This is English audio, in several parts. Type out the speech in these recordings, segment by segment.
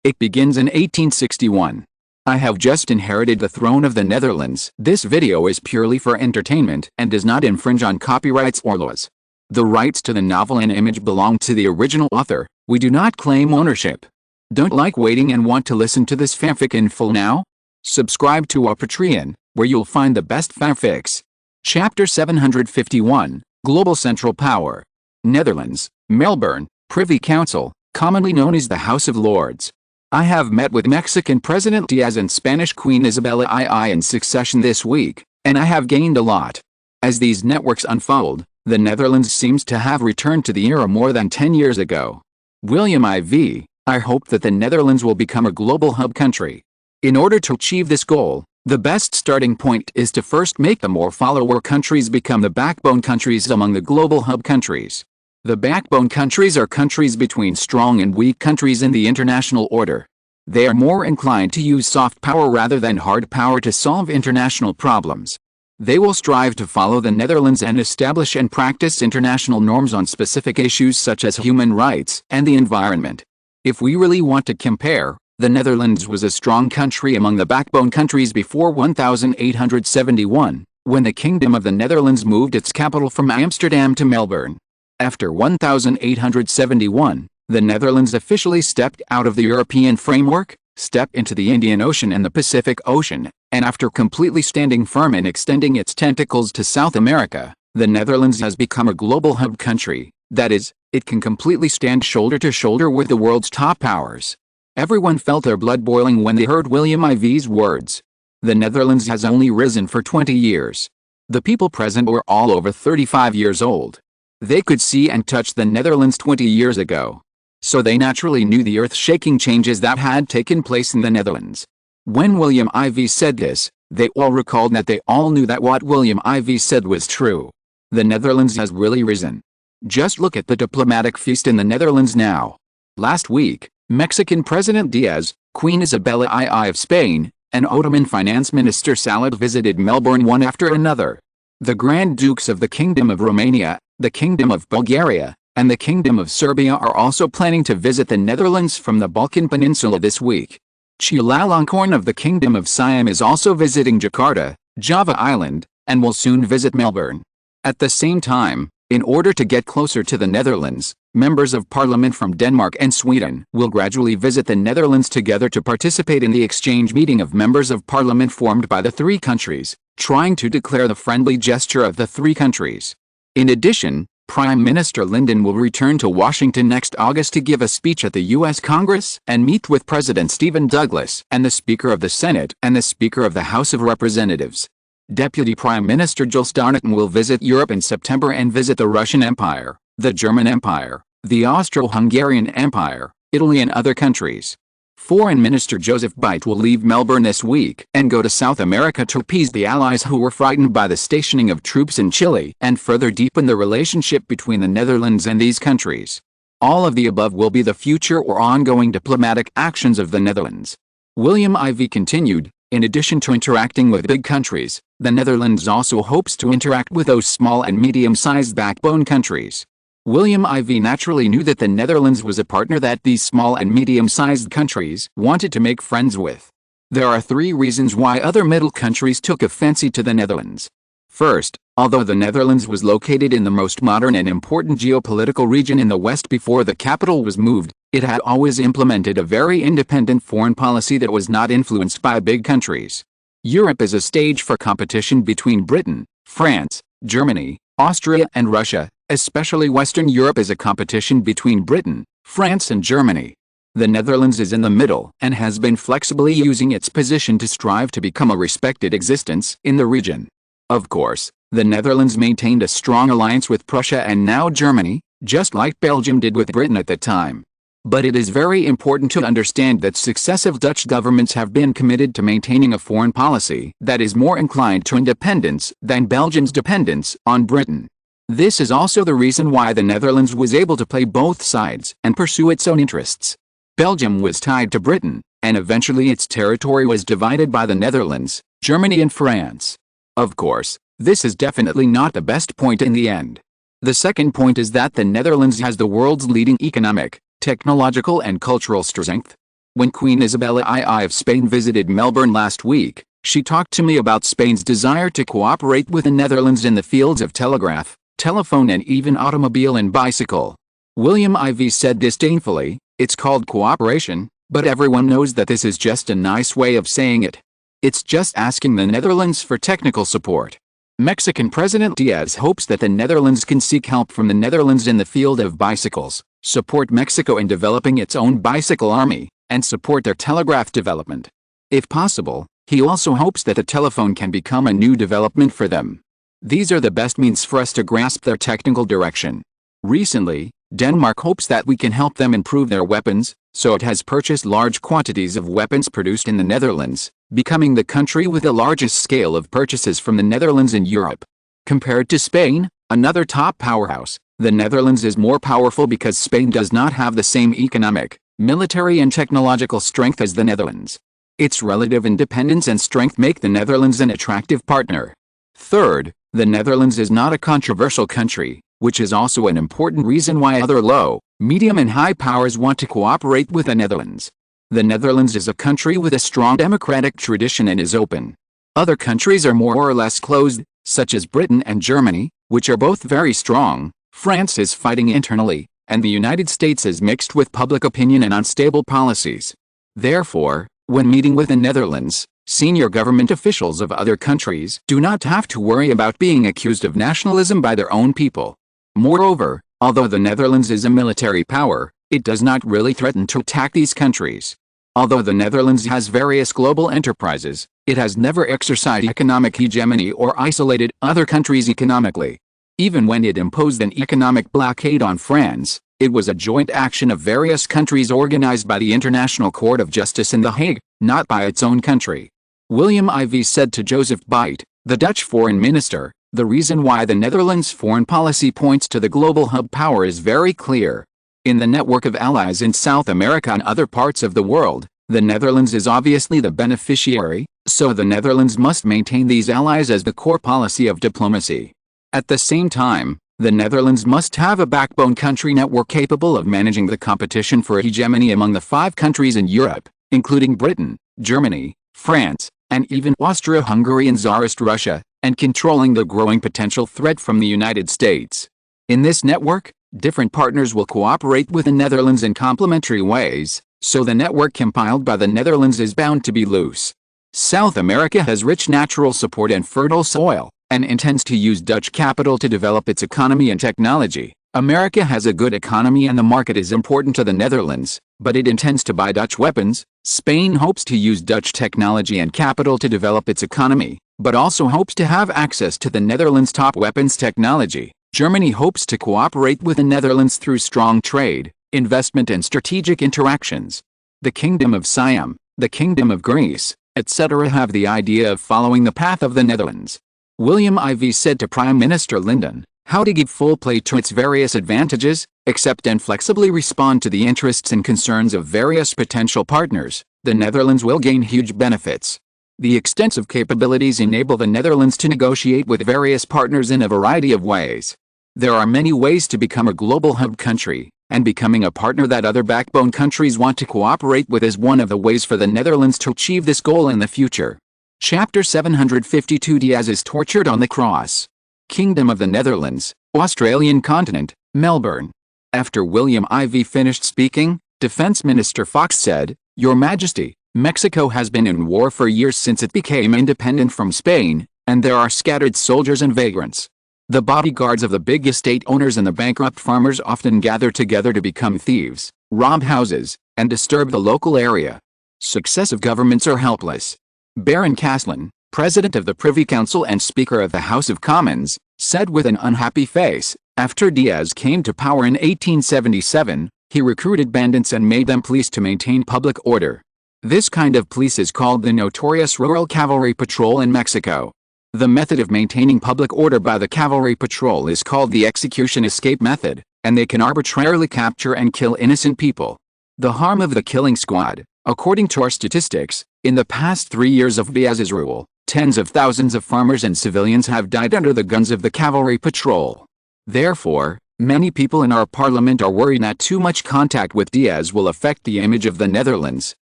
It begins in 1861. I have just inherited the throne of the Netherlands. This video is purely for entertainment and does not infringe on copyrights or laws. The rights to the novel and image belong to the original author. We do not claim ownership. Don't like waiting and want to listen to this fanfic in full now? Subscribe to our Patreon, where you'll find the best fanfics. Chapter 751, Global Central Power. Netherlands, Melbourne, Privy Council, commonly known as the House of Lords. I have met with Mexican President Diaz and Spanish Queen Isabella II in succession this week, and I have gained a lot. As these networks unfold, the Netherlands seems to have returned to the era more than 10 years ago. William IV, I hope that the Netherlands will become a global hub country. In order to achieve this goal, the best starting point is to first make the more follower countries become the backbone countries among the global hub countries. The backbone countries are countries between strong and weak countries in the international order. They are more inclined to use soft power rather than hard power to solve international problems. They will strive to follow the Netherlands and establish and practice international norms on specific issues such as human rights and the environment. If we really want to compare, the Netherlands was a strong country among the backbone countries before 1871, when the Kingdom of the Netherlands moved its capital from Amsterdam to Melbourne. After 1871, the Netherlands officially stepped out of the European framework, stepped into the Indian Ocean and the Pacific Ocean, and after completely standing firm and extending its tentacles to South America, the Netherlands has become a global hub country. That is, it can completely stand shoulder to shoulder with the world's top powers. Everyone felt their blood boiling when they heard William IV's words. The Netherlands has only risen for 20 years. The people present were all over 35 years old. They could see and touch the Netherlands 20 years ago. So they naturally knew the earth-shaking changes that had taken place in the Netherlands. When William IV said this, they all recalled that they all knew that what William IV said was true. The Netherlands has really risen. Just look at the diplomatic feast in the Netherlands now. Last week, Mexican President Diaz, Queen Isabella II of Spain, and Ottoman Finance Minister Salad visited Melbourne one after another. The Grand Dukes of the Kingdom of Romania, the Kingdom of Bulgaria, and the Kingdom of Serbia are also planning to visit the Netherlands from the Balkan Peninsula this week. Chulalongkorn of the Kingdom of Siam is also visiting Jakarta, Java Island, and will soon visit Melbourne. At the same time, in order to get closer to the Netherlands, members of parliament from Denmark and Sweden will gradually visit the Netherlands together to participate in the exchange meeting of members of parliament formed by the three countries, trying to declare the friendly gesture of the three countries. In addition, Prime Minister Lyndon will return to Washington next August to give a speech at the U.S. Congress and meet with President Stephen Douglas and the Speaker of the Senate and the Speaker of the House of Representatives. Deputy Prime Minister Jules Starnatten will visit Europe in September and visit the Russian Empire, the German Empire, the Austro-Hungarian Empire, Italy and other countries. Foreign Minister Joseph Bite will leave Melbourne this week and go to South America to appease the allies who were frightened by the stationing of troops in Chile and further deepen the relationship between the Netherlands and these countries. All of the above will be the future or ongoing diplomatic actions of the Netherlands. William IV continued, in addition to interacting with big countries, the Netherlands also hopes to interact with those small and medium-sized backbone countries. William IV naturally knew that the Netherlands was a partner that these small and medium-sized countries wanted to make friends with. There are three reasons why other middle countries took a fancy to the Netherlands. First, although the Netherlands was located in the most modern and important geopolitical region in the West before the capital was moved, it had always implemented a very independent foreign policy that was not influenced by big countries. Europe is a stage for competition between Britain, France, Germany, Austria and Russia. Especially Western Europe is a competition between Britain, France and Germany. The Netherlands is in the middle and has been flexibly using its position to strive to become a respected existence in the region. Of course, the Netherlands maintained a strong alliance with Prussia and now Germany, just like Belgium did with Britain at the time. But it is very important to understand that successive Dutch governments have been committed to maintaining a foreign policy that is more inclined to independence than Belgium's dependence on Britain. This is also the reason why the Netherlands was able to play both sides and pursue its own interests. Belgium was tied to Britain, and eventually its territory was divided by the Netherlands, Germany and France. Of course, this is definitely not the best point in the end. The second point is that the Netherlands has the world's leading economic, technological and cultural strength. When Queen Isabella II of Spain visited Melbourne last week, she talked to me about Spain's desire to cooperate with the Netherlands in the fields of telegraph, telephone and even automobile and bicycle. William IV said disdainfully, "It's called cooperation, but everyone knows that this is just a nice way of saying it. It's just asking the Netherlands for technical support." Mexican President Diaz hopes that the Netherlands can seek help from the Netherlands in the field of bicycles, support Mexico in developing its own bicycle army, and support their telegraph development. If possible, he also hopes that the telephone can become a new development for them. These are the best means for us to grasp their technical direction. Recently, Denmark hopes that we can help them improve their weapons, so it has purchased large quantities of weapons produced in the Netherlands, becoming the country with the largest scale of purchases from the Netherlands in Europe. Compared to Spain, another top powerhouse, the Netherlands is more powerful because Spain does not have the same economic, military and technological strength as the Netherlands. Its relative independence and strength make the Netherlands an attractive partner. Third, the Netherlands is not a controversial country, which is also an important reason why other low, medium and high powers want to cooperate with the Netherlands. The Netherlands is a country with a strong democratic tradition and is open. Other countries are more or less closed, such as Britain and Germany, which are both very strong. France is fighting internally, and the United States is mixed with public opinion and unstable policies. Therefore, when meeting with the Netherlands, senior government officials of other countries do not have to worry about being accused of nationalism by their own people. Moreover, although the Netherlands is a military power, it does not really threaten to attack these countries. Although the Netherlands has various global enterprises, it has never exercised economic hegemony or isolated other countries economically. Even when it imposed an economic blockade on France, it was a joint action of various countries organized by the International Court of Justice in The Hague, not by its own country. William IV said to Joseph Beit, the Dutch foreign minister, "The reason why the Netherlands' foreign policy points to the global hub power is very clear. In the network of allies in South America and other parts of the world, the Netherlands is obviously the beneficiary, so the Netherlands must maintain these allies as the core policy of diplomacy. At the same time, the Netherlands must have a backbone country network capable of managing the competition for hegemony among the 5 countries in Europe, including Britain, Germany, France, and even Austria-Hungary and Tsarist Russia, and controlling the growing potential threat from the United States. In this network, different partners will cooperate with the Netherlands in complementary ways, so the network compiled by the Netherlands is bound to be loose. South America has rich natural support and fertile soil, and intends to use Dutch capital to develop its economy and technology. America has a good economy and the market is important to the Netherlands, but it intends to buy Dutch weapons. Spain hopes to use Dutch technology and capital to develop its economy, but also hopes to have access to the Netherlands' top weapons technology. Germany hopes to cooperate with the Netherlands through strong trade, investment and strategic interactions. The Kingdom of Siam, the Kingdom of Greece, etc. have the idea of following the path of the Netherlands. William IV said to Prime Minister Linden, how to give full play to its various advantages, accept and flexibly respond to the interests and concerns of various potential partners. The Netherlands will gain huge benefits. The extensive capabilities enable the Netherlands to negotiate with various partners in a variety of ways. There are many ways to become a global hub country, and becoming a partner that other backbone countries want to cooperate with is one of the ways for the Netherlands to achieve this goal in the future. Chapter 752 Diaz is tortured on the cross. Kingdom of the Netherlands, Australian continent, Melbourne. After William IV finished speaking, Defense Minister Fox said, "Your Majesty, Mexico has been in war for years since it became independent from Spain, and there are scattered soldiers and vagrants. The bodyguards of the big estate owners and the bankrupt farmers often gather together to become thieves, rob houses, and disturb the local area. Successive governments are helpless." Baron Caslin, President of the Privy Council and Speaker of the House of Commons, said with an unhappy face, after Diaz came to power in 1877, he recruited bandits and made them police to maintain public order. This kind of police is called the notorious Rural Cavalry Patrol in Mexico. The method of maintaining public order by the cavalry patrol is called the execution escape method, and they can arbitrarily capture and kill innocent people. The harm of the killing squad, according to our statistics, in the past 3 years of Diaz's rule, tens of thousands of farmers and civilians have died under the guns of the cavalry patrol. Therefore, Many people in our parliament are worried that too much contact with Diaz will affect the image of the Netherlands,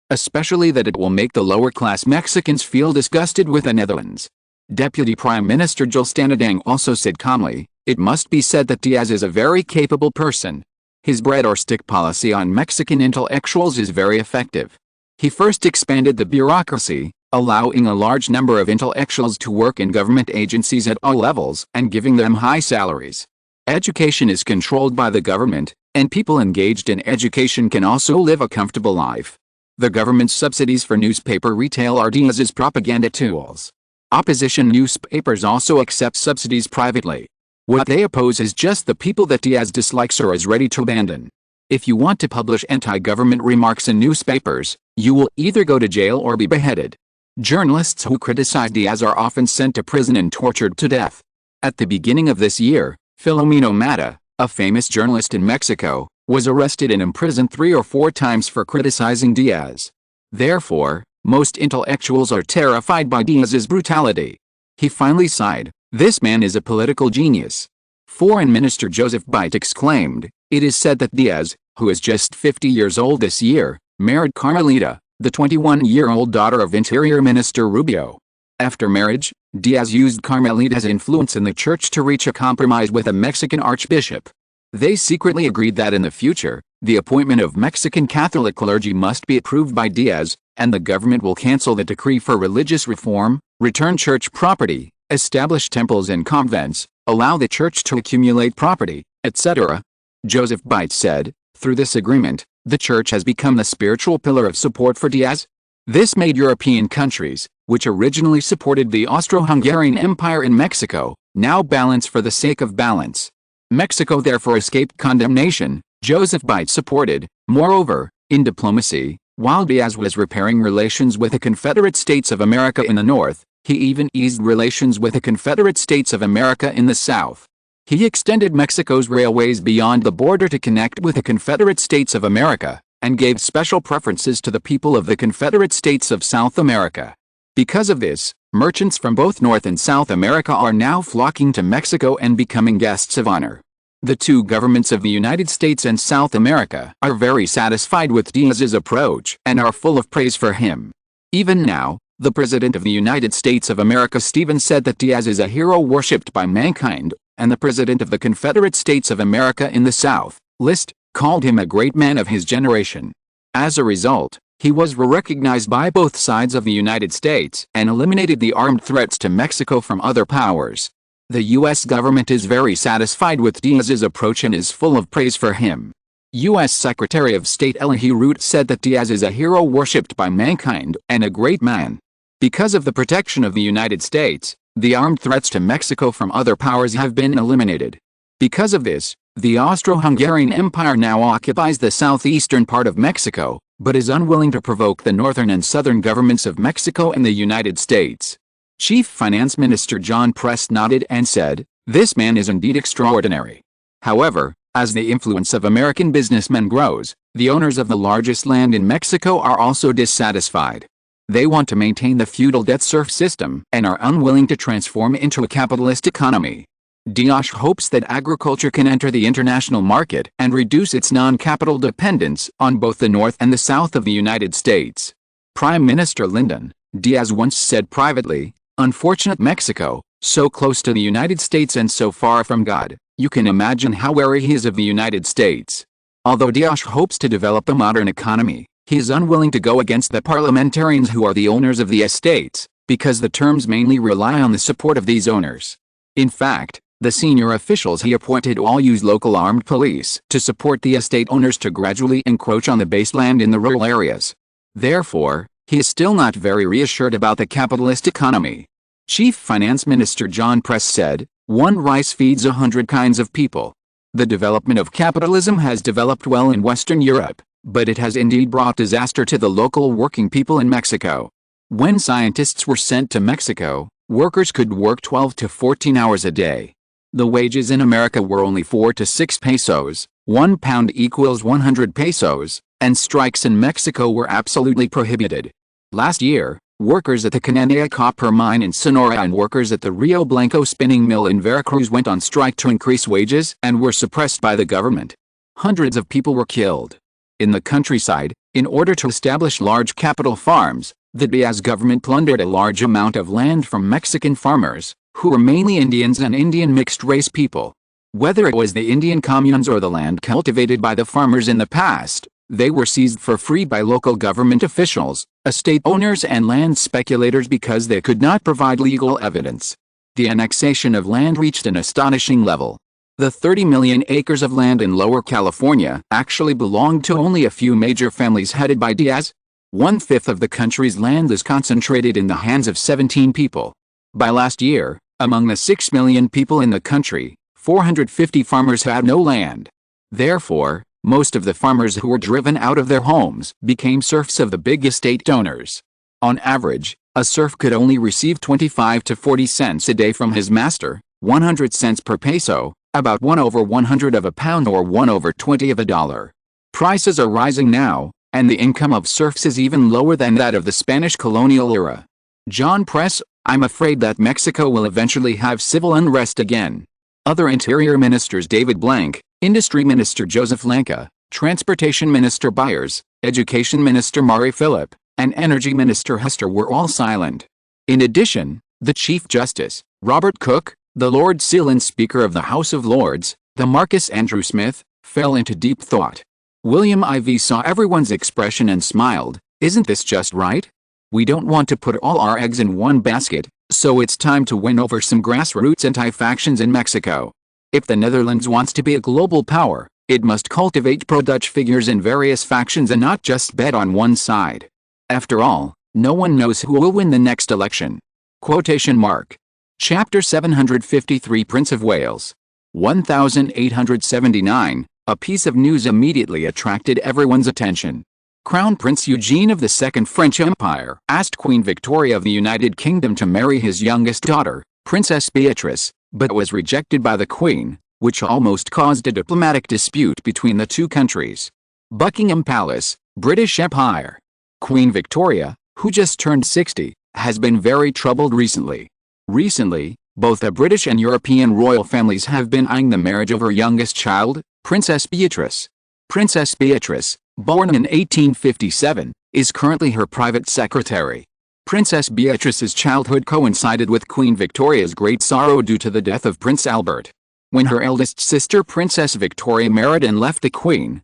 especially that it will make the lower-class Mexicans feel disgusted with the Netherlands. Deputy Prime Minister Jules Stanadang also said calmly, "It must be said that Diaz is a very capable person. His bread-or-stick policy on Mexican intellectuals is very effective. He first expanded the bureaucracy, allowing a large number of intellectuals to work in government agencies at all levels and giving them high salaries. Education is controlled by the government, and people engaged in education can also live a comfortable life. The government's subsidies for newspaper retail are Diaz's propaganda tools. Opposition newspapers also accept subsidies privately. What they oppose is just the people that Diaz dislikes or is ready to abandon. If you want to publish anti-government remarks in newspapers, you will either go to jail or be beheaded. Journalists who criticize Diaz are often sent to prison and tortured to death. At the beginning of this year, Filomeno Mata, a famous journalist in Mexico, was arrested and imprisoned 3 or 4 times for criticizing Diaz. Therefore, most intellectuals are terrified by Diaz's brutality. He finally sighed, "This man is a political genius." Foreign Minister Joseph Bite exclaimed, "It is said that Diaz, who is just 50 years old this year, married Carmelita, the 21-year-old daughter of Interior Minister Rubio. After marriage, Diaz used Carmelita's influence in the church to reach a compromise with a Mexican archbishop. They secretly agreed that in the future, the appointment of Mexican Catholic clergy must be approved by Diaz, and the government will cancel the decree for religious reform, return church property, establish temples and convents, allow the church to accumulate property, etc." Joseph Bite said, "Through this agreement, the church has become the spiritual pillar of support for Diaz. This made European countries, which originally supported the Austro-Hungarian Empire in Mexico, now balance for the sake of balance. Mexico therefore escaped condemnation," Joseph Bite supported. Moreover, in diplomacy, while Diaz was repairing relations with the Confederate States of America in the north, he even eased relations with the Confederate States of America in the south. He extended Mexico's railways beyond the border to connect with the Confederate States of America, and gave special preferences to the people of the Confederate States of South America. Because of this, merchants from both North and South America are now flocking to Mexico and becoming guests of honor. The two governments of the United States and South America are very satisfied with Diaz's approach and are full of praise for him. Even now, the President of the United States of America Stephen said that Diaz is a hero worshipped by mankind, and the President of the Confederate States of America in the South, List, called him a great man of his generation. As a result, he was recognized by both sides of the United States and eliminated the armed threats to Mexico from other powers. The U.S. government is very satisfied with Diaz's approach and is full of praise for him. U.S. Secretary of State Elahi Root said that Diaz is a hero worshipped by mankind and a great man. Because of the protection of the United States, the armed threats to Mexico from other powers have been eliminated. Because of this, the Austro-Hungarian Empire now occupies the southeastern part of Mexico, but is unwilling to provoke the northern and southern governments of Mexico and the United States. Chief Finance Minister John Prest nodded and said, "This man is indeed extraordinary." However, as the influence of American businessmen grows, the owners of the largest land in Mexico are also dissatisfied. They want to maintain the feudal debt serf system and are unwilling to transform into a capitalist economy. Diaz hopes that agriculture can enter the international market and reduce its non-capital dependence on both the north and the south of the United States. Prime Minister Lyndon Diaz once said privately, "Unfortunate Mexico, so close to the United States and so far from God, you can imagine how wary he is of the United States." Although Diaz hopes to develop a modern economy, he is unwilling to go against the parliamentarians who are the owners of the estates, because the terms mainly rely on the support of these owners. In fact, the senior officials he appointed all use local armed police to support the estate owners to gradually encroach on the baseland in the rural areas. Therefore, he is still not very reassured about the capitalist economy. Chief Finance Minister John Prest said, "One rice feeds 100 kinds of people." The development of capitalism has developed well in Western Europe, but it has indeed brought disaster to the local working people in Mexico. When scientists were sent to Mexico, workers could work 12 to 14 hours a day. The wages in America were only 4 to 6 pesos, 1 pound equals 100 pesos, and strikes in Mexico were absolutely prohibited. Last year, Workers at the Cananea copper mine in Sonora and workers at the Rio Blanco spinning mill in Veracruz went on strike to increase wages and were suppressed by the government. Hundreds of people were killed. In the countryside, in order to establish large capital farms, the Diaz government plundered a large amount of land from Mexican farmers, who were mainly Indians and Indian mixed-race people. Whether it was the Indian communes or the land cultivated by the farmers in the past, they were seized for free by local government officials, estate owners and land speculators because they could not provide legal evidence. The annexation of land reached an astonishing level. The 30 million acres of land in Lower California actually belonged to only a few major families headed by Diaz. 1/5 of the country's land is concentrated in the hands of 17 people. By last year, among the 6 million people in the country, 450 farmers had no land. Therefore, most of the farmers who were driven out of their homes became serfs of the big estate owners. On average, a serf could only receive 25 to 40 cents a day from his master, 100 cents per peso, about 1/100 of a pound or 1/20 of a dollar. Prices are rising now, and the income of serfs is even lower than that of the Spanish colonial era. John Press, I'm afraid that Mexico will eventually have civil unrest again. Other Interior Ministers David Blank, Industry Minister Joseph Lanka, Transportation Minister Byers, Education Minister Mari Philip, and Energy Minister Hester were all silent. In addition, the Chief Justice, Robert Cook, the Lord Seal and Speaker of the House of Lords, the Marcus Andrew Smith, fell into deep thought. William Ivey saw everyone's expression and smiled. Isn't this just right? We don't want to put all our eggs in one basket, so it's time to win over some grassroots anti-factions in Mexico. If the Netherlands wants to be a global power, it must cultivate pro-Dutch figures in various factions and not just bet on one side. After all, no one knows who will win the next election. Quotation mark. Chapter 753 Prince of Wales. 1879, a piece of news immediately attracted everyone's attention. Crown Prince Eugene of the Second French Empire asked Queen Victoria of the United Kingdom to marry his youngest daughter, Princess Beatrice, but was rejected by the Queen, which almost caused a diplomatic dispute between the two countries. Buckingham Palace, British Empire. Queen Victoria, who just turned 60, has been very troubled recently. Recently, both the British and European royal families have been eyeing the marriage of her youngest child, Princess Beatrice. Princess Beatrice, born in 1857, is currently her private secretary. Princess Beatrice's childhood coincided with Queen Victoria's great sorrow due to the death of Prince Albert. When her eldest sister Princess Victoria married and left the Queen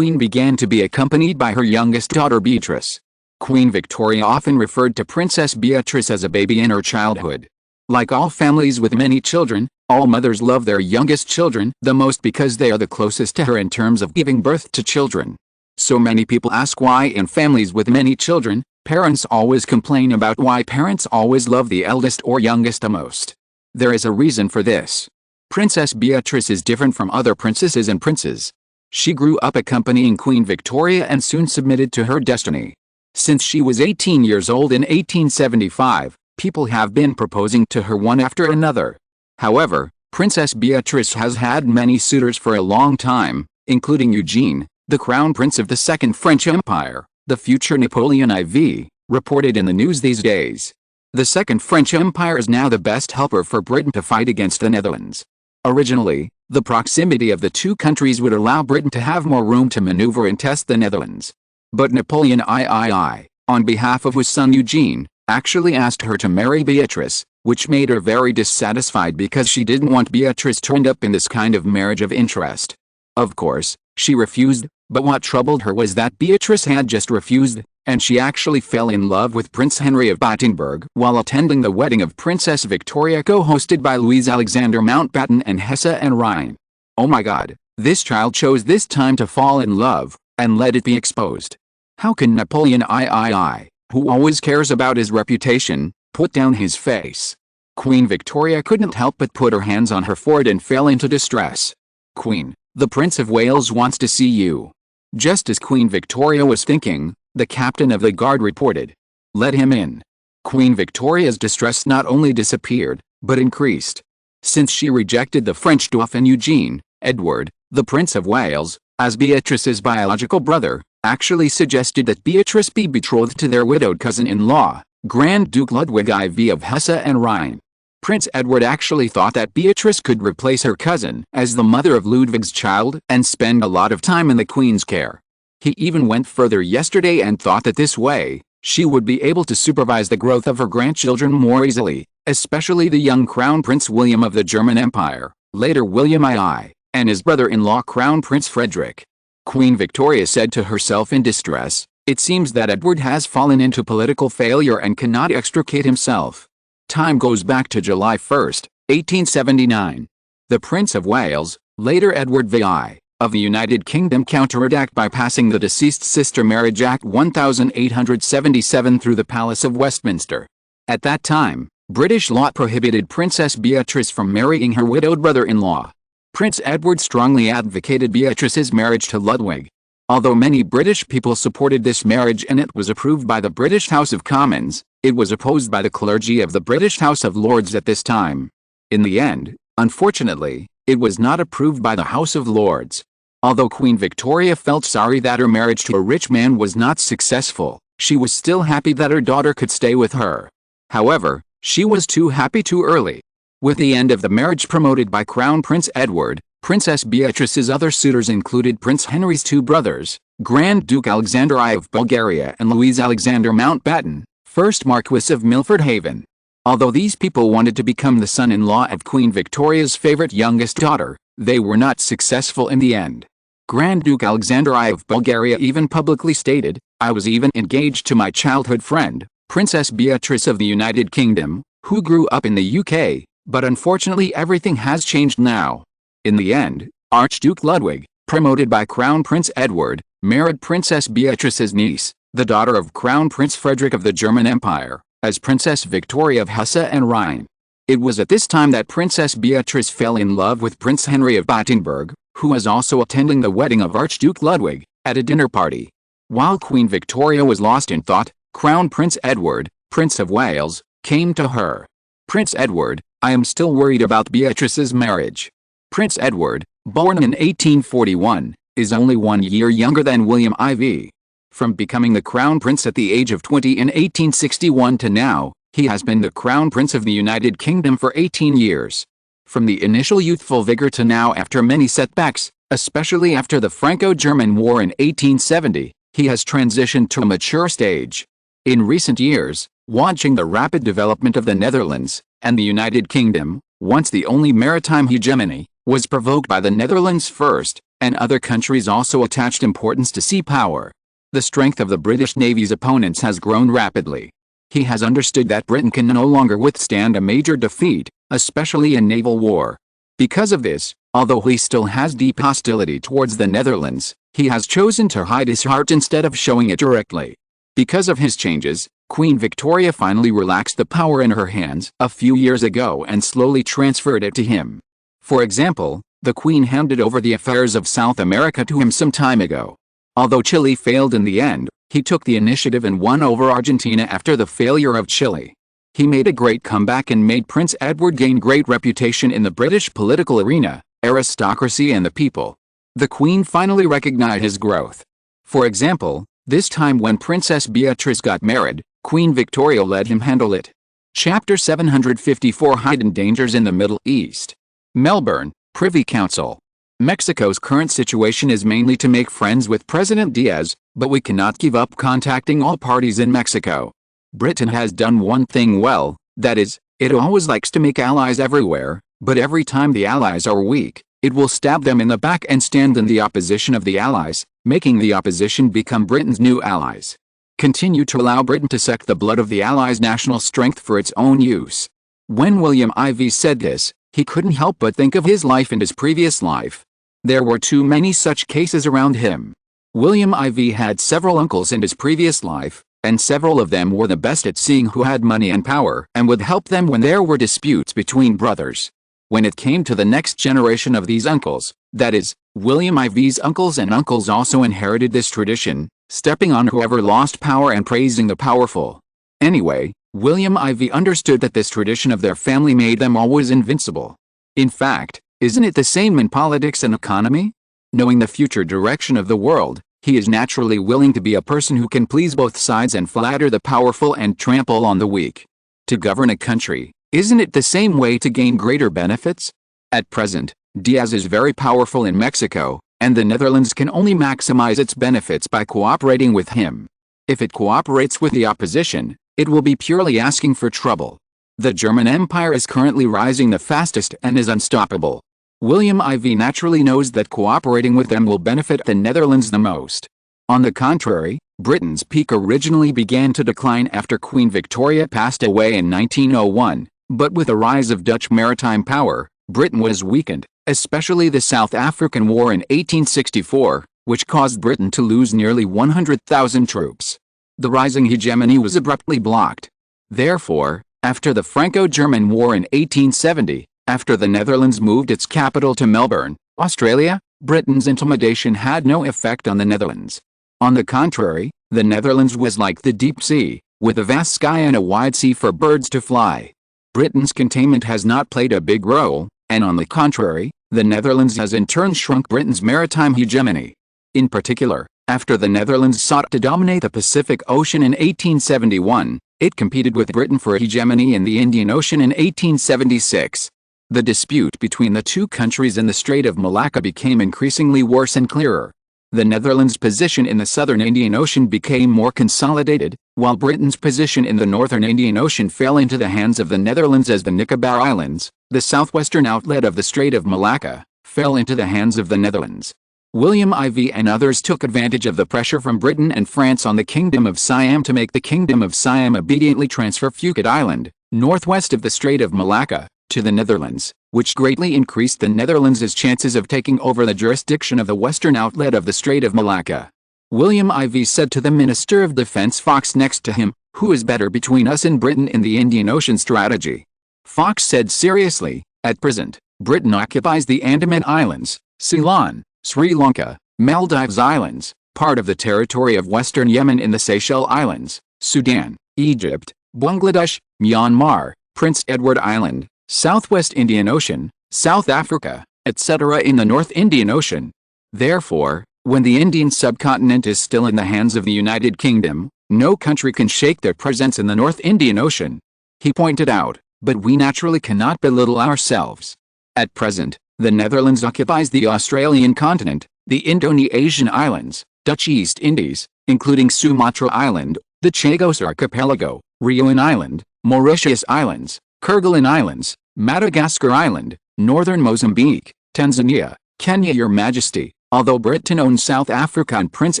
began to be accompanied by her youngest daughter Beatrice. Queen Victoria often referred to Princess Beatrice as a baby in her childhood. Like all families with many children, all mothers love their youngest children the most because they are the closest to her in terms of giving birth to children. So many people ask why in families with many children, parents always complain about why parents always love the eldest or youngest the most. There is a reason for this. Princess Beatrice is different from other princesses and princes. She grew up accompanying Queen Victoria and soon submitted to her destiny. Since she was 18 years old in 1875, people have been proposing to her one after another. However, Princess Beatrice has had many suitors for a long time, including Eugene, the Crown Prince of the Second French Empire, the future Napoleon IV, reported in the news these days. The Second French Empire is now the best helper for Britain to fight against the Netherlands. Originally, the proximity of the two countries would allow Britain to have more room to maneuver and test the Netherlands. But Napoleon III, on behalf of his son Eugene, actually asked her to marry Beatrice, which made her very dissatisfied because she didn't want Beatrice turned up in this kind of marriage of interest. Of course, she refused, but what troubled her was that Beatrice had just refused, and she actually fell in love with Prince Henry of Battenberg while attending the wedding of Princess Victoria co-hosted by Louis Alexander Mountbatten and Hesse and Rhine. Oh my God, this child chose this time to fall in love, and let it be exposed. How can Napoleon III, who always cares about his reputation, put down his face? Queen Victoria couldn't help but put her hands on her forehead and fell into distress. Queen, the Prince of Wales wants to see you. Just as Queen Victoria was thinking, the captain of the guard reported. Let him in. Queen Victoria's distress not only disappeared, but increased. Since she rejected the French Dauphin Eugene, Edward, the Prince of Wales, as Beatrice's biological brother, actually suggested that Beatrice be betrothed to their widowed cousin-in-law, Grand Duke Ludwig IV of Hesse and Rhine. Prince Edward actually thought that Beatrice could replace her cousin as the mother of Ludwig's child and spend a lot of time in the Queen's care. He even went further yesterday and thought that this way, she would be able to supervise the growth of her grandchildren more easily, especially the young Crown Prince William of the German Empire, later William II, and his brother-in-law Crown Prince Frederick. Queen Victoria said to herself in distress, "It seems that Edward has fallen into political failure and cannot extricate himself." Time goes back to July 1, 1879. The Prince of Wales, later Edward VI, of the United Kingdom counterattacked by passing the Deceased Sister Marriage Act 1877 through the Palace of Westminster. At that time, British law prohibited Princess Beatrice from marrying her widowed brother-in-law. Prince Edward strongly advocated Beatrice's marriage to Ludwig. Although many British people supported this marriage and it was approved by the British House of Commons, it was opposed by the clergy of the British House of Lords at this time. In the end, unfortunately, it was not approved by the House of Lords. Although Queen Victoria felt sorry that her marriage to a rich man was not successful, she was still happy that her daughter could stay with her. However, she was too happy too early. With the end of the marriage promoted by Crown Prince Edward, Princess Beatrice's other suitors included Prince Henry's two brothers, Grand Duke Alexander I of Bulgaria and Louise Alexander Mountbatten, 1st Marquess of Milford Haven. Although these people wanted to become the son-in-law of Queen Victoria's favorite youngest daughter, they were not successful in the end. Grand Duke Alexander I of Bulgaria even publicly stated, "I was even engaged to my childhood friend, Princess Beatrice of the United Kingdom, who grew up in the UK, but unfortunately everything has changed now." In the end, Archduke Ludwig, promoted by Crown Prince Edward, married Princess Beatrice's niece, the daughter of Crown Prince Frederick of the German Empire, as Princess Victoria of Hesse and Rhine. It was at this time that Princess Beatrice fell in love with Prince Henry of Battenberg, who was also attending the wedding of Archduke Ludwig, at a dinner party. While Queen Victoria was lost in thought, Crown Prince Edward, Prince of Wales, came to her. "Prince Edward, I am still worried about Beatrice's marriage." Prince Edward, born in 1841, is only 1 year younger than William IV. From becoming the Crown Prince at the age of 20 in 1861 to now, he has been the Crown Prince of the United Kingdom for 18 years. From the initial youthful vigor to now, after many setbacks, especially after the Franco-German War in 1870, he has transitioned to a mature stage. In recent years, watching the rapid development of the Netherlands and the United Kingdom, once the only maritime hegemony, was provoked by the Netherlands first, and other countries also attached importance to sea power. The strength of the British Navy's opponents has grown rapidly. He has understood that Britain can no longer withstand a major defeat, especially in naval war. Because of this, although he still has deep hostility towards the Netherlands, he has chosen to hide his heart instead of showing it directly. Because of his changes, Queen Victoria finally relaxed the power in her hands a few years ago and slowly transferred it to him. For example, the Queen handed over the affairs of South America to him some time ago. Although Chile failed in the end, he took the initiative and won over Argentina after the failure of Chile. He made a great comeback and made Prince Edward gain great reputation in the British political arena, aristocracy and the people. The Queen finally recognized his growth. For example, this time when Princess Beatrice got married, Queen Victoria let him handle it. Chapter 754 Hidden Dangers in the Middle East. Melbourne, Privy Council. Mexico's current situation is mainly to make friends with President Diaz, but we cannot give up contacting all parties in Mexico. Britain has done one thing well, that is, it always likes to make allies everywhere, but every time the allies are weak, it will stab them in the back and stand in the opposition of the allies, making the opposition become Britain's new allies. Continue to allow Britain to suck the blood of the allies' national strength for its own use. When William IV said this, he couldn't help but think of his life and his previous life. There were too many such cases around him. William IV had several uncles in his previous life, and several of them were the best at seeing who had money and power and would help them when there were disputes between brothers. When it came to the next generation of these uncles, that is, William IV's uncles and uncles also inherited this tradition, stepping on whoever lost power and praising the powerful. Anyway, William IV understood that this tradition of their family made them always invincible. In fact, isn't it the same in politics and economy? Knowing the future direction of the world, He is naturally willing to be a person who can please both sides and flatter the powerful and trample on the weak. To govern a country, isn't it the same way to gain greater benefits? At present, Diaz is very powerful in Mexico, and the Netherlands can only maximize its benefits by cooperating with him. If it cooperates with the opposition, it will be purely asking for trouble. The German Empire is currently rising the fastest and is unstoppable. William IV naturally knows that cooperating with them will benefit the Netherlands the most. On the contrary, Britain's peak originally began to decline after Queen Victoria passed away in 1901, but with the rise of Dutch maritime power, Britain was weakened, especially the South African War in 1864, which caused Britain to lose nearly 100,000 troops. The rising hegemony was abruptly blocked. Therefore, after the Franco-German War in 1870, after the Netherlands moved its capital to Melbourne, Australia, Britain's intimidation had no effect on the Netherlands. On the contrary, the Netherlands was like the deep sea, with a vast sky and a wide sea for birds to fly. Britain's containment has not played a big role, and on the contrary, the Netherlands has in turn shrunk Britain's maritime hegemony. In particular, after the Netherlands sought to dominate the Pacific Ocean in 1871, it competed with Britain for hegemony in the Indian Ocean in 1876. The dispute between the two countries in the Strait of Malacca became increasingly worse and clearer. The Netherlands' position in the southern Indian Ocean became more consolidated, while Britain's position in the northern Indian Ocean fell into the hands of the Netherlands as the Nicobar Islands, the southwestern outlet of the Strait of Malacca, fell into the hands of the Netherlands. William IV and others took advantage of the pressure from Britain and France on the Kingdom of Siam to make the Kingdom of Siam obediently transfer Phuket Island, northwest of the Strait of Malacca, to the Netherlands, which greatly increased the Netherlands' chances of taking over the jurisdiction of the western outlet of the Strait of Malacca. William IV said to the Minister of Defense Fox next to him, "Who is better between us and Britain in the Indian Ocean strategy?" Fox said seriously, "At present, Britain occupies the Andaman Islands, Ceylon, Sri Lanka, Maldives Islands, part of the territory of western Yemen in the Seychelles Islands, Sudan, Egypt, Bangladesh, Myanmar, Prince Edward Island, Southwest Indian Ocean, South Africa, etc. in the North Indian Ocean. Therefore, when the Indian subcontinent is still in the hands of the United Kingdom, no country can shake their presence in the North Indian Ocean." He pointed out, "But we naturally cannot belittle ourselves. At present, the Netherlands occupies the Australian continent, the Indonesian Islands, Dutch East Indies, including Sumatra Island, the Chagos Archipelago, Reunion Island, Mauritius Islands, Kerguelen Islands, Madagascar Island, northern Mozambique, Tanzania, Kenya. Your Majesty, although Britain owns South Africa and Prince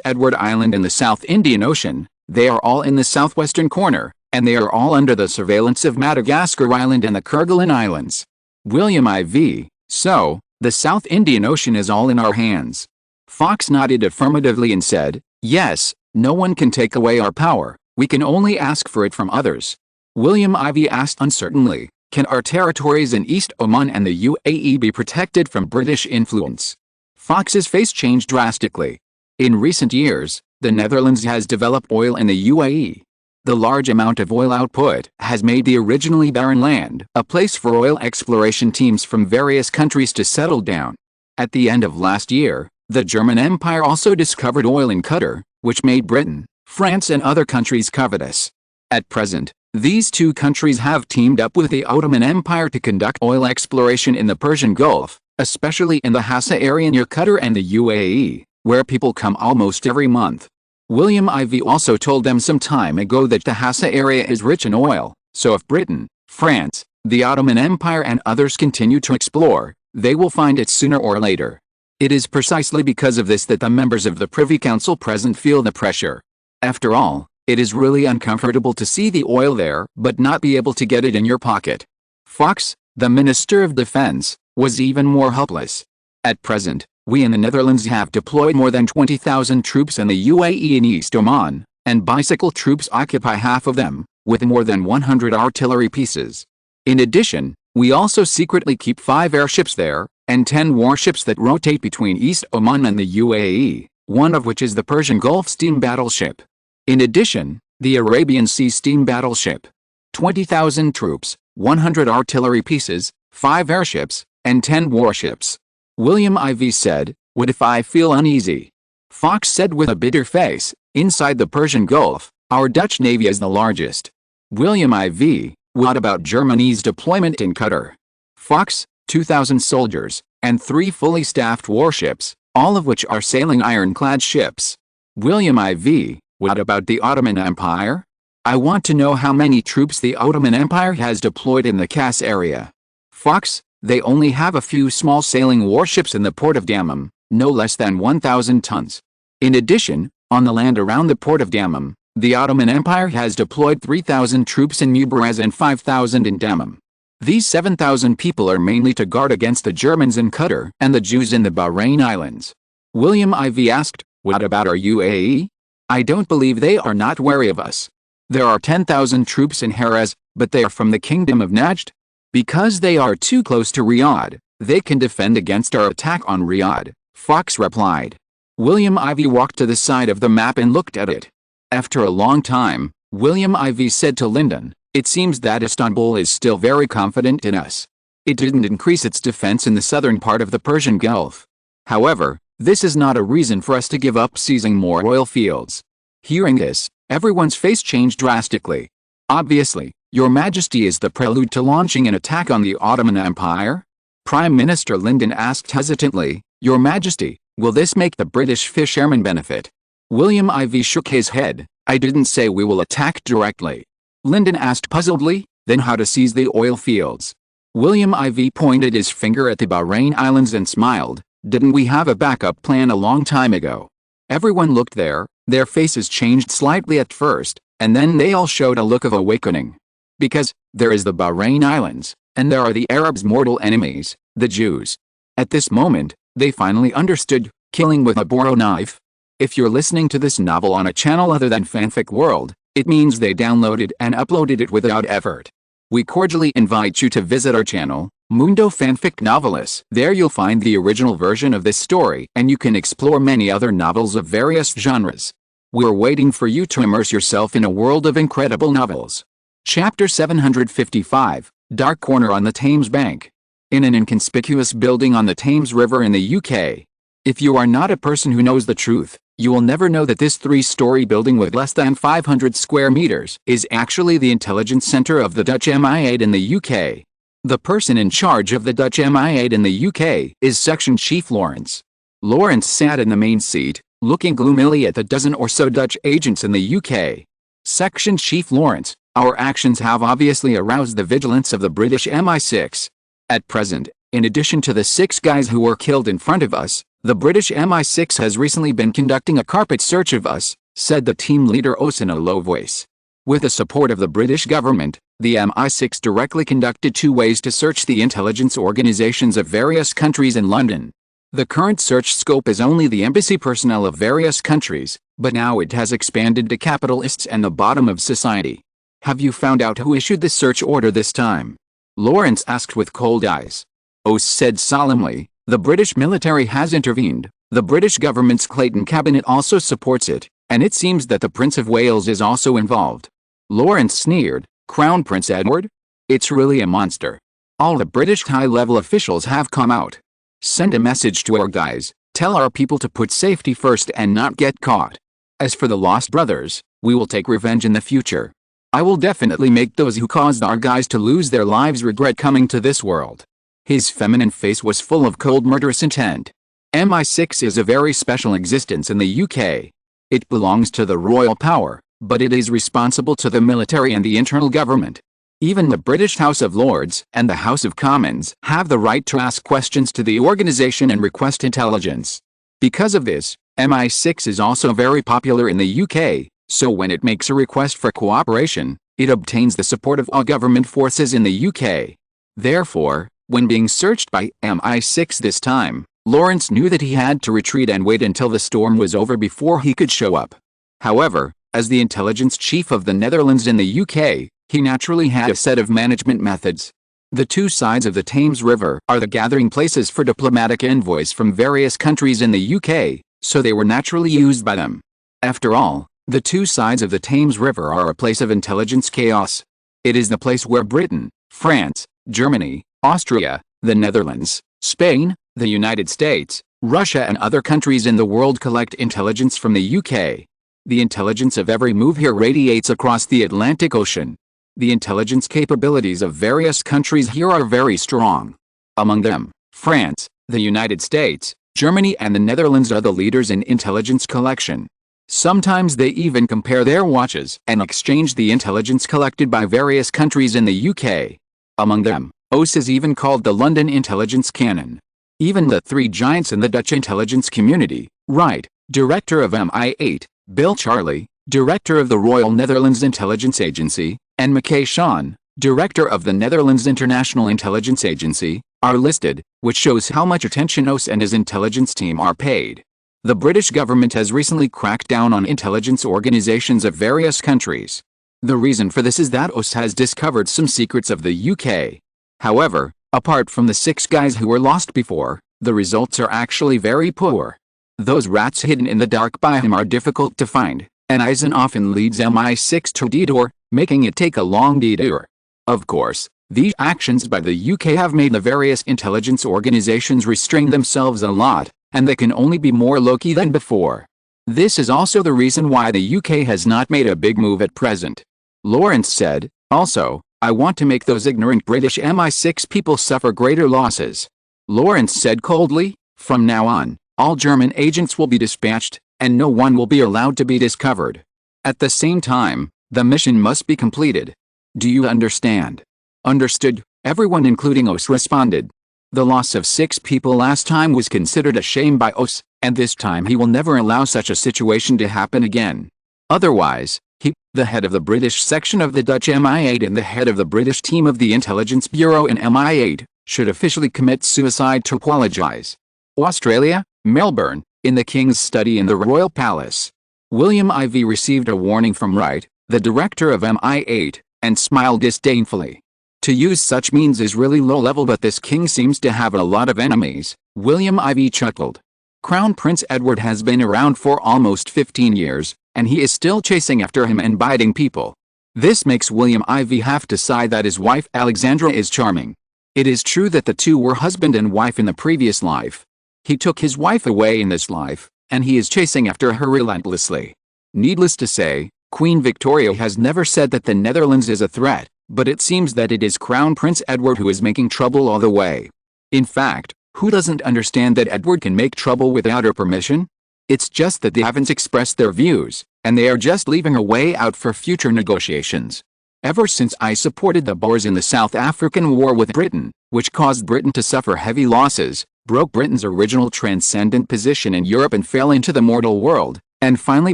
Edward Island in the South Indian Ocean, they are all in the southwestern corner, and they are all under the surveillance of Madagascar Island and the Kerguelen Islands." William IV, "So, the South Indian Ocean is all in our hands." Fox nodded affirmatively and said, "Yes, no one can take away our power, we can only ask for it from others." William IV asked uncertainly, "Can our territories in East Oman and the UAE be protected from British influence?" Fox's face changed drastically. In recent years, the Netherlands has developed oil in the UAE. The large amount of oil output has made the originally barren land a place for oil exploration teams from various countries to settle down. At the end of last year, the German Empire also discovered oil in Qatar, which made Britain, France and other countries covetous. At present, these two countries have teamed up with the Ottoman Empire to conduct oil exploration in the Persian Gulf, especially in the Hassa area near Qatar and the UAE, where people come almost every month. William IV also told them some time ago that the Hassa area is rich in oil, so if Britain, France, the Ottoman Empire and others continue to explore, they will find it sooner or later. It is precisely because of this that the members of the Privy Council present feel the pressure. After all, it is really uncomfortable to see the oil there but not be able to get it in your pocket. Fox, the Minister of Defense, was even more helpless. At present, we in the Netherlands have deployed more than 20,000 troops in the UAE and East Oman, and bicycle troops occupy half of them, with more than 100 artillery pieces. In addition, we also secretly keep 5 airships there, and 10 warships that rotate between East Oman and the UAE, one of which is the Persian Gulf steam battleship. In addition, the Arabian Sea steam battleship. 20,000 troops, 100 artillery pieces, 5 airships, and 10 warships. William IV said, "What if I feel uneasy?" Fox said with a bitter face. Inside the Persian Gulf, our Dutch Navy is the largest. William IV, what about Germany's deployment in Qatar? Fox, 2,000 soldiers, and 3 fully staffed warships, all of which are sailing ironclad ships. William IV, what about the Ottoman Empire? I want to know how many troops the Ottoman Empire has deployed in the Cass area. Fox, they only have a few small sailing warships in the port of Dammam, no less than 1,000 tons. In addition, on the land around the port of Dammam, the Ottoman Empire has deployed 3,000 troops in Mubaraz and 5,000 in Dammam. These 7,000 people are mainly to guard against the Germans in Qatar and the Jews in the Bahrain Islands. William IV asked, what about our UAE? I don't believe they are not wary of us. There are 10,000 troops in Heraz, but they are from the Kingdom of Najd. Because they are too close to Riyadh, they can defend against our attack on Riyadh, Fox replied. William IV walked to the side of the map and looked at it. After a long time, William IV said to Lyndon, it seems that Istanbul is still very confident in us. It didn't increase its defense in the southern part of the Persian Gulf. However, this is not a reason for us to give up seizing more oil fields. Hearing this, everyone's face changed drastically. Obviously, Your Majesty is the prelude to launching an attack on the Ottoman Empire? Prime Minister Lyndon asked hesitantly, Your Majesty, will this make the British fishermen benefit? William IV shook his head, I didn't say we will attack directly. Lyndon asked puzzledly, then how to seize the oil fields? William IV pointed his finger at the Bahrain Islands and smiled, didn't we have a backup plan a long time ago? Everyone looked there, their faces changed slightly at first, and then they all showed a look of awakening. Because, there is the Bahrain Islands, and there are the Arabs' mortal enemies, the Jews. At this moment, they finally understood, killing with a Boro knife. If you're listening to this novel on a channel other than Fanfic World, it means they downloaded and uploaded it without effort. We cordially invite you to visit our channel, Mundo Fanfic Novelis. There you'll find the original version of this story and you can explore many other novels of various genres. We're waiting for you to immerse yourself in a world of incredible novels. Chapter 755, Dark Corner on the Thames Bank. In an inconspicuous building on the Thames River in the UK. If you are not a person who knows the truth, you will never know that this 3-story building with less than 500 square meters is actually the intelligence center of the Dutch MI8 in the UK. The person in charge of the Dutch MI8 in the UK is Section Chief Lawrence. Lawrence sat in the main seat, looking gloomily at the dozen or so Dutch agents in the UK. Section Chief Lawrence, our actions have obviously aroused the vigilance of the British MI6. At present, in addition to the 6 guys who were killed in front of us, the British MI6 has recently been conducting a carpet search of us, said the team leader Os in a low voice. With the support of the British government, the MI6 directly conducted 2 ways to search the intelligence organizations of various countries in London. The current search scope is only the embassy personnel of various countries, but now it has expanded to capitalists and the bottom of society. Have you found out who issued the search order this time? Lawrence asked with cold eyes. Os said solemnly, the British military has intervened, the British government's Clayton cabinet also supports it, and it seems that the Prince of Wales is also involved. Lawrence sneered, Crown Prince Edward? It's really a monster. All the British high-level officials have come out. Send a message to our guys, tell our people to put safety first and not get caught. As for the lost brothers, we will take revenge in the future. I will definitely make those who caused our guys to lose their lives regret coming to this world. His feminine face was full of cold murderous intent. MI6 is a very special existence in the UK. It belongs to the royal power, but it is responsible to the military and the internal government. Even the British House of Lords and the House of Commons have the right to ask questions to the organization and request intelligence. Because of this, MI6 is also very popular in the UK, so when it makes a request for cooperation, it obtains the support of all government forces in the UK. Therefore, when being searched by MI6 this time, Lawrence knew that he had to retreat and wait until the storm was over before he could show up. However, as the intelligence chief of the Netherlands in the UK, he naturally had a set of management methods. The 2 sides of the Thames River are the gathering places for diplomatic envoys from various countries in the UK, so they were naturally used by them. After all, the 2 sides of the Thames River are a place of intelligence chaos. It is the place where Britain, France, Germany, Austria, the Netherlands, Spain, the United States, Russia and other countries in the world collect intelligence from the UK. The intelligence of every move here radiates across the Atlantic Ocean. The intelligence capabilities of various countries here are very strong. Among them, France, the United States, Germany and the Netherlands are the leaders in intelligence collection. Sometimes they even compare their watches and exchange the intelligence collected by various countries in the UK. Among them, OS is even called the London intelligence canon. Even the three giants in the Dutch intelligence community, Wright, director of MI8, Bill Charley, director of the Royal Netherlands Intelligence Agency, and Mackay Sean, director of the Netherlands International Intelligence Agency, are listed, which shows how much attention OS and his intelligence team are paid. The British government has recently cracked down on intelligence organizations of various countries. The reason for this is that OS has discovered some secrets of the UK. However, apart from the 6 guys who were lost before, the results are actually very poor. Those rats hidden in the dark by him are difficult to find, and Eisen often leads MI6 to detour, making it take a long detour. Of course, these actions by the UK have made the various intelligence organizations restrain themselves a lot, and they can only be more low-key than before. This is also the reason why the UK has not made a big move at present. Lawrence said, also, I want to make those ignorant British MI6 people suffer greater losses. Lawrence said coldly, from now on, all German agents will be dispatched, and no one will be allowed to be discovered. At the same time, the mission must be completed. Do you understand? Understood, everyone including OS responded. The loss of 6 people last time was considered a shame by OS, and this time he will never allow such a situation to happen again. Otherwise, he, the head of the British section of the Dutch MI8 and the head of the British team of the Intelligence Bureau in MI8, should officially commit suicide to apologize. Australia, Melbourne, in the King's study in the Royal Palace. William IV received a warning from Wright, the director of MI8, and smiled disdainfully. To use such means is really low level, but this king seems to have a lot of enemies, William IV chuckled. Crown Prince Edward has been around for almost 15 years, and he is still chasing after him and biting people. This makes William IV have to sigh that his wife Alexandra is charming. It is true that the two were husband and wife in the previous life. He took his wife away in this life, and he is chasing after her relentlessly. Needless to say, Queen Victoria has never said that the Netherlands is a threat, but it seems that it is Crown Prince Edward who is making trouble all the way. In fact, who doesn't understand that Edward can make trouble without her permission? It's just that they haven't expressed their views, and they are just leaving a way out for future negotiations. Ever since I supported the Boers in the South African War with Britain, which caused Britain to suffer heavy losses, broke Britain's original transcendent position in Europe and fell into the mortal world, and finally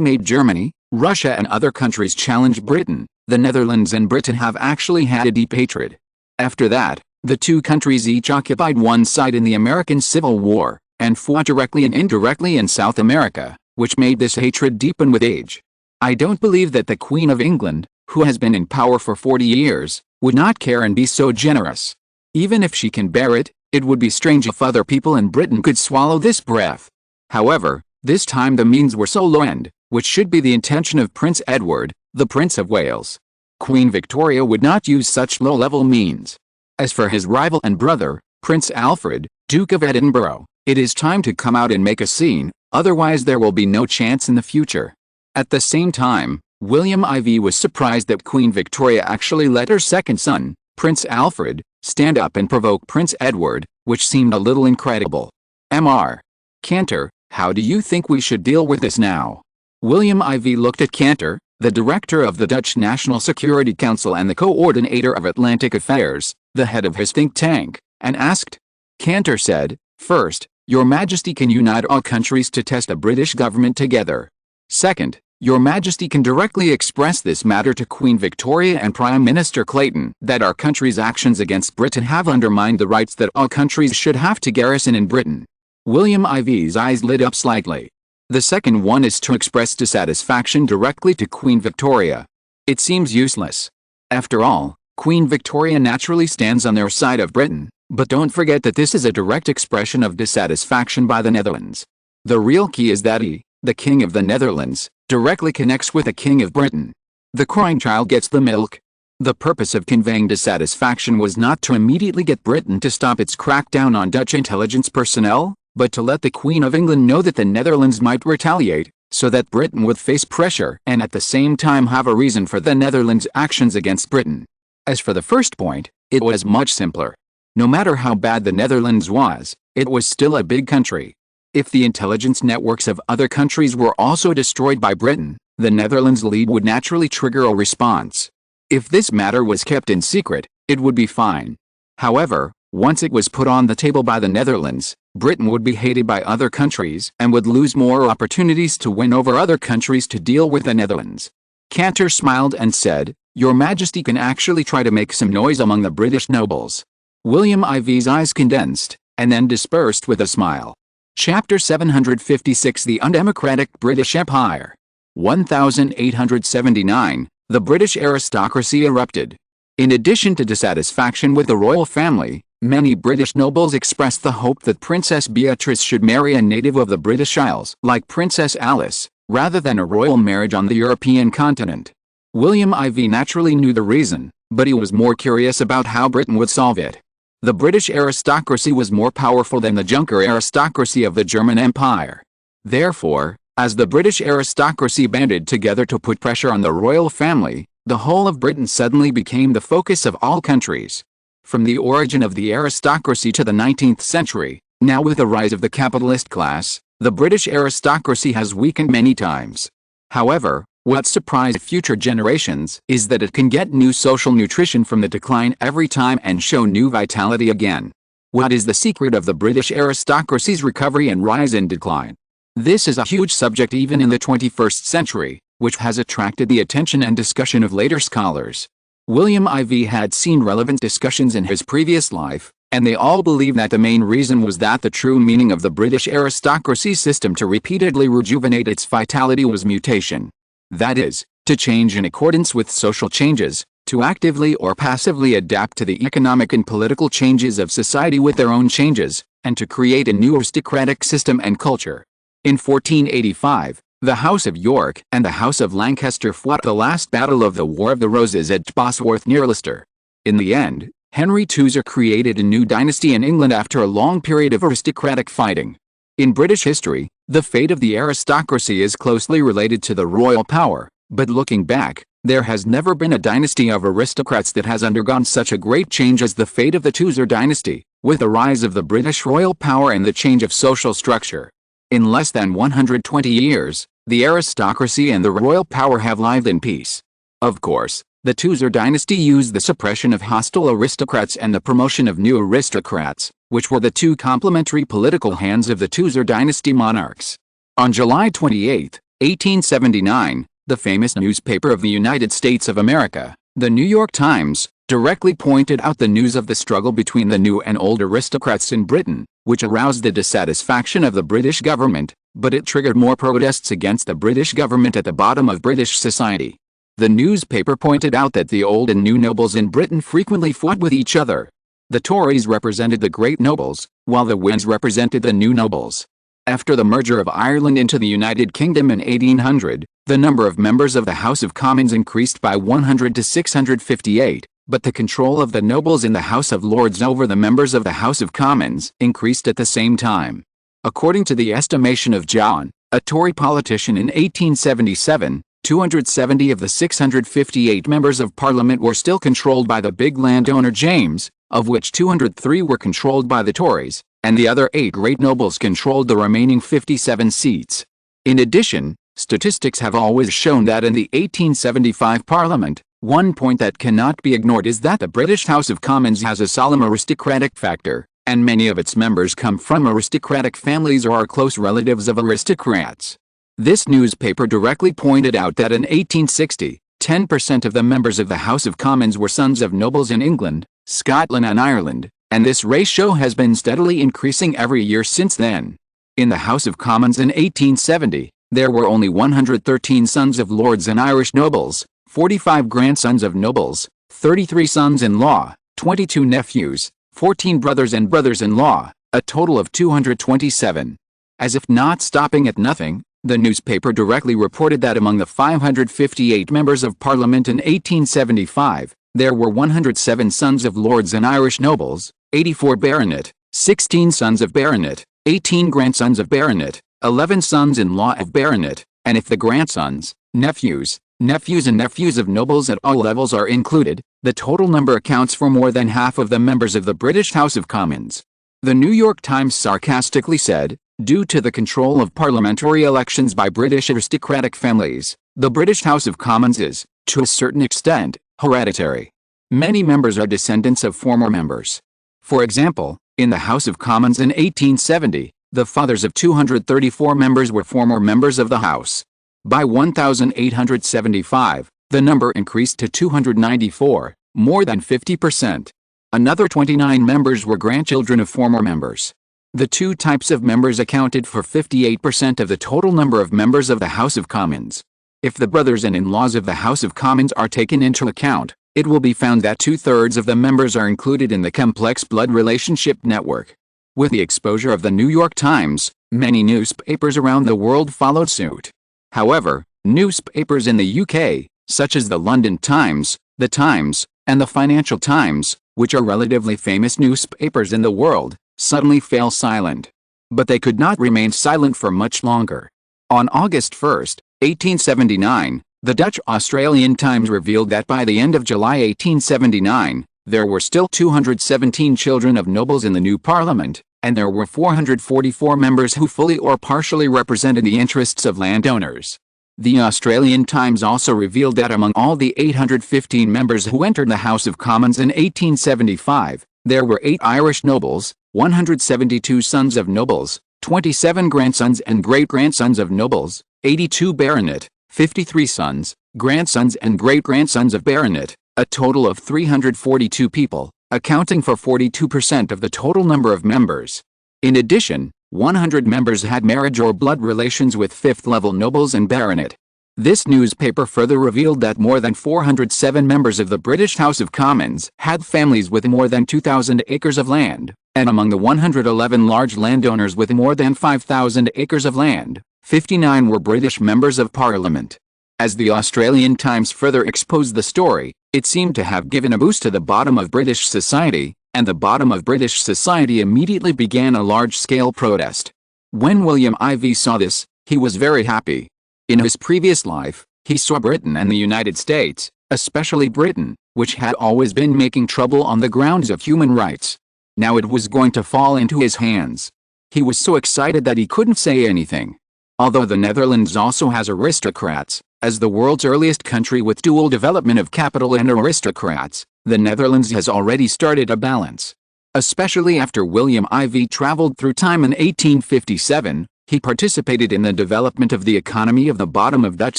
made Germany, Russia and other countries challenge Britain, the Netherlands and Britain have actually had a deep hatred. After that, the two countries each occupied one side in the American Civil War, and fought directly and indirectly in South America, which made this hatred deepen with age. I don't believe that the Queen of England, who has been in power for 40 years, would not care and be so generous. Even if she can bear it, it would be strange if other people in Britain could swallow this breath. However, this time the means were so low end, which should be the intention of Prince Edward, the Prince of Wales. Queen Victoria would not use such low-level means. As for his rival and brother, Prince Alfred, Duke of Edinburgh, it is time to come out and make a scene, otherwise there will be no chance in the future. At the same time, William IV was surprised that Queen Victoria actually let her second son, Prince Alfred, stand up and provoke Prince Edward, which seemed a little incredible. Mr. Cantor, how do you think we should deal with this now? William IV looked at Cantor, the director of the Dutch National Security Council and the coordinator of Atlantic Affairs, the head of his think tank, and asked. Cantor said, first, Your Majesty can unite all countries to test a British government together. Second, Your Majesty can directly express this matter to Queen Victoria and Prime Minister Clayton that our country's actions against Britain have undermined the rights that all countries should have to garrison in Britain. William IV's eyes lit up slightly. The second one is to express dissatisfaction directly to Queen Victoria. It seems useless. After all, Queen Victoria naturally stands on their side of Britain, but don't forget that this is a direct expression of dissatisfaction by the Netherlands. The real key is that he, the King of the Netherlands, directly connects with the King of Britain. The crying child gets the milk. The purpose of conveying dissatisfaction was not to immediately get Britain to stop its crackdown on Dutch intelligence personnel, but to let the Queen of England know that the Netherlands might retaliate, so that Britain would face pressure and at the same time have a reason for the Netherlands' actions against Britain. As for the first point, it was much simpler. No matter how bad the Netherlands was, it was still a big country. If the intelligence networks of other countries were also destroyed by Britain, the Netherlands' lead would naturally trigger a response. If this matter was kept in secret, it would be fine. However, once it was put on the table by the Netherlands, Britain would be hated by other countries and would lose more opportunities to win over other countries to deal with the Netherlands. Cantor smiled and said, "Your Majesty can actually try to make some noise among the British nobles." William IV's eyes condensed, and then dispersed with a smile. Chapter 756 The Undemocratic British Empire. 1879, the British aristocracy erupted. In addition to dissatisfaction with the royal family, many British nobles expressed the hope that Princess Beatrice should marry a native of the British Isles, like Princess Alice, rather than a royal marriage on the European continent. William IV naturally knew the reason, but he was more curious about how Britain would solve it. The British aristocracy was more powerful than the Junker aristocracy of the German Empire. Therefore, as the British aristocracy banded together to put pressure on the royal family, the whole of Britain suddenly became the focus of all countries. From the origin of the aristocracy to the 19th century, now with the rise of the capitalist class, the British aristocracy has weakened many times. However, what surprised future generations is that it can get new social nutrition from the decline every time and show new vitality again. What is the secret of the British aristocracy's recovery and rise and decline? This is a huge subject even in the 21st century, which has attracted the attention and discussion of later scholars. William IV had seen relevant discussions in his previous life, and they all believe that the main reason was that the true meaning of the British aristocracy system to repeatedly rejuvenate its vitality was mutation. That is, to change in accordance with social changes, to actively or passively adapt to the economic and political changes of society with their own changes, and to create a new aristocratic system and culture. In 1485, the House of York and the House of Lancaster fought the last battle of the War of the Roses at Bosworth near Leicester. In the end, Henry II created a new dynasty in England after a long period of aristocratic fighting. In British history, the fate of the aristocracy is closely related to the royal power, but looking back, there has never been a dynasty of aristocrats that has undergone such a great change as the fate of the Tudor dynasty, with the rise of the British royal power and the change of social structure. In less than 120 years, the aristocracy and the royal power have lived in peace. Of course, the Tudor dynasty used the suppression of hostile aristocrats and the promotion of new aristocrats, which were the two complementary political hands of the Tudor dynasty monarchs. On July 28, 1879, the famous newspaper of the United States of America, the New York Times, directly pointed out the news of the struggle between the new and old aristocrats in Britain, which aroused the dissatisfaction of the British government, but it triggered more protests against the British government at the bottom of British society. The newspaper pointed out that the old and new nobles in Britain frequently fought with each other. The Tories represented the great nobles, while the Whigs represented the new nobles. After the merger of Ireland into the United Kingdom in 1800, the number of members of the House of Commons increased by 100 to 658, but the control of the nobles in the House of Lords over the members of the House of Commons increased at the same time. According to the estimation of John, a Tory politician in 1877, 270 of the 658 members of Parliament were still controlled by the big landowner James, of which 203 were controlled by the Tories, and the other 8 great nobles controlled the remaining 57 seats. In addition, statistics have always shown that in the 1875 Parliament, one point that cannot be ignored is that the British House of Commons has a solemn aristocratic factor, and many of its members come from aristocratic families or are close relatives of aristocrats. This newspaper directly pointed out that in 1860, 10% of the members of the House of Commons were sons of nobles in England, Scotland and Ireland, and this ratio has been steadily increasing every year since then. In the House of Commons in 1870, there were only 113 sons of lords and Irish nobles, 45 grandsons of nobles, 33 sons-in-law, 22 nephews, 14 brothers and brothers-in-law, a total of 227. As if not stopping at nothing, the newspaper directly reported that among the 558 members of Parliament in 1875, there were 107 sons of lords and Irish nobles, 84 baronet, 16 sons of baronet, 18 grandsons of baronet, 11 sons-in-law of baronet, and if the grandsons, nephews and nephews of nobles at all levels are included, the total number accounts for more than half of the members of the British House of Commons. The New York Times sarcastically said, due to the control of parliamentary elections by British aristocratic families, the British House of Commons is, to a certain extent, hereditary. Many members are descendants of former members. For example, in the House of Commons in 1870, the fathers of 234 members were former members of the House. By 1875, the number increased to 294, more than 50%. Another 29 members were grandchildren of former members. The two types of members accounted for 58% of the total number of members of the House of Commons. If the brothers and in-laws of the House of Commons are taken into account, it will be found that 2/3 of the members are included in the complex blood relationship network. With the exposure of the New York Times, many newspapers around the world followed suit. However, newspapers in the UK, such as the London Times, the Times, and the Financial Times, which are relatively famous newspapers in the world, suddenly fell silent. But they could not remain silent for much longer. On August 1, 1879, the Dutch-Australian Times revealed that by the end of July 1879, there were still 217 children of nobles in the new parliament, and there were 444 members who fully or partially represented the interests of landowners. The Australian Times also revealed that among all the 815 members who entered the House of Commons in 1875, there were 8 Irish nobles, 172 sons of nobles, 27 grandsons and great-grandsons of nobles, 82 baronet, 53 sons, grandsons and great-grandsons of baronet, a total of 342 people, accounting for 42% of the total number of members. In addition, 100 members had marriage or blood relations with fifth-level nobles and baronet. This newspaper further revealed that more than 407 members of the British House of Commons had families with more than 2,000 acres of land, and among the 111 large landowners with more than 5,000 acres of land, 59 were British members of Parliament. As the Australian Times further exposed the story, it seemed to have given a boost to the bottom of British society, and the bottom of British society immediately began a large-scale protest. When William IV saw this, he was very happy. In his previous life, he saw Britain and the United States, especially Britain, which had always been making trouble on the grounds of human rights. Now it was going to fall into his hands. He was so excited that he couldn't say anything. Although the Netherlands also has aristocrats, as the world's earliest country with dual development of capital and aristocrats, the Netherlands has already started a balance. Especially after William IV traveled through time in 1857, he participated in the development of the economy of the bottom of Dutch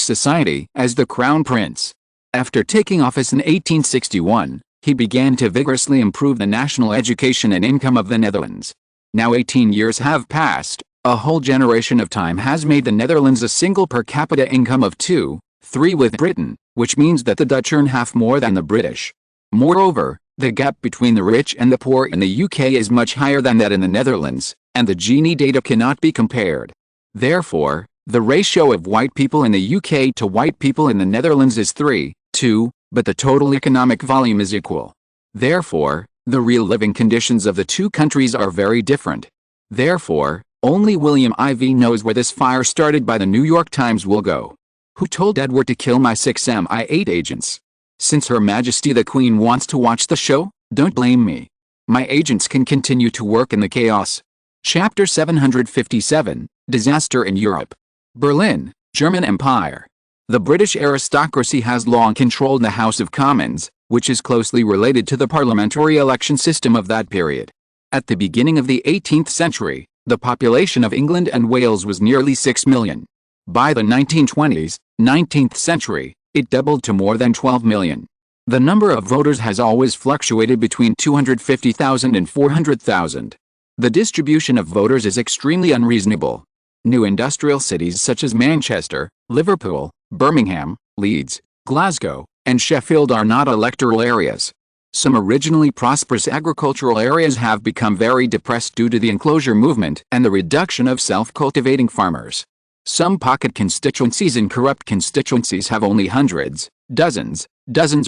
society as the Crown Prince. After taking office in 1861, he began to vigorously improve the national education and income of the Netherlands. Now 18 years have passed. A whole generation of time has made the Netherlands a single per capita income of 2-3 with Britain, which means that the Dutch earn half more than the British. Moreover, the gap between the rich and the poor in the UK is much higher than that in the Netherlands, and the Gini data cannot be compared. Therefore, the ratio of white people in the UK to white people in the Netherlands is 3-2, but the total economic volume is equal. Therefore, the real living conditions of the two countries are very different. Therefore, only William IV knows where this fire started by the New York Times will go. Who told Edward to kill my 6 MI8 agents? Since Her Majesty the Queen wants to watch the show, don't blame me. My agents can continue to work in the chaos. Chapter 757, Disaster in Europe. Berlin, German Empire. The British aristocracy has long controlled the House of Commons, which is closely related to the parliamentary election system of that period. At the beginning of the 18th century, the population of England and Wales was nearly 6 million. By the 1920s, 19th century, it doubled to more than 12 million. The number of voters has always fluctuated between 250,000 and 400,000. The distribution of voters is extremely unreasonable. New industrial cities such as Manchester, Liverpool, Birmingham, Leeds, Glasgow, and Sheffield are not electoral areas. Some originally prosperous agricultural areas have become very depressed due to the enclosure movement and the reduction of self-cultivating farmers. Some pocket constituencies and corrupt constituencies have only hundreds, dozens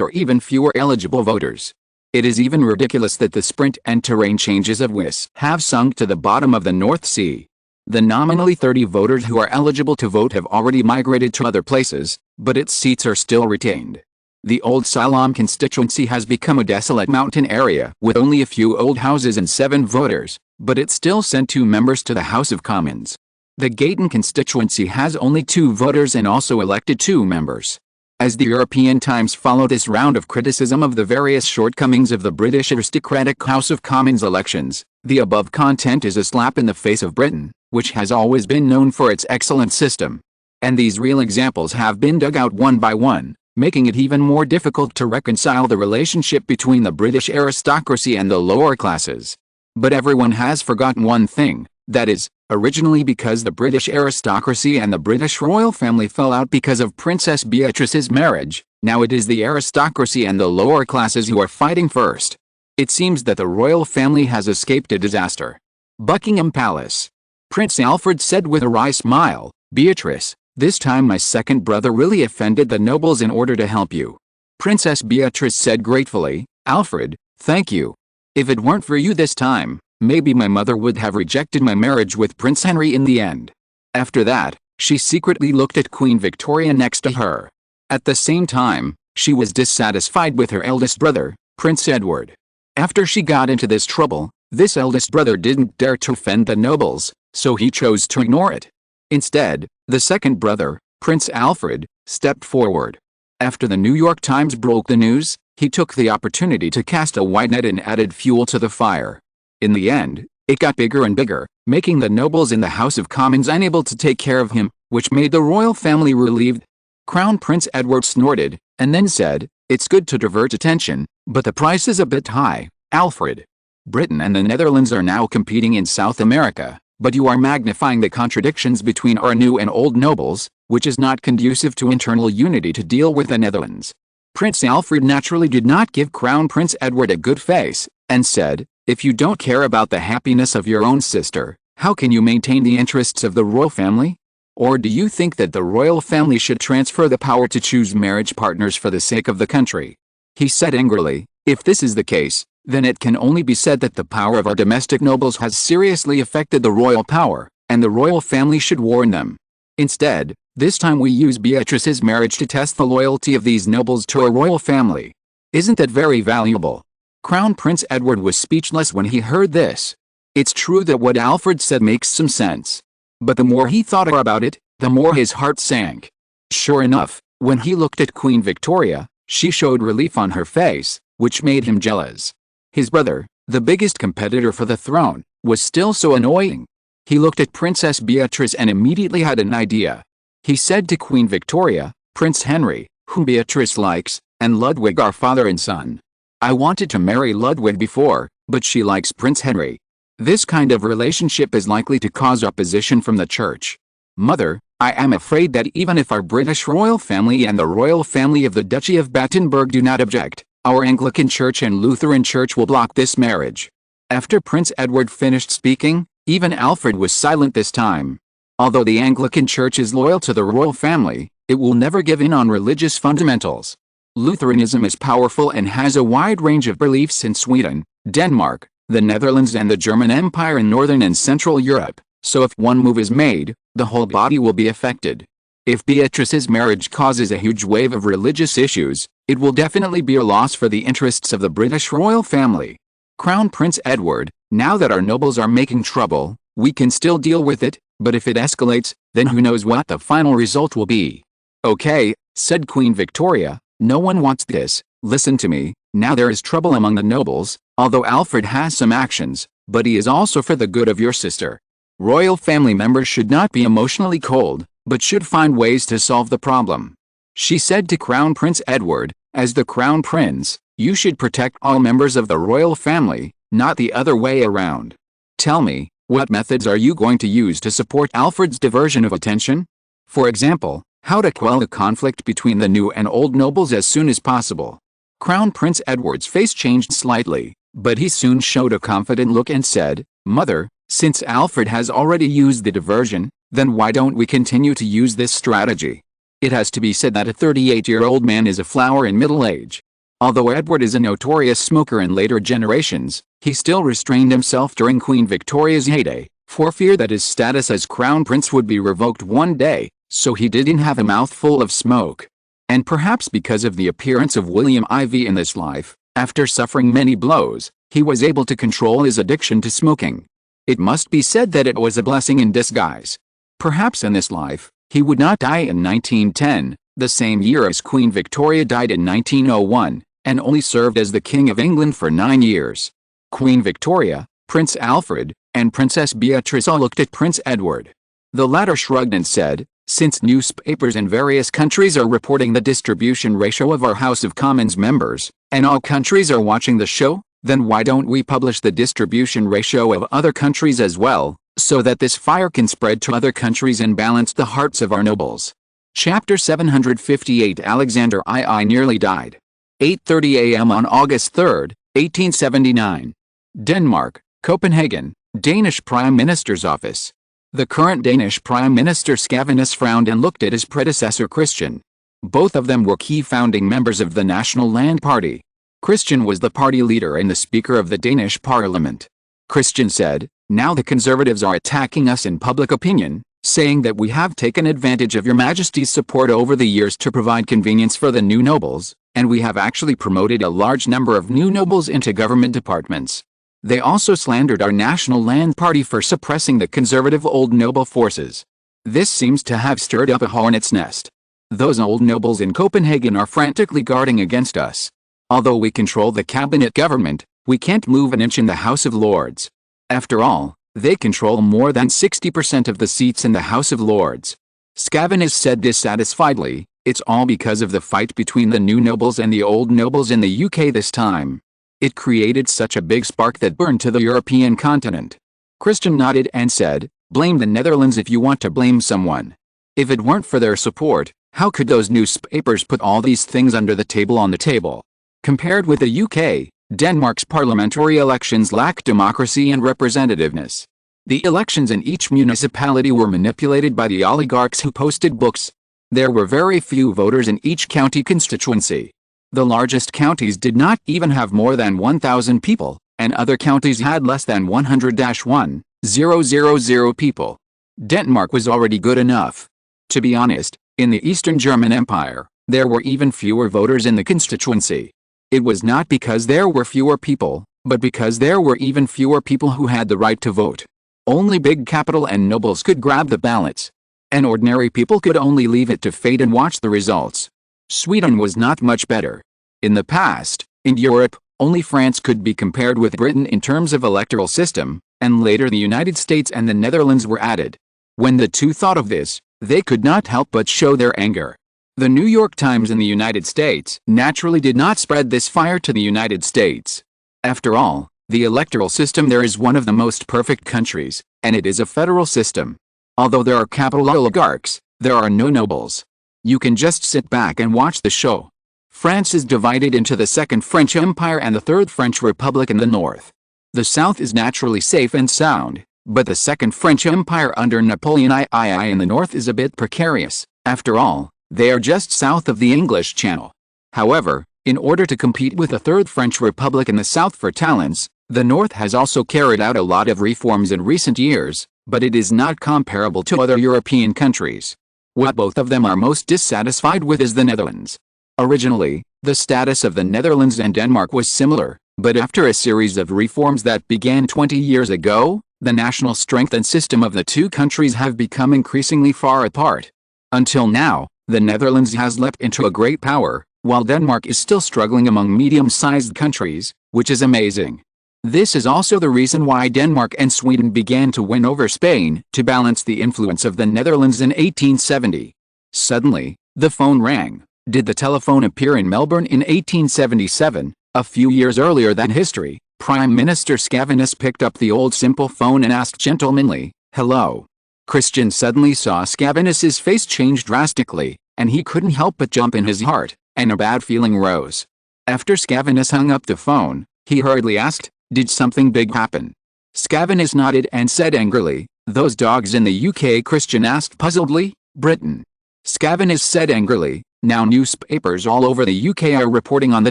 or even fewer eligible voters. It is even ridiculous that the sprint and terrain changes of Wis have sunk to the bottom of the North Sea. The nominally 30 voters who are eligible to vote have already migrated to other places, but its seats are still retained. The old Ceylon constituency has become a desolate mountain area with only a few old houses and 7 voters, but it still sent 2 members to the House of Commons. The Gayton constituency has only 2 voters and also elected 2 members. As the European Times followed this round of criticism of the various shortcomings of the British aristocratic House of Commons elections, the above content is a slap in the face of Britain, which has always been known for its excellent system. And these real examples have been dug out one by one, making it even more difficult to reconcile the relationship between the British aristocracy and the lower classes. But everyone has forgotten one thing, that is, originally because the British aristocracy and the British royal family fell out because of Princess Beatrice's marriage, now it is the aristocracy and the lower classes who are fighting first. It seems that the royal family has escaped a disaster. Buckingham Palace. Prince Alfred said with a wry smile, "Beatrice, this time my second brother really offended the nobles in order to help you." Princess Beatrice said gratefully, "Alfred, thank you. If it weren't for you this time, maybe my mother would have rejected my marriage with Prince Henry in the end." After that, she secretly looked at Queen Victoria next to her. At the same time, she was dissatisfied with her eldest brother, Prince Edward. After she got into this trouble, this eldest brother didn't dare to offend the nobles, so he chose to ignore it. Instead, the second brother, Prince Alfred, stepped forward. After the New York Times broke the news, he took the opportunity to cast a wide net and added fuel to the fire. In the end, it got bigger and bigger, making the nobles in the House of Commons unable to take care of him, which made the royal family relieved. Crown Prince Edward snorted, and then said, "It's good to divert attention, but the price is a bit high, Alfred. Britain and the Netherlands are now competing in South America, but you are magnifying the contradictions between our new and old nobles, which is not conducive to internal unity to deal with the Netherlands." Prince Alfred naturally did not give Crown Prince Edward a good face, and said, "If you don't care about the happiness of your own sister, how can you maintain the interests of the royal family? Or do you think that the royal family should transfer the power to choose marriage partners for the sake of the country?" He said angrily, "If this is the case, then it can only be said that the power of our domestic nobles has seriously affected the royal power, and the royal family should warn them. Instead, this time we use Beatrice's marriage to test the loyalty of these nobles to our royal family. Isn't that very valuable?" Crown Prince Edward was speechless when he heard this. It's true that what Alfred said makes some sense. But the more he thought about it, the more his heart sank. Sure enough, when he looked at Queen Victoria, she showed relief on her face, which made him jealous. His brother, the biggest competitor for the throne, was still so annoying. He looked at Princess Beatrice and immediately had an idea. He said to Queen Victoria, "Prince Henry, whom Beatrice likes, and Ludwig are father and son. I wanted to marry Ludwig before, but she likes Prince Henry. This kind of relationship is likely to cause opposition from the church. Mother, I am afraid that even if our British royal family and the royal family of the Duchy of Battenberg do not object, our Anglican Church and Lutheran Church will block this marriage." After Prince Edward finished speaking, even Alfred was silent this time. Although the Anglican Church is loyal to the royal family, it will never give in on religious fundamentals. Lutheranism is powerful and has a wide range of beliefs in Sweden, Denmark, the Netherlands and the German Empire in Northern and Central Europe, so if one move is made, the whole body will be affected. If Beatrice's marriage causes a huge wave of religious issues, it will definitely be a loss for the interests of the British royal family. Crown Prince Edward, now that our nobles are making trouble, we can still deal with it, but if it escalates, then who knows what the final result will be. "Okay," said Queen Victoria, "no one wants this. Listen to me, now there is trouble among the nobles, although Alfred has some actions, but he is also for the good of your sister. Royal family members should not be emotionally cold, but should find ways to solve the problem." She said to Crown Prince Edward, "As the Crown Prince, you should protect all members of the royal family, not the other way around. Tell me, what methods are you going to use to support Alfred's diversion of attention? For example, how to quell the conflict between the new and old nobles as soon as possible." Crown Prince Edward's face changed slightly, but he soon showed a confident look and said, "Mother, since Alfred has already used the diversion, then why don't we continue to use this strategy? It has to be said that a 38-year-old man is a flower in middle age. Although Edward is a notorious smoker in later generations, he still restrained himself during Queen Victoria's heyday, for fear that his status as crown prince would be revoked one day, so he didn't have a mouthful of smoke. And perhaps because of the appearance of William IV in this life, after suffering many blows, he was able to control his addiction to smoking. It must be said that it was a blessing in disguise. Perhaps in this life, he would not die in 1910, the same year as Queen Victoria died in 1901, and only served as the King of England for 9 years. Queen Victoria, Prince Alfred, and Princess Beatrice all looked at Prince Edward. The latter shrugged and said, "Since newspapers in various countries are reporting the distribution ratio of our House of Commons members, and all countries are watching the show, then why don't we publish the distribution ratio of other countries as well, so that this fire can spread to other countries and balance the hearts of our nobles?" Chapter 758 Alexander II nearly died. 8:30 a.m. on August 3, 1879. Denmark, Copenhagen, Danish Prime Minister's office. The current Danish Prime Minister Scavenus frowned and looked at his predecessor Christian. Both of them were key founding members of the National Land Party. Christian was the party leader and the Speaker of the Danish Parliament. Christian said, "Now the Conservatives are attacking us in public opinion, saying that we have taken advantage of your Majesty's support over the years to provide convenience for the new nobles, and we have actually promoted a large number of new nobles into government departments." They also slandered our National Land Party for suppressing the conservative old noble forces. This seems to have stirred up a hornet's nest. Those old nobles in Copenhagen are frantically guarding against us. Although we control the cabinet government, we can't move an inch in the House of Lords. After all, they control more than 60% of the seats in the House of Lords. Scavenus said dissatisfiedly, "It's all because of the fight between the new nobles and the old nobles in the UK this time. It created such a big spark that burned to the European continent." Christian nodded and said, "Blame the Netherlands if you want to blame someone. If it weren't for their support, how could those newspapers put all these things under the table on the table?" Compared with the UK, Denmark's parliamentary elections lack democracy and representativeness. The elections in each municipality were manipulated by the oligarchs who posted books. There were very few voters in each county constituency. The largest counties did not even have more than 1,000 people, and other counties had less than 100,000 people. Denmark was already good enough. To be honest, in the Eastern German Empire, there were even fewer voters in the constituency. It was not because there were fewer people, but because there were even fewer people who had the right to vote. Only big capital and nobles could grab the ballots. And ordinary people could only leave it to fate and watch the results. Sweden was not much better. In the past, in Europe, only France could be compared with Britain in terms of electoral system, and later the United States and the Netherlands were added. When the two thought of this, they could not help but show their anger. The New York Times in the United States naturally did not spread this fire to the United States. After all, the electoral system there is one of the most perfect countries, and it is a federal system. Although there are capital oligarchs, there are no nobles. You can just sit back and watch the show. France is divided into the Second French Empire and the Third French Republic in the north. The south is naturally safe and sound, but the Second French Empire under Napoleon III in the north is a bit precarious. After all, they are just south of the English Channel. However, in order to compete with the Third French Republic in the south for talents, the north has also carried out a lot of reforms in recent years, but it is not comparable to other European countries. What both of them are most dissatisfied with is the Netherlands. Originally, the status of the Netherlands and Denmark was similar, but after a series of reforms that began 20 years ago, the national strength and system of the two countries have become increasingly far apart. Until now, the Netherlands has leapt into a great power, while Denmark is still struggling among medium-sized countries, which is amazing. This is also the reason why Denmark and Sweden began to win over Spain to balance the influence of the Netherlands in 1870. Suddenly, the phone rang. Did the telephone appear in Melbourne in 1877, a few years earlier than history? Prime Minister Scavenus picked up the old simple phone and asked gentlemanly, "Hello?" Christian suddenly saw Scavenus's face change drastically, and he couldn't help but jump in his heart, and a bad feeling rose. After Scavenus hung up the phone, he hurriedly asked, "Did something big happen?" Scavenus nodded and said angrily, "Those dogs in the UK?" Christian asked puzzledly. "Britain." Scavenus said angrily, Now newspapers all over the UK are reporting on the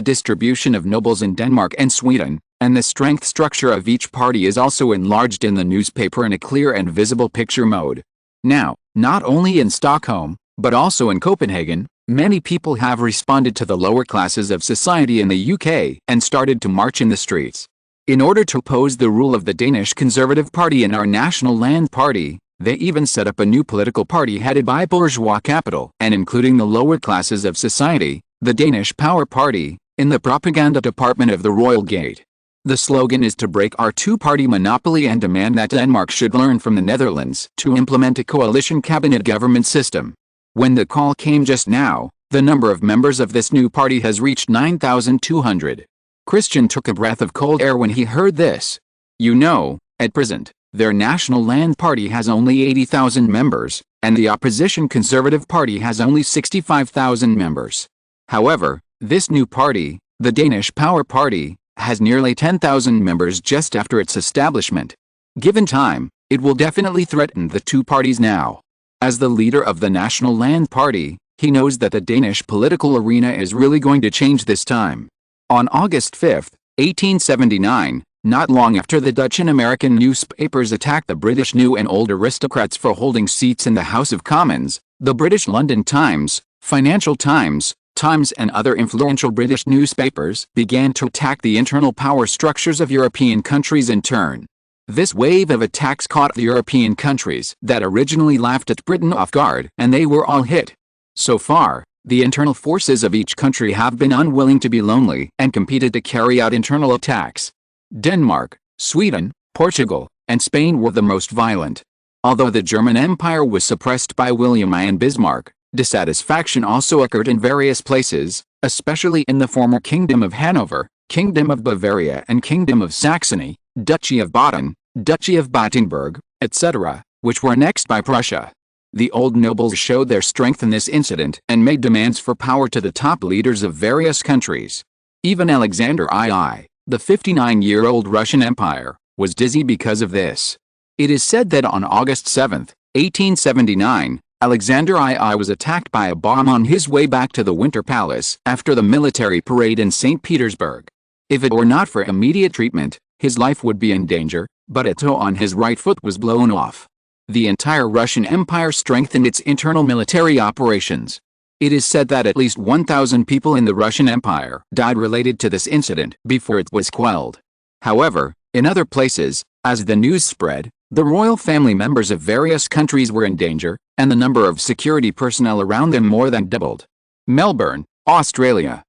distribution of nobles in Denmark and Sweden, and the strength structure of each party is also enlarged in the newspaper in a clear and visible picture mode. Now, not only in Stockholm, but also in Copenhagen, many people have responded to the lower classes of society in the UK and started to march in the streets. In order to oppose the rule of the Danish Conservative Party and our National Land Party, they even set up a new political party headed by bourgeois capital and including the lower classes of society, the Danish Power Party, in the propaganda department of the Royal Gate. The slogan is to break our two-party monopoly and demand that Denmark should learn from the Netherlands to implement a coalition cabinet government system. When the call came just now, the number of members of this new party has reached 9,200. Christian took a breath of cold air when he heard this. You know, at present, their National Land Party has only 80,000 members, and the opposition Conservative Party has only 65,000 members. However, this new party, the Danish Power Party, has nearly 10,000 members just after its establishment. Given time, it will definitely threaten the two parties now. As the leader of the National Land Party, he knows that the Danish political arena is really going to change this time. On August 5, 1879, not long after the Dutch and American newspapers attacked the British New and Old aristocrats for holding seats in the House of Commons, the British London Times, Financial Times, Times and other influential British newspapers began to attack the internal power structures of European countries in turn. This wave of attacks caught the European countries that originally laughed at Britain off guard, and they were all hit. So far, the internal forces of each country have been unwilling to be lonely and competed to carry out internal attacks. Denmark, Sweden, Portugal, and Spain were the most violent. Although the German Empire was suppressed by William I and Bismarck, dissatisfaction also occurred in various places, especially in the former Kingdom of Hanover, Kingdom of Bavaria and Kingdom of Saxony, Duchy of Baden, Duchy of Battenberg, etc., which were annexed by Prussia. The old nobles showed their strength in this incident and made demands for power to the top leaders of various countries. Even Alexander II, the 59-year-old Russian Empire, was dizzy because of this. It is said that on August 7, 1879, Alexander II was attacked by a bomb on his way back to the Winter Palace after the military parade in St. Petersburg. If it were not for immediate treatment, his life would be in danger, but a toe on his right foot was blown off. The entire Russian Empire strengthened its internal military operations. It is said that at least 1,000 people in the Russian Empire died related to this incident before it was quelled. However, in other places, as the news spread, the royal family members of various countries were in danger, and the number of security personnel around them more than doubled. Melbourne, Australia.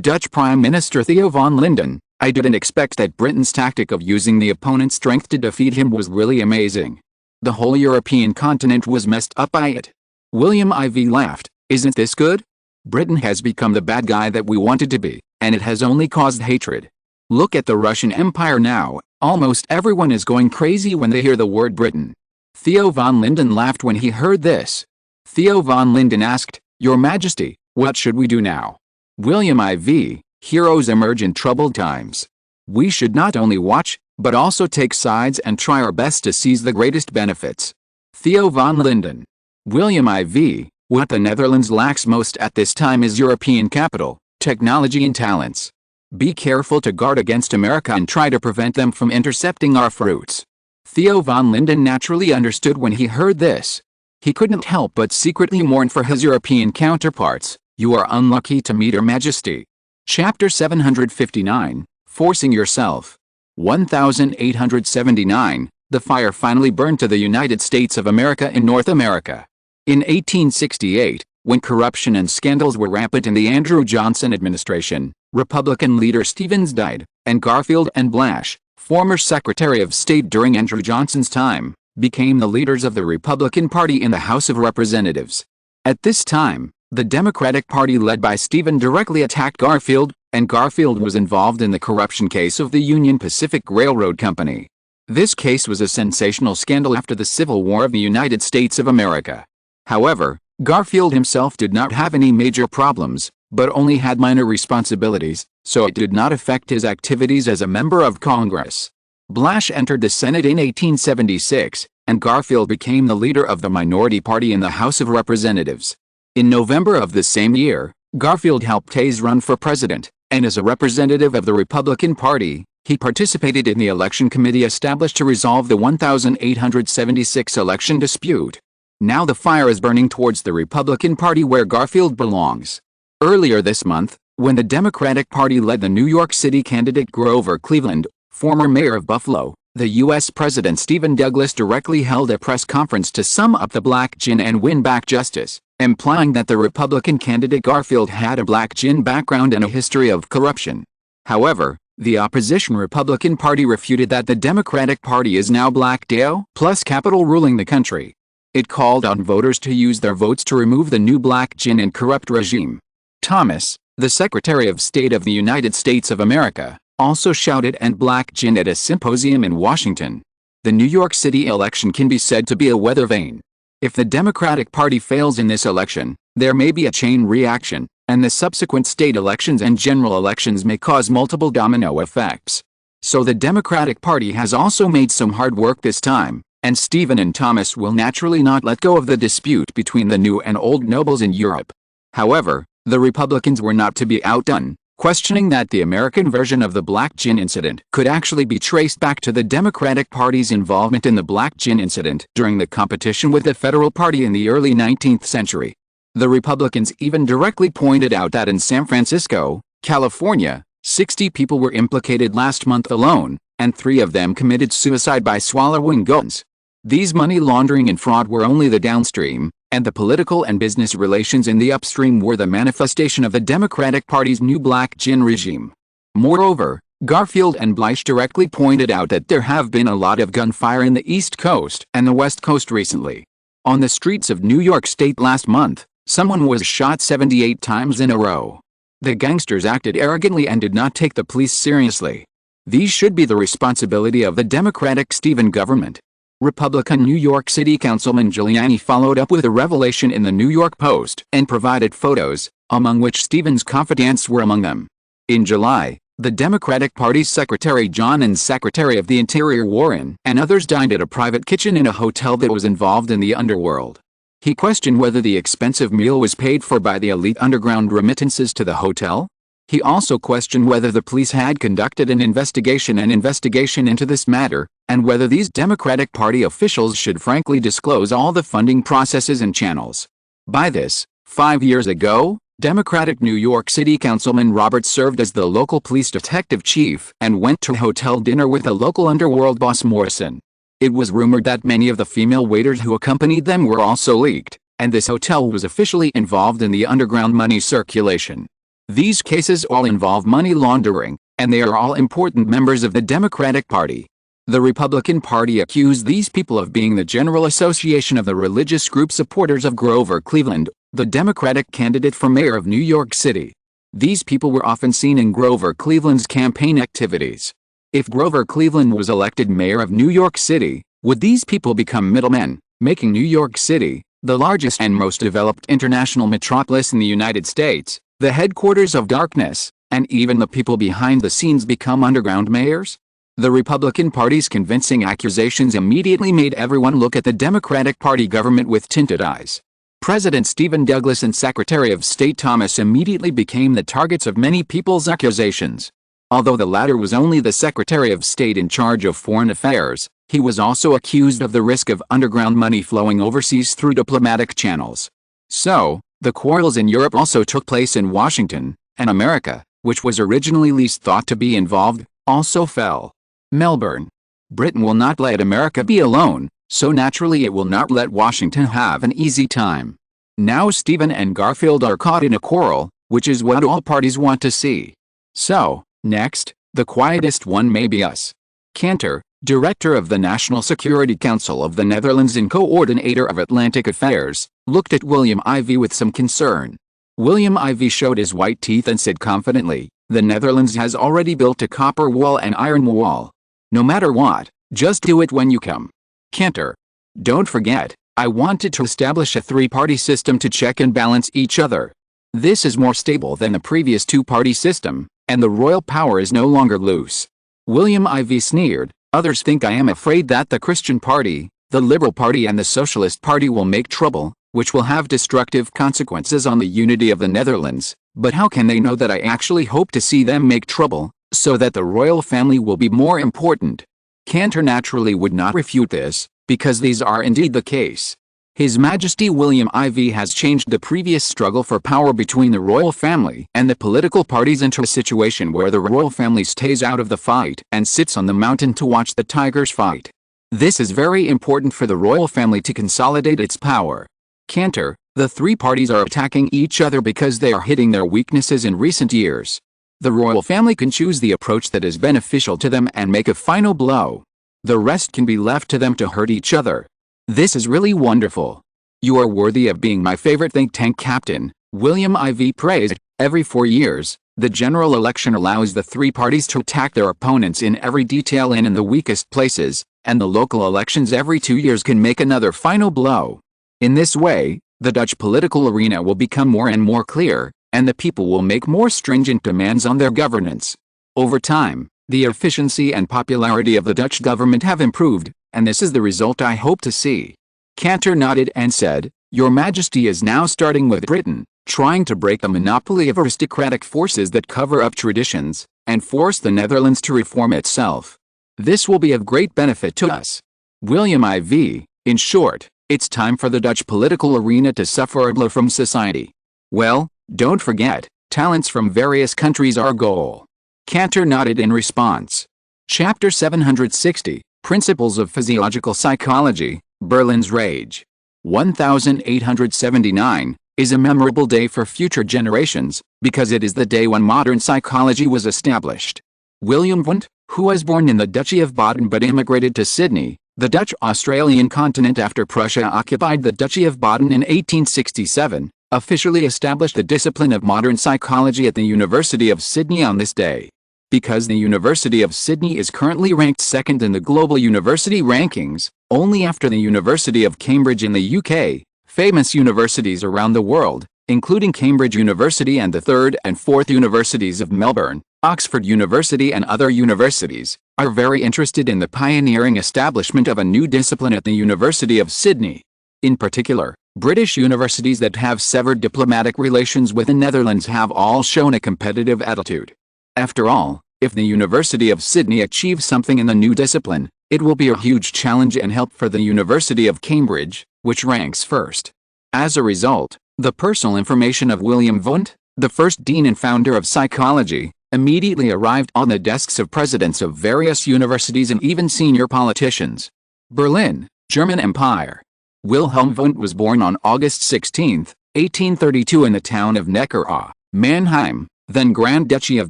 Dutch Prime Minister Theo van Linden, I didn't expect that Britain's tactic of using the opponent's strength to defeat him was really amazing. The whole European continent was messed up by it. William IV laughed, isn't this good? Britain has become the bad guy that we wanted to be, and it has only caused hatred. Look at the Russian Empire now, almost everyone is going crazy when they hear the word Britain. Theo van Linden laughed when he heard this. Theo van Linden asked, Your Majesty, what should we do now? William IV, heroes emerge in troubled times. We should not only watch, but also take sides and try our best to seize the greatest benefits. Theo van Linden. William IV, what the Netherlands lacks most at this time is European capital, technology and talents. Be careful to guard against America and try to prevent them from intercepting our fruits. Theo van Linden naturally understood when he heard this. He couldn't help but secretly mourn for his European counterparts. You are unlucky to meet Her Majesty. Chapter 759, Forcing Yourself. 1879, the fire finally burned to the United States of America in North America. In 1868, when corruption and scandals were rampant in the Andrew Johnson administration, Republican leader Stevens died, and Garfield and Blash, former Secretary of State during Andrew Johnson's time, became the leaders of the Republican Party in the House of Representatives. At this time, the Democratic Party led by Stevens directly attacked Garfield, and Garfield was involved in the corruption case of the Union Pacific Railroad Company. This case was a sensational scandal after the Civil War of the United States of America. However, Garfield himself did not have any major problems, but only had minor responsibilities, so it did not affect his activities as a member of Congress. Blash entered the Senate in 1876, and Garfield became the leader of the minority party in the House of Representatives. In November of the same year, Garfield helped Hayes run for president, and as a representative of the Republican Party, he participated in the election committee established to resolve the 1876 election dispute. Now the fire is burning towards the Republican Party where Garfield belongs. Earlier this month, when the Democratic Party led the New York City candidate Grover Cleveland, former mayor of Buffalo, the U.S. President Stephen Douglas directly held a press conference to sum up the black gin and win back justice, implying that the Republican candidate Garfield had a black gin background and a history of corruption. However, the opposition Republican Party refuted that the Democratic Party is now black Deo plus capital ruling the country. It called on voters to use their votes to remove the new black gin and corrupt regime. Thomas, the Secretary of State of the United States of America, also shouted and black gin at a symposium in Washington. The New York City election can be said to be a weather vane. If the Democratic Party fails in this election, there may be a chain reaction, and the subsequent state elections and general elections may cause multiple domino effects. So the Democratic Party has also made some hard work this time, and Stephen and Thomas will naturally not let go of the dispute between the new and old nobles in Europe. However, the Republicans were not to be outdone, questioning that the American version of the black gin incident could actually be traced back to the Democratic Party's involvement in the black gin incident during the competition with the Federal Party in the early 19th century. The Republicans even directly pointed out that in San Francisco, California, 60 people were implicated last month alone, and 3 of them committed suicide by swallowing guns. These money laundering and fraud were only the downstream, and the political and business relations in the upstream were the manifestation of the Democratic Party's new black gin regime. Moreover, Garfield and Bleich directly pointed out that there have been a lot of gunfire in the East Coast and the West Coast recently. On the streets of New York State last month, someone was shot 78 times in a row. The gangsters acted arrogantly and did not take the police seriously. These should be the responsibility of the Democratic Stephen government. Republican New York City Councilman Giuliani followed up with a revelation in the New York Post and provided photos, among which Stephen's confidants were among them. In July, the Democratic Party's Secretary John and Secretary of the Interior Warren and others dined at a private kitchen in a hotel that was involved in the underworld. He questioned whether the expensive meal was paid for by the elite underground remittances to the hotel. He also questioned whether the police had conducted an investigation into this matter, and whether these Democratic Party officials should frankly disclose all the funding processes and channels. By this, 5 years ago, Democratic New York City Councilman Roberts served as the local police detective chief and went to hotel dinner with the local underworld boss Morrison. It was rumored that many of the female waiters who accompanied them were also leaked, and this hotel was officially involved in the underground money circulation. These cases all involve money laundering, and they are all important members of the Democratic Party. The Republican Party accused these people of being the general association of the religious group supporters of Grover Cleveland, the Democratic candidate for mayor of New York City. These people were often seen in Grover Cleveland's campaign activities. If Grover Cleveland was elected mayor of New York City, would these people become middlemen, making New York City, the largest and most developed international metropolis in the United States, the headquarters of darkness, and even the people behind the scenes become underground mayors? The Republican Party's convincing accusations immediately made everyone look at the Democratic Party government with tinted eyes. President Stephen Douglas and Secretary of State Thomas immediately became the targets of many people's accusations. Although the latter was only the Secretary of State in charge of foreign affairs, he was also accused of the risk of underground money flowing overseas through diplomatic channels. So, the quarrels in Europe also took place in Washington, and America, which was originally least thought to be involved, also fell. Melbourne. Britain will not let America be alone, so naturally it will not let Washington have an easy time. Now Stephen and Garfield are caught in a quarrel, which is what all parties want to see. So, next, the quietest one may be us. Cantor, Director of the National Security Council of the Netherlands and Coordinator of Atlantic Affairs, looked at William Ivy with some concern. William Ivy showed his white teeth and said confidently, "The Netherlands has already built a copper wall and iron wall. No matter what, just do it when you come." Cantor: "Don't forget, I wanted to establish a three-party system to check and balance each other. This is more stable than the previous two-party system, and the royal power is no longer loose." William Ivy sneered, "Others think I am afraid that the Christian Party, the Liberal Party and the Socialist Party will make trouble. which will have destructive consequences on the unity of the Netherlands, but how can they know that I actually hope to see them make trouble, so that the royal family will be more important? Cantor naturally would not refute this, because these are indeed the case. His Majesty William IV has changed the previous struggle for power between the royal family and the political parties into a situation where the royal family stays out of the fight and sits on the mountain to watch the tigers fight. This is very important for the royal family to consolidate its power. Cantor, the three parties are attacking each other because they are hitting their weaknesses in recent years. The royal family can choose the approach that is beneficial to them and make a final blow. The rest can be left to them to hurt each other. This is really wonderful. You are worthy of being my favorite think tank captain, William IV praised. Every 4 years, the general election allows the three parties to attack their opponents in every detail and in the weakest places, and the local elections every 2 years can make another final blow. In this way, the Dutch political arena will become more and more clear, and the people will make more stringent demands on their governance. Over time, the efficiency and popularity of the Dutch government have improved, and this is the result I hope to see. Cantor nodded and said, Your Majesty is now starting with Britain, trying to break the monopoly of aristocratic forces that cover up traditions, and force the Netherlands to reform itself. This will be of great benefit to us. William IV, in short, it's time for the Dutch political arena to suffer a blow from society. Well, don't forget, talents from various countries are our goal. Cantor nodded in response. Chapter 760, Principles of Physiological Psychology, Berlin's Rage. 1879, is a memorable day for future generations, because it is the day when modern psychology was established. William Wundt, who was born in the Duchy of Baden but immigrated to Sydney, the Dutch-Australian continent after Prussia occupied the Duchy of Baden in 1867, officially established the discipline of modern psychology at the University of Sydney on this day. Because the University of Sydney is currently ranked second in the global university rankings, only after the University of Cambridge in the UK, famous universities around the world, including Cambridge University and the third and fourth universities of Melbourne, Oxford University and other universities, are very interested in the pioneering establishment of a new discipline at the University of Sydney. In particular, British universities that have severed diplomatic relations with the Netherlands have all shown a competitive attitude. After all, if the University of Sydney achieves something in the new discipline, it will be a huge challenge and help for the University of Cambridge, which ranks first. As a result, the personal information of William Wundt, the first dean and founder of psychology, immediately arrived on the desks of presidents of various universities and even senior politicians. Berlin, German Empire. Wilhelm Wundt was born on August 16, 1832 in the town of Neckar, Mannheim, then Grand Duchy of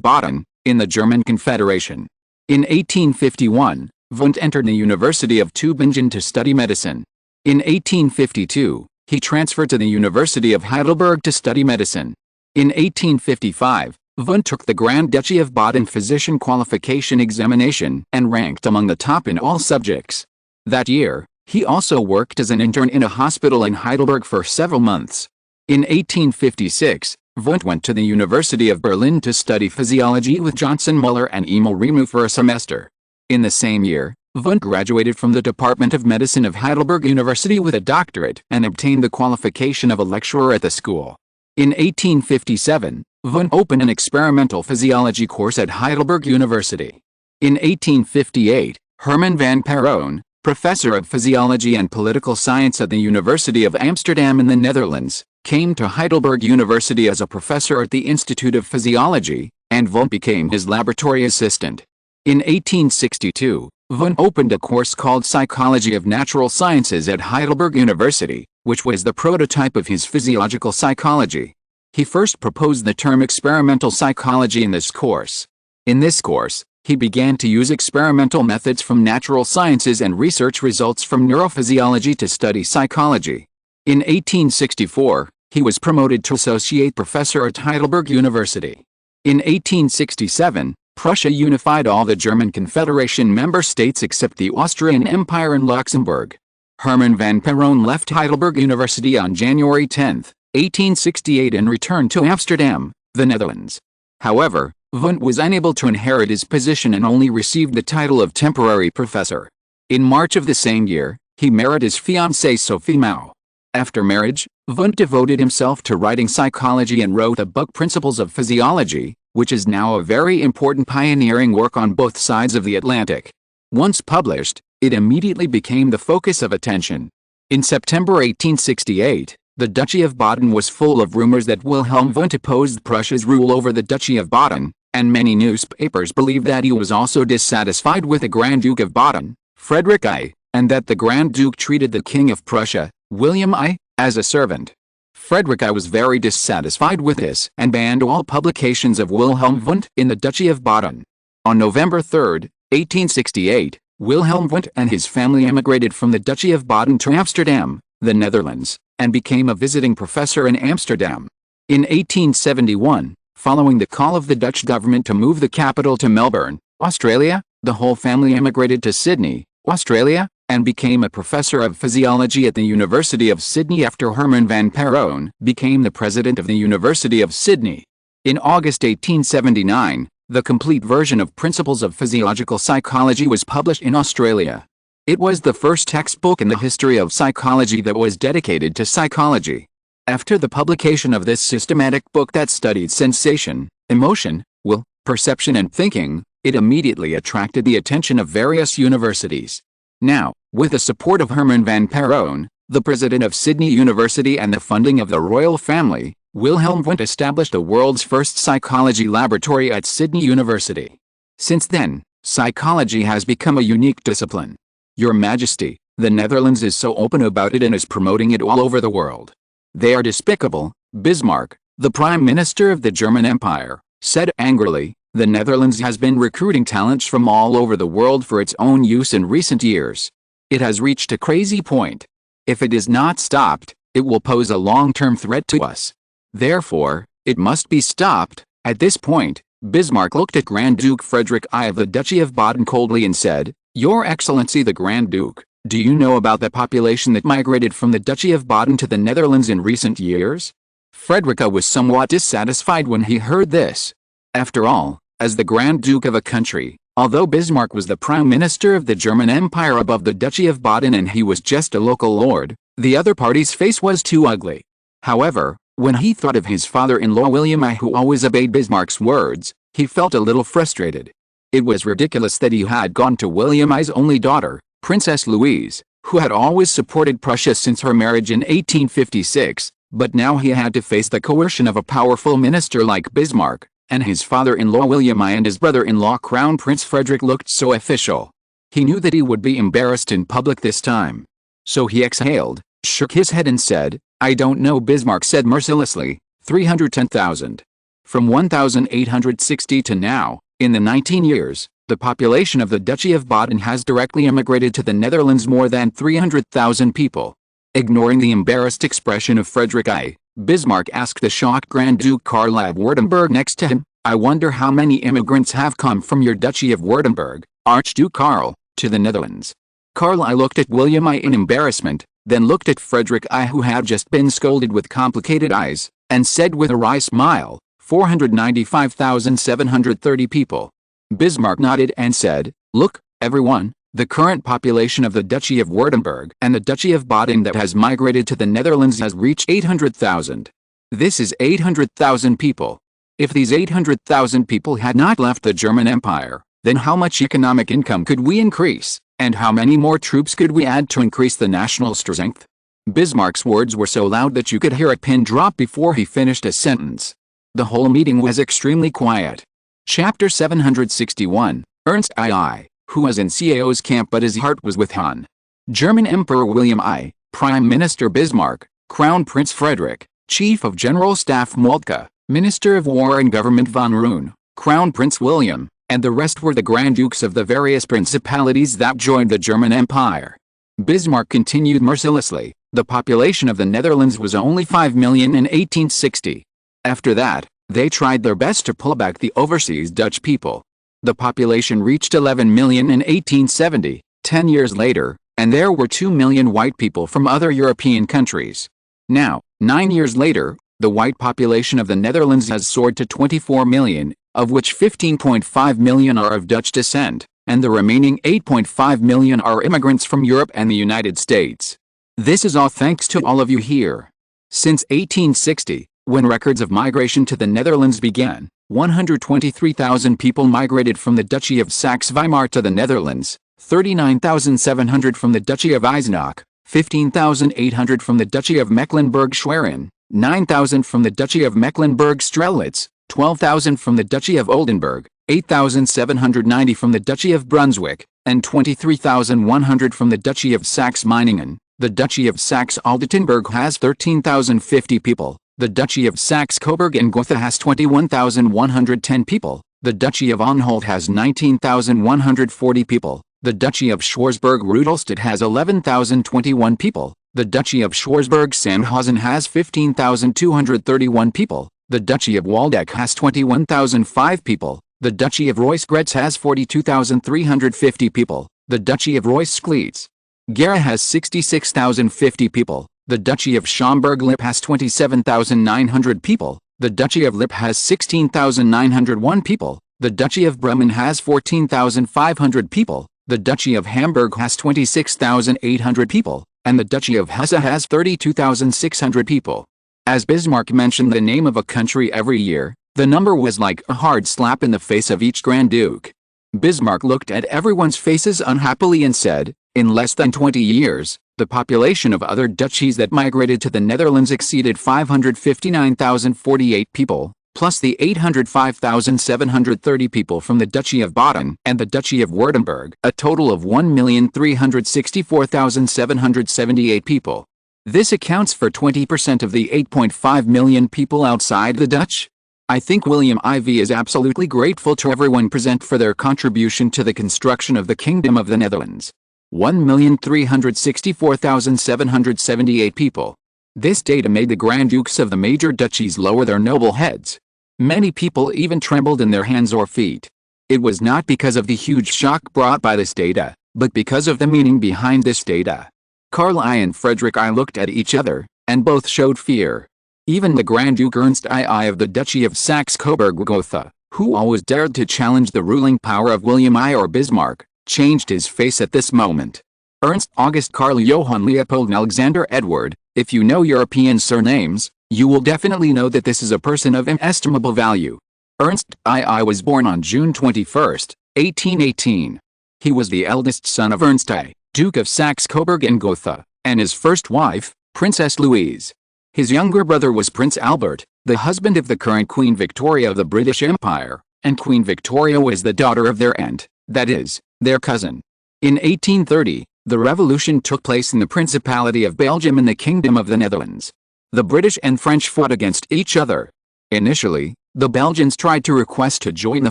Baden, in the German Confederation. In 1851, Wundt entered the University of Tübingen to study medicine. In 1852, he transferred to the University of Heidelberg to study medicine. In 1855, Wundt took the Grand Duchy of Baden physician qualification examination and ranked among the top in all subjects. That year, he also worked as an intern in a hospital in Heidelberg for several months. In 1856, Wundt went to the University of Berlin to study physiology with Johnson Muller and Emil Reaumur for a semester. In the same year, Wundt graduated from the Department of Medicine of Heidelberg University with a doctorate and obtained the qualification of a lecturer at the school. In 1857, Wundt opened an experimental physiology course at Heidelberg University. In 1858, Herman van Perron, professor of physiology and political science at the University of Amsterdam in the Netherlands, came to Heidelberg University as a professor at the Institute of Physiology, and Wundt became his laboratory assistant. In 1862, Wundt opened a course called Psychology of Natural Sciences at Heidelberg University, which was the prototype of his physiological psychology. He first proposed the term experimental psychology in this course. In this course, he began to use experimental methods from natural sciences and research results from neurophysiology to study psychology. In 1864, he was promoted to associate professor at Heidelberg University. In 1867, Prussia unified all the German Confederation member states except the Austrian Empire and Luxembourg. Herman van Perron left Heidelberg University on January 10, 1868 and returned to Amsterdam, the Netherlands. However, Wundt was unable to inherit his position and only received the title of temporary professor. In March of the same year, he married his fiancée Sophie Mao. After marriage, Wundt devoted himself to writing psychology and wrote the book Principles of Physiology, which is now a very important pioneering work on both sides of the Atlantic. Once published, it immediately became the focus of attention. In September 1868, the Duchy of Baden was full of rumors that Wilhelm Wundt opposed Prussia's rule over the Duchy of Baden, and many newspapers believed that he was also dissatisfied with the Grand Duke of Baden, Frederick I, and that the Grand Duke treated the King of Prussia, William I, as a servant. Frederick I was very dissatisfied with this and banned all publications of Wilhelm Wundt in the Duchy of Baden. On November 3, 1868, Wilhelm Wundt and his family emigrated from the Duchy of Baden to Amsterdam, the Netherlands, and became a visiting professor in Amsterdam. In 1871, following the call of the Dutch government to move the capital to Melbourne, Australia, the whole family emigrated to Sydney, Australia, and became a professor of physiology at the University of Sydney after Herman van Perron became the president of the University of Sydney. In August 1879, the complete version of Principles of Physiological Psychology was published in Australia. It was the first textbook in the history of psychology that was dedicated to psychology. After the publication of this systematic book that studied sensation, emotion, will, perception and thinking, it immediately attracted the attention of various universities. Now, with the support of Herman van Perron, the president of Sydney University and the funding of the royal family, Wilhelm Wundt established the world's first psychology laboratory at Sydney University. Since then, psychology has become a unique discipline. Your Majesty, the Netherlands is so open about it and is promoting it all over the world. They are despicable, Bismarck, the Prime Minister of the German Empire, said angrily. The Netherlands has been recruiting talents from all over the world for its own use in recent years. It has reached a crazy point. If it is not stopped, it will pose a long-term threat to us. Therefore, it must be stopped. At this point, Bismarck looked at Grand Duke Frederick I of the Duchy of Baden coldly and said, "Your Excellency the Grand Duke, do you know about the population that migrated from the Duchy of Baden to the Netherlands in recent years?" Frederick I was somewhat dissatisfied when he heard this. After all, as the Grand Duke of a country, although Bismarck was the Prime Minister of the German Empire above the Duchy of Baden and he was just a local lord, the other party's face was too ugly. However, when he thought of his father-in-law William I, who always obeyed Bismarck's words, he felt a little frustrated. It was ridiculous that he had gone to William I's only daughter, Princess Louise, who had always supported Prussia since her marriage in 1856, but now he had to face the coercion of a powerful minister like Bismarck, and his father-in-law William I and his brother-in-law Crown Prince Frederick looked so official. He knew that he would be embarrassed in public this time. So he exhaled, shook his head and said, "I don't know," Bismarck said mercilessly. 310,000. From 1860 to now, in the 19 years, the population of the Duchy of Baden has directly immigrated to the Netherlands more than 300,000 people. Ignoring the embarrassed expression of Frederick I, Bismarck asked the shocked Grand Duke Karl of Württemberg next to him, "I wonder how many immigrants have come from your Duchy of Württemberg, Archduke Karl, to the Netherlands." Karl I looked at William I in embarrassment, then looked at Frederick I, who had just been scolded with complicated eyes, and said with a wry smile, 495,730 people. Bismarck nodded and said, "Look, everyone, the current population of the Duchy of Württemberg and the Duchy of Baden that has migrated to the Netherlands has reached 800,000. This is 800,000 people. If these 800,000 people had not left the German Empire, then how much economic income could we increase, and how many more troops could we add to increase the national strength?" Bismarck's words were so loud that you could hear a pin drop before he finished a sentence. The whole meeting was extremely quiet. Chapter 761, Ernst II, who was in CAO's camp but his heart was with Han. German Emperor William I, Prime Minister Bismarck, Crown Prince Frederick, Chief of General Staff Moltke, Minister of War and Government von Roon, Crown Prince William, and the rest were the Grand Dukes of the various principalities that joined the German Empire. Bismarck continued mercilessly, "The population of the Netherlands was only 5 million in 1860. After that, they tried their best to pull back the overseas Dutch people. The population reached 11 million in 1870, 10 years later, and there were 2 million white people from other European countries. Now, 9 years later, the white population of the Netherlands has soared to 24 million, of which 15.5 million are of Dutch descent, and the remaining 8.5 million are immigrants from Europe and the United States. This is all thanks to all of you here. Since 1860, when records of migration to the Netherlands began, 123,000 people migrated from the Duchy of Saxe-Weimar to the Netherlands, 39,700 from the Duchy of Eisenach, 15,800 from the Duchy of Mecklenburg-Schwerin, 9,000 from the Duchy of Mecklenburg-Strelitz, 12,000 from the Duchy of Oldenburg, 8,790 from the Duchy of Brunswick, and 23,100 from the Duchy of Saxe-Meiningen. The Duchy of Saxe-Altenburg has 13,050 people. The Duchy of Saxe-Coburg and Gotha has 21,110 people. The Duchy of Anhalt has 19,140 people. The Duchy of Schwarzburg-Rudolstadt has 11,021 people. The Duchy of Schwarzburg-Sandhausen has 15,231 people. The Duchy of Waldeck has 21,005 people. The Duchy of Reuss-Gretz has 42,350 people. The Duchy of Reuss-Schlietz Gera has 66,050 people. The Duchy of Schaumburg-Lippe has 27,900 people. The Duchy of Lippe has 16,901 people. The Duchy of Bremen has 14,500 people. The Duchy of Hamburg has 26,800 people. And the Duchy of Hesse has 32,600 people. As Bismarck mentioned the name of a country every year, the number was like a hard slap in the face of each Grand Duke. Bismarck looked at everyone's faces unhappily and said, in less than 20 years, the population of other duchies that migrated to the Netherlands exceeded 559,048 people, plus the 805,730 people from the Duchy of Baden and the Duchy of Württemberg, a total of 1,364,778 people. This accounts for 20% of the 8.5 million people outside the Dutch. I think William IV is absolutely grateful to everyone present for their contribution to the construction of the Kingdom of the Netherlands. 1,364,778 people. This data made the Grand Dukes of the major duchies lower their noble heads. Many people even trembled in their hands or feet. It was not because of the huge shock brought by this data, but because of the meaning behind this data. Karl I and Frederick I looked at each other, and both showed fear. Even the Grand Duke Ernst II of the Duchy of Saxe-Coburg-Gotha, who always dared to challenge the ruling power of William I or Bismarck, changed his face at this moment. Ernst August Karl Johann Leopold Alexander Edward, if you know European surnames, you will definitely know that this is a person of inestimable value. Ernst II was born on June 21, 1818. He was the eldest son of Ernst I, Duke of Saxe-Coburg and Gotha, and his first wife, Princess Louise. His younger brother was Prince Albert, the husband of the current Queen Victoria of the British Empire, and Queen Victoria was the daughter of their aunt, that is, their cousin. In 1830, the revolution took place in the Principality of Belgium and the Kingdom of the Netherlands. The British and French fought against each other. Initially, the Belgians tried to request to join the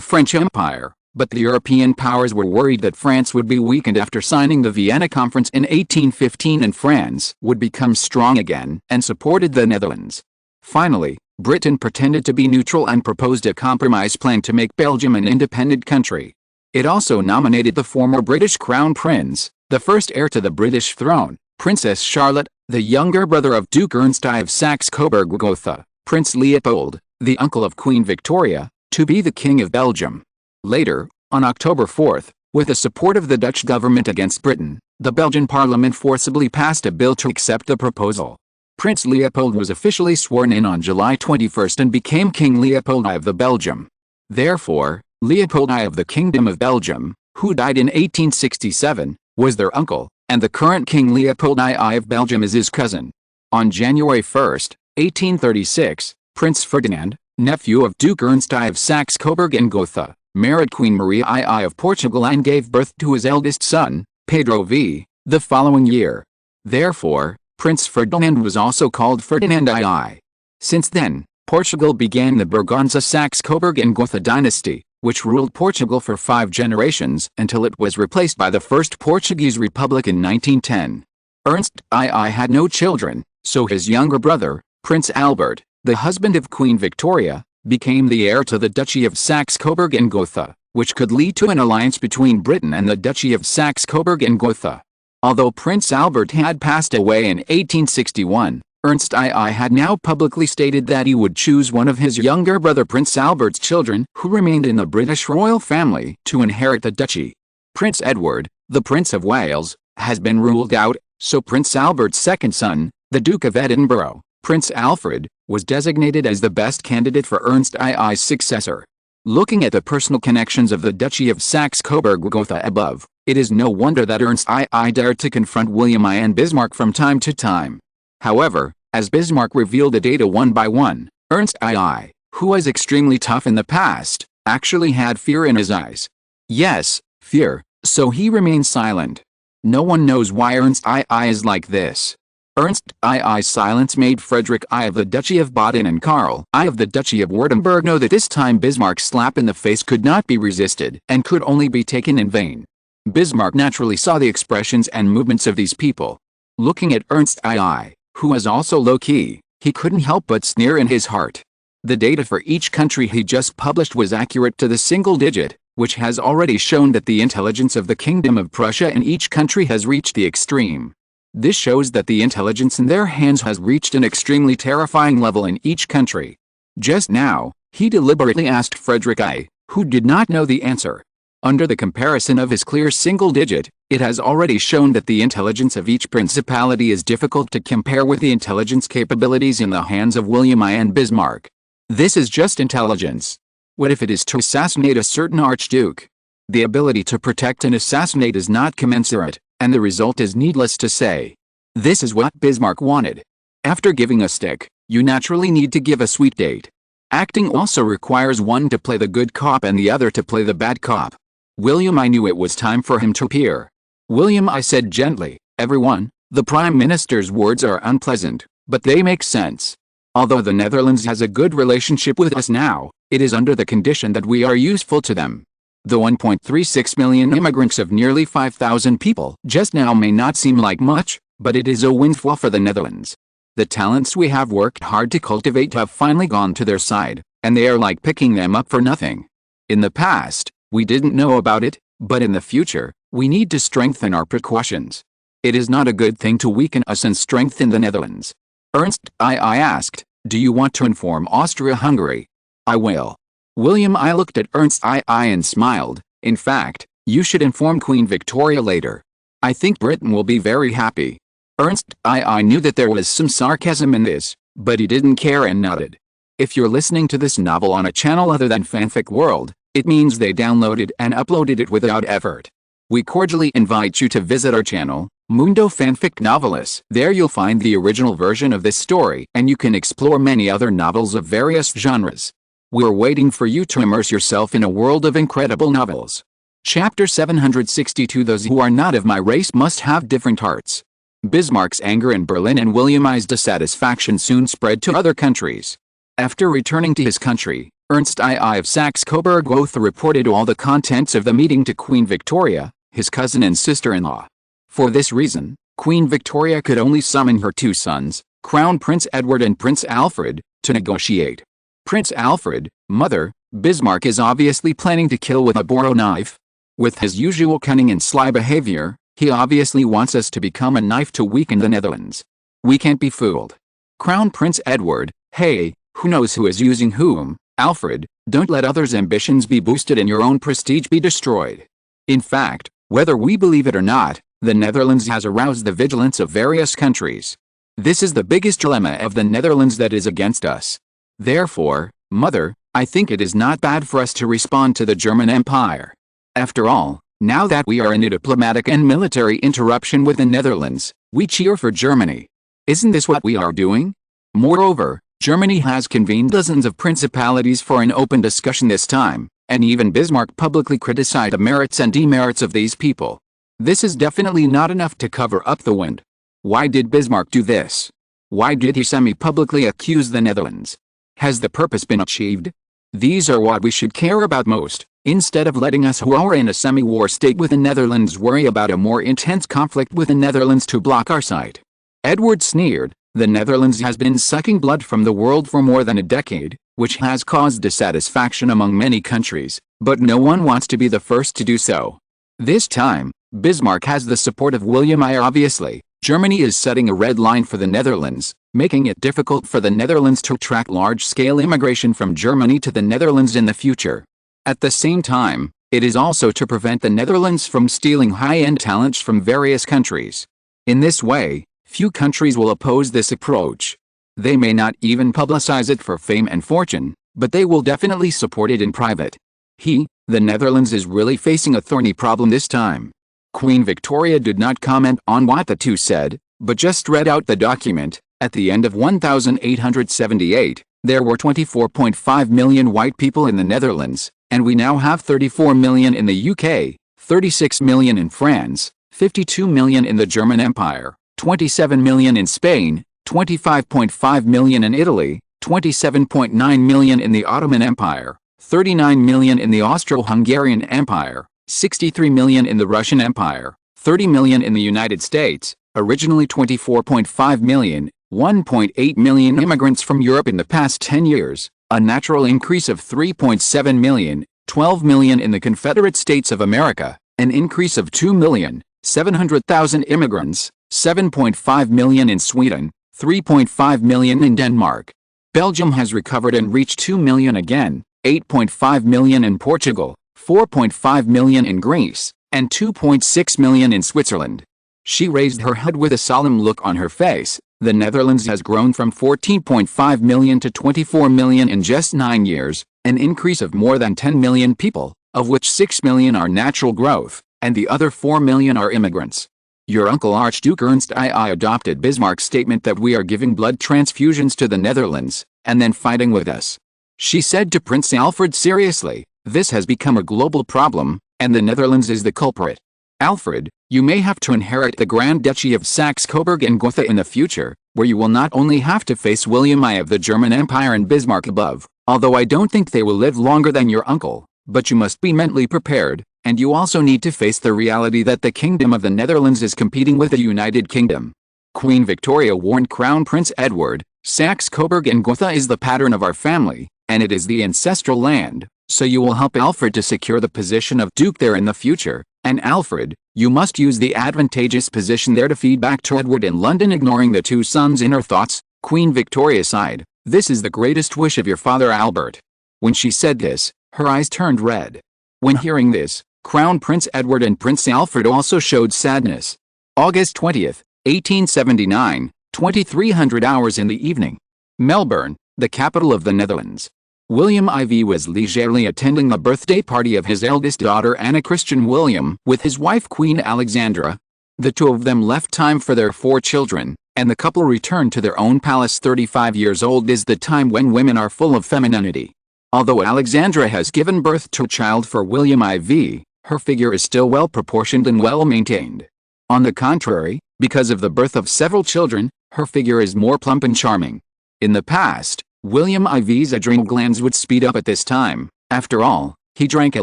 French Empire, but the European powers were worried that France would be weakened after signing the Vienna Conference in 1815 and France would become strong again and supported the Netherlands. Finally, Britain pretended to be neutral and proposed a compromise plan to make Belgium an independent country. It also nominated the former British Crown Prince, the first heir to the British throne, Princess Charlotte, the younger brother of Duke Ernst I of Saxe-Coburg-Gotha, Prince Leopold, the uncle of Queen Victoria, to be the King of Belgium. Later, on October 4, with the support of the Dutch government against Britain, the Belgian parliament forcibly passed a bill to accept the proposal. Prince Leopold was officially sworn in on July 21 and became King Leopold I of the Belgium. Therefore, Leopold I of the Kingdom of Belgium, who died in 1867, was their uncle, and the current King Leopold I of Belgium is his cousin. On January 1, 1836, Prince Ferdinand, nephew of Duke Ernst I of Saxe-Coburg and Gotha, married Queen Maria II of Portugal and gave birth to his eldest son, Pedro V, the following year. Therefore, Prince Ferdinand was also called Ferdinand II. Since then, Portugal began the Braganza-Saxe-Coburg and Gotha dynasty, which ruled Portugal for 5 generations until it was replaced by the First Portuguese Republic in 1910. Ernst II had no children, so his younger brother, Prince Albert, the husband of Queen Victoria, became the heir to the Duchy of Saxe-Coburg and Gotha, which could lead to an alliance between Britain and the Duchy of Saxe-Coburg and Gotha. Although Prince Albert had passed away in 1861, Ernst II had now publicly stated that he would choose one of his younger brother Prince Albert's children who remained in the British royal family to inherit the duchy. Prince Edward, the Prince of Wales, has been ruled out, So Prince Albert's second son, the Duke of Edinburgh, Prince Alfred, was designated as the best candidate for Ernst II's successor. Looking at the personal connections of the Duchy of Saxe-Coburg-Gotha above, it is no wonder that Ernst II dared to confront William I and Bismarck from time to time. However, as Bismarck revealed the data one by one, Ernst II, who was extremely tough in the past, actually had fear in his eyes. Yes, fear, so he remained silent. No one knows why Ernst II is like this. Ernst II's silence made Frederick I of the Duchy of Baden and Karl I of the Duchy of Württemberg know that this time Bismarck's slap in the face could not be resisted and could only be taken in vain. Bismarck naturally saw the expressions and movements of these people. Looking at Ernst II, who was also low-key, he couldn't help but sneer in his heart. The data for each country he just published was accurate to the single digit, which has already shown that the intelligence of the Kingdom of Prussia in each country has reached the extreme. This shows that the intelligence in their hands has reached an extremely terrifying level in each country. Just now, he deliberately asked Frederick I, who did not know the answer. Under the comparison of his clear single digit, it has already shown that the intelligence of each principality is difficult to compare with the intelligence capabilities in the hands of William I and Bismarck. This is just intelligence. What if it is to assassinate a certain archduke? The ability to protect and assassinate is not commensurate, and the result is needless to say. This is what Bismarck wanted. After giving a stick, you naturally need to give a sweet date. Acting also requires one to play the good cop and the other to play the bad cop. William I knew it was time for him to appear. William I said gently, "Everyone, the Prime Minister's words are unpleasant, but they make sense. Although the Netherlands has a good relationship with us now, it is under the condition that we are useful to them. The 1.36 million immigrants of nearly 5,000 people just now may not seem like much, but it is a windfall for the Netherlands. The talents we have worked hard to cultivate have finally gone to their side, and they are like picking them up for nothing. In the past, we didn't know about it, but in the future, we need to strengthen our precautions. It is not a good thing to weaken us and strengthen the Netherlands." Ernst II asked, "Do you want to inform Austria-Hungary?" "I will." William I looked at Ernst II and smiled. "In fact, you should inform Queen Victoria later. I think Britain will be very happy." Ernst II knew that there was some sarcasm in this, but he didn't care and nodded. If you're listening to this novel on a channel other than Fanfic World, it means they downloaded and uploaded it without effort. We cordially invite you to visit our channel, Mundo Fanfic Novelis. There you'll find the original version of this story, and you can explore many other novels of various genres. We're waiting for you to immerse yourself in a world of incredible novels. Chapter 762. Those who are not of my race must have different hearts. Bismarck's anger in Berlin and William I's dissatisfaction soon spread to other countries. After returning to his country, Ernst II of Saxe-Coburg-Gotha reported all the contents of the meeting to Queen Victoria, his cousin and sister-in-law. For this reason, Queen Victoria could only summon her two sons, Crown Prince Edward and Prince Alfred, to negotiate. Prince Alfred, "Mother, Bismarck is obviously planning to kill with a Boaro knife. With his usual cunning and sly behavior, he obviously wants us to become a knife to weaken the Netherlands. We can't be fooled." Crown Prince Edward, "Hey, who knows who is using whom? Alfred, don't let others' ambitions be boosted and your own prestige be destroyed. In fact, whether we believe it or not, the Netherlands has aroused the vigilance of various countries. This is the biggest dilemma of the Netherlands that is against us. Therefore, Mother, I think it is not bad for us to respond to the German Empire. After all, now that we are in a diplomatic and military interruption with the Netherlands, we cheer for Germany. Isn't this what we are doing? Moreover, Germany has convened dozens of principalities for an open discussion this time, and even Bismarck publicly criticized the merits and demerits of these people. This is definitely not enough to cover up the wind. Why did Bismarck do this? Why did he semi-publicly accuse the Netherlands? Has the purpose been achieved? These are what we should care about most, instead of letting us who are in a semi-war state with the Netherlands worry about a more intense conflict with the Netherlands to block our sight. Edward sneered. The Netherlands has been sucking blood from the world for more than a decade, which has caused dissatisfaction among many countries, but no one wants to be the first to do so. This time, Bismarck has the support of William I. Obviously, Germany is setting a red line for the Netherlands, making it difficult for the Netherlands to attract large-scale immigration from Germany to the Netherlands in the future. At the same time, it is also to prevent the Netherlands from stealing high-end talents from various countries. In this way, few countries will oppose this approach. They may not even publicize it for fame and fortune, but they will definitely support it in private. The Netherlands is really facing a thorny problem this time. Queen Victoria did not comment on what the two said, but just read out the document. At the end of 1878, there were 24.5 million white people in the Netherlands, and we now have 34 million in the UK, 36 million in France, 52 million in the German Empire, 27 million in Spain, 25.5 million in Italy, 27.9 million in the Ottoman Empire, 39 million in the Austro-Hungarian Empire, 63 million in the Russian Empire, 30 million in the United States, originally 24.5 million, 1.8 million immigrants from Europe in the past 10 years, a natural increase of 3.7 million, 12 million in the Confederate States of America, an increase of 2,700,000 immigrants, 7.5 million in Sweden, 3.5 million in Denmark. Belgium has recovered and reached 2 million again, 8.5 million in Portugal, 4.5 million in Greece, and 2.6 million in Switzerland. She raised her head with a solemn look on her face. The Netherlands has grown from 14.5 million to 24 million in just 9 years, an increase of more than 10 million people, of which 6 million are natural growth, and the other 4 million are immigrants. Your uncle Archduke Ernst II adopted Bismarck's statement that we are giving blood transfusions to the Netherlands, and then fighting with us. She said to Prince Alfred seriously, this has become a global problem, and the Netherlands is the culprit. Alfred, you may have to inherit the Grand Duchy of Saxe-Coburg and Gotha in the future, where you will not only have to face William I of the German Empire and Bismarck above, although I don't think they will live longer than your uncle, but you must be mentally prepared, and you also need to face the reality that the Kingdom of the Netherlands is competing with the United Kingdom. Queen Victoria warned Crown Prince Edward, Saxe-Coburg and Gotha is the pattern of our family, and it is the ancestral land, so you will help Alfred to secure the position of Duke there in the future, and Alfred, you must use the advantageous position there to feed back to Edward in London. Ignoring the two sons' inner thoughts, Queen Victoria sighed, this is the greatest wish of your father Albert. When she said this, her eyes turned red. When hearing this, Crown Prince Edward and Prince Alfred also showed sadness. August 20th, 1879, 2300 hours in the evening. Melbourne, the capital of the Netherlands. William IV was leisurely attending the birthday party of his eldest daughter Anna Christian William with his wife Queen Alexandra. The two of them left time for their 4 children, and the couple returned to their own palace. 35 years old is the time when women are full of femininity. Although Alexandra has given birth to a child for William IV, her figure is still well proportioned and well maintained. On the contrary, because of the birth of several children, her figure is more plump and charming. In the past, William IV's adrenal glands would speed up at this time. After all, he drank a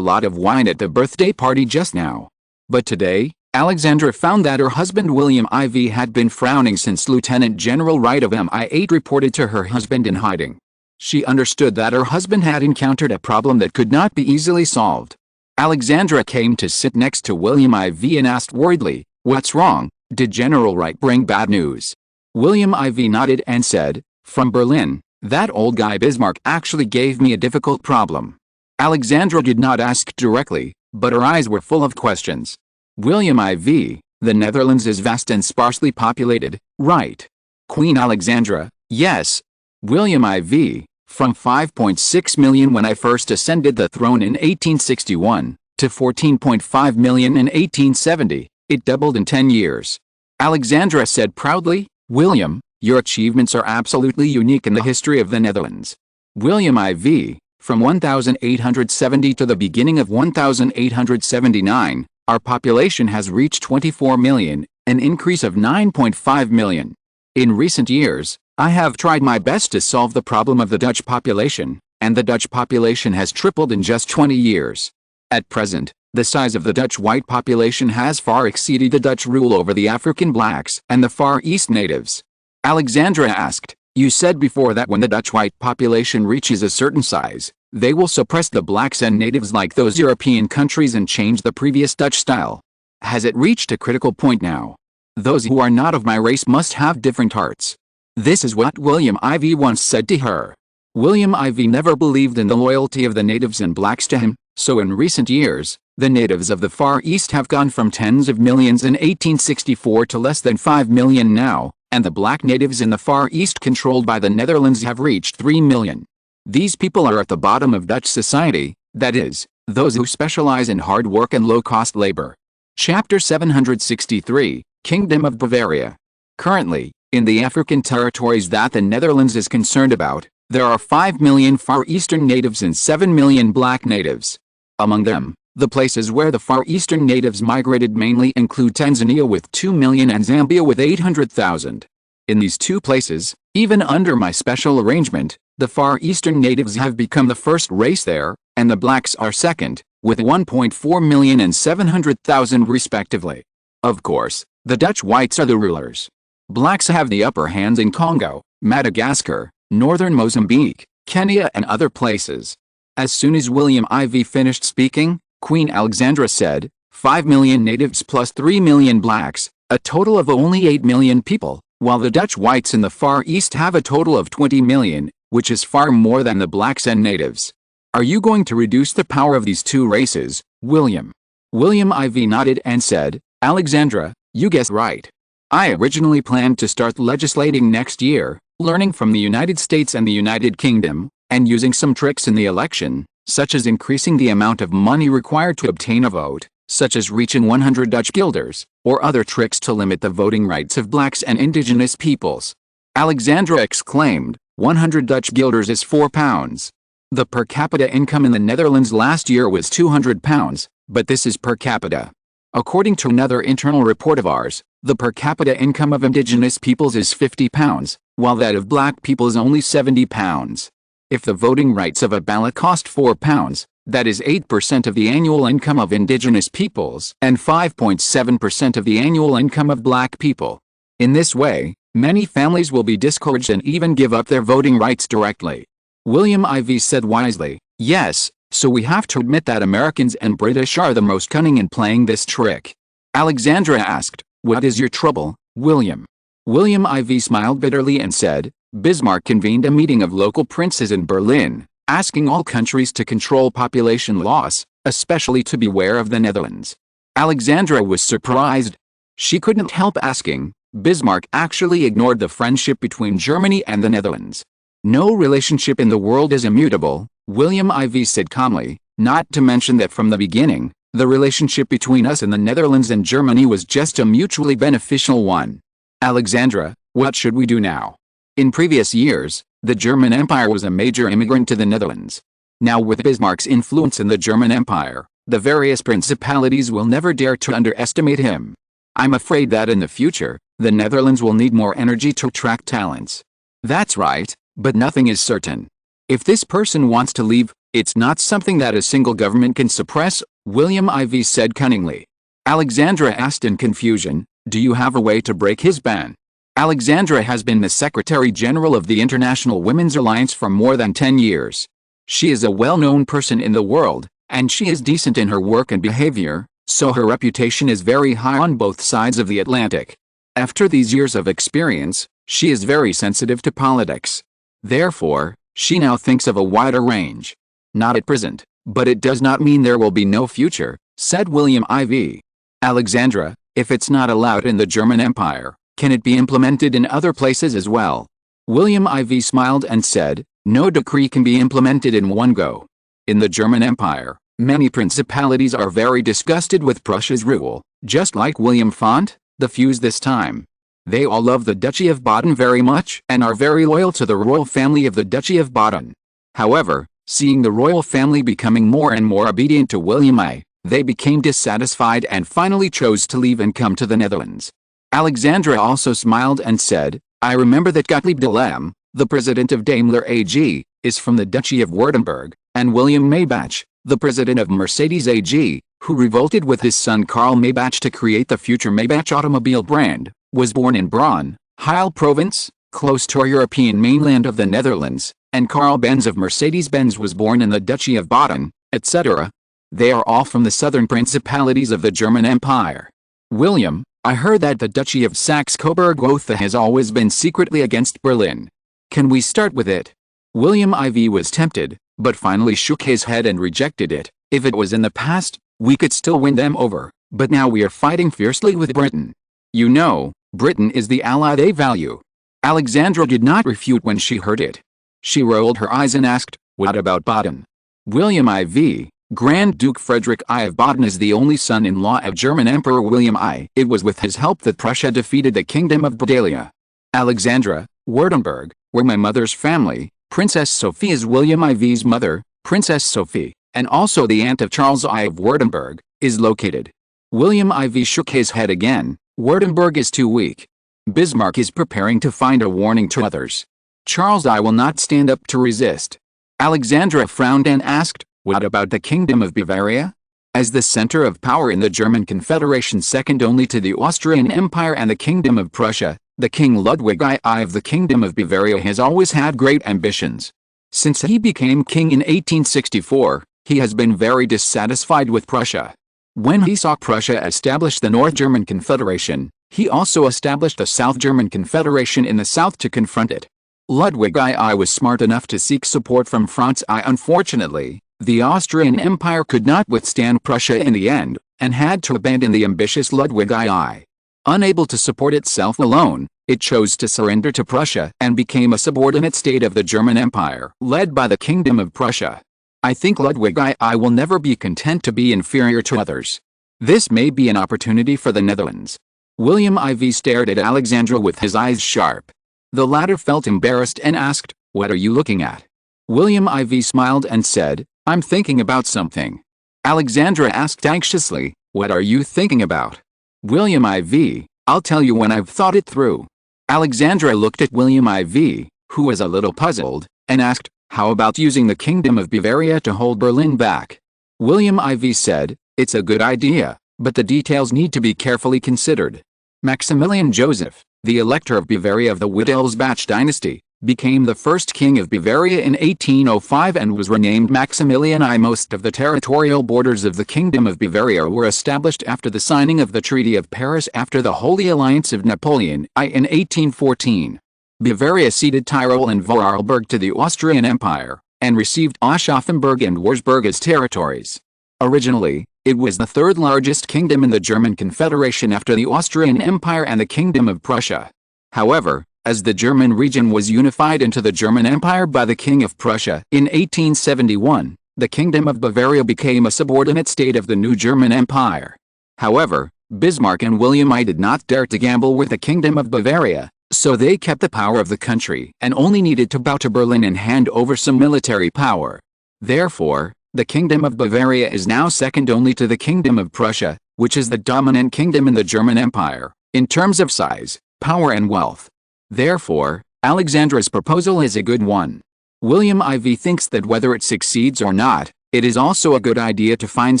lot of wine at the birthday party just now. But today, Alexandra found that her husband William IV had been frowning since Lieutenant General Wright of MI8 reported to her husband in hiding. She understood that her husband had encountered a problem that could not be easily solved. Alexandra came to sit next to William IV and asked worriedly, "What's wrong? Did General Wright bring bad news?" William IV nodded and said, "From Berlin. That old guy Bismarck actually gave me a difficult problem." Alexandra did not ask directly, but her eyes were full of questions. William IV, the Netherlands is vast and sparsely populated, right? Queen Alexandra, yes. William IV, from 5.6 million when I first ascended the throne in 1861, to 14.5 million in 1870, it doubled in 10 years. Alexandra said proudly, "William, your achievements are absolutely unique in the history of the Netherlands." William IV, from 1870 to the beginning of 1879, our population has reached 24 million, an increase of 9.5 million. In recent years, I have tried my best to solve the problem of the Dutch population, and the Dutch population has tripled in just 20 years. At present, the size of the Dutch white population has far exceeded the Dutch rule over the African blacks and the Far East natives. Alexandra asked, "You said before that when the Dutch white population reaches a certain size, they will suppress the blacks and natives like those European countries and change the previous Dutch style. Has it reached a critical point now? Those who are not of my race must have different hearts." This is what William IV once said to her. William IV never believed in the loyalty of the natives and blacks to him, So in recent years, the natives of the Far East have gone from tens of millions in 1864 to less than 5 million now, and the black natives in the Far East controlled by the Netherlands have reached 3 million. These people are at the bottom of Dutch society, that is, those who specialize in hard work and low-cost labor. Chapter 763, Kingdom of Bavaria. Currently, in the African territories that the Netherlands is concerned about, there are 5 million Far Eastern natives and 7 million black natives. Among them, the places where the Far Eastern natives migrated mainly include Tanzania with 2 million and Zambia with 800,000. In these two places, even under my special arrangement, the Far Eastern natives have become the first race there, and the blacks are second, with 1.4 million and 700,000 respectively. Of course, the Dutch whites are the rulers. Blacks have the upper hand in Congo, Madagascar, northern Mozambique, Kenya and other places. As soon as William IV finished speaking, Queen Alexandra said, 5 million natives plus 3 million blacks, a total of only 8 million people, while the Dutch whites in the Far East have a total of 20 million, which is far more than the blacks and natives. Are you going to reduce the power of these two races, William? William IV nodded and said, Alexandra, you guessed right. I originally planned to start legislating next year, learning from the United States and the United Kingdom, and using some tricks in the election, such as increasing the amount of money required to obtain a vote, such as reaching 100 Dutch guilders, or other tricks to limit the voting rights of blacks and indigenous peoples. Alexandra exclaimed, 100 Dutch guilders is £4. The per capita income in the Netherlands last year was £200, but this is per capita. According to another internal report of ours, the per capita income of indigenous peoples is £50, while that of black people is only £70. If the voting rights of a ballot cost £4, that is 8% of the annual income of indigenous peoples and 5.7% of the annual income of black people. In this way, many families will be discouraged and even give up their voting rights directly. William IV said wisely, yes, so we have to admit that Americans and British are the most cunning in playing this trick. Alexandra asked, what is your trouble, William? William IV smiled bitterly and said, Bismarck convened a meeting of local princes in Berlin, asking all countries to control population loss, especially to beware of the Netherlands. Alexandra was surprised. She couldn't help asking, Bismarck actually ignored the friendship between Germany and the Netherlands. No relationship in the world is immutable, William IV said calmly, not to mention that from the beginning, the relationship between us and the Netherlands and Germany was just a mutually beneficial one. Alexandra, what should we do now? In previous years, the German Empire was a major immigrant to the Netherlands. Now with Bismarck's influence in the German Empire, the various principalities will never dare to underestimate him. I'm afraid that in the future, the Netherlands will need more energy to attract talents. That's right, but nothing is certain. If this person wants to leave, it's not something that a single government can suppress, William IV said cunningly. Alexandra asked in confusion, do you have a way to break his ban? Alexandra has been the Secretary General of the International Women's Alliance for more than 10 years. She is a well-known person in the world, and she is decent in her work and behavior, so her reputation is very high on both sides of the Atlantic. After these years of experience, she is very sensitive to politics. Therefore, she now thinks of a wider range. Not at present, but it does not mean there will be no future, said William IV. Alexandra, if it's not allowed in the German Empire, can it be implemented in other places as well? William IV smiled and said, no decree can be implemented in one go. In the German Empire, many principalities are very disgusted with Prussia's rule, just like William Font, the fuse this time. They all love the Duchy of Baden very much and are very loyal to the royal family of the Duchy of Baden. However, seeing the royal family becoming more and more obedient to William I, they became dissatisfied and finally chose to leave and come to the Netherlands. Alexandra also smiled and said, I remember that Gottlieb de Lem, the president of Daimler AG, is from the Duchy of Württemberg, and William Maybach, the president of Mercedes AG, who revolted with his son Karl Maybach to create the future Maybach automobile brand, was born in Braun, Heil province, close to our European mainland of the Netherlands, and Karl Benz of Mercedes-Benz was born in the Duchy of Baden, etc. They are all from the southern principalities of the German Empire. William, I heard that the Duchy of Saxe-Coburg-Gotha has always been secretly against Berlin. Can we start with it? William IV was tempted, but finally shook his head and rejected it. If it was in the past, we could still win them over, but now we are fighting fiercely with Britain. You know, Britain is the ally they value. Alexandra did not refute when she heard it. She rolled her eyes and asked, what about Baden? William IV, Grand Duke Frederick I of Baden is the only son-in-law of German Emperor William I. It was with his help that Prussia defeated the Kingdom of Bavaria. Alexandra, Württemberg, where my mother's family, Princess Sophie is William IV's mother, Princess Sophie, and also the aunt of Charles I of Württemberg, is located. William IV shook his head again. Württemberg is too weak. Bismarck is preparing to find a warning to others. Charles I will not stand up to resist. Alexandra frowned and asked, what about the Kingdom of Bavaria? As the center of power in the German Confederation, second only to the Austrian Empire and the Kingdom of Prussia, the King Ludwig II of the Kingdom of Bavaria has always had great ambitions. Since he became king in 1864, he has been very dissatisfied with Prussia. When he saw Prussia establish the North German Confederation, he also established the South German Confederation in the south to confront it. Ludwig II was smart enough to seek support from France I. Unfortunately, the Austrian Empire could not withstand Prussia in the end, and had to abandon the ambitious Ludwig II. Unable to support itself alone, it chose to surrender to Prussia and became a subordinate state of the German Empire, led by the Kingdom of Prussia. I think Ludwig II will never be content to be inferior to others. This may be an opportunity for the Netherlands. William IV stared at Alexandra with his eyes sharp. The latter felt embarrassed and asked, what are you looking at? William IV smiled and said, I'm thinking about something. Alexandra asked anxiously, what are you thinking about? William IV, I'll tell you when I've thought it through. Alexandra looked at William IV, who was a little puzzled, and asked, how about using the Kingdom of Bavaria to hold Berlin back? William IV said, it's a good idea, but the details need to be carefully considered. Maximilian Joseph, the Elector of Bavaria of the Wittelsbach dynasty, became the first king of Bavaria in 1805 and was renamed Maximilian I. Most of the territorial borders of the Kingdom of Bavaria were established after the signing of the Treaty of Paris after the Holy Alliance of Napoleon I in 1814. Bavaria ceded Tyrol and Vorarlberg to the Austrian Empire, and received Aschaffenburg and Wurzburg as territories. Originally, it was the third largest kingdom in the German Confederation after the Austrian Empire and the Kingdom of Prussia. However, as the German region was unified into the German Empire by the King of Prussia in 1871, the Kingdom of Bavaria became a subordinate state of the new German Empire. However, Bismarck and William I did not dare to gamble with the Kingdom of Bavaria, so they kept the power of the country and only needed to bow to Berlin and hand over some military power. Therefore, the Kingdom of Bavaria is now second only to the Kingdom of Prussia, which is the dominant kingdom in the German Empire, in terms of size, power and wealth. Therefore, Alexandra's proposal is a good one. William IV thinks that whether it succeeds or not, it is also a good idea to find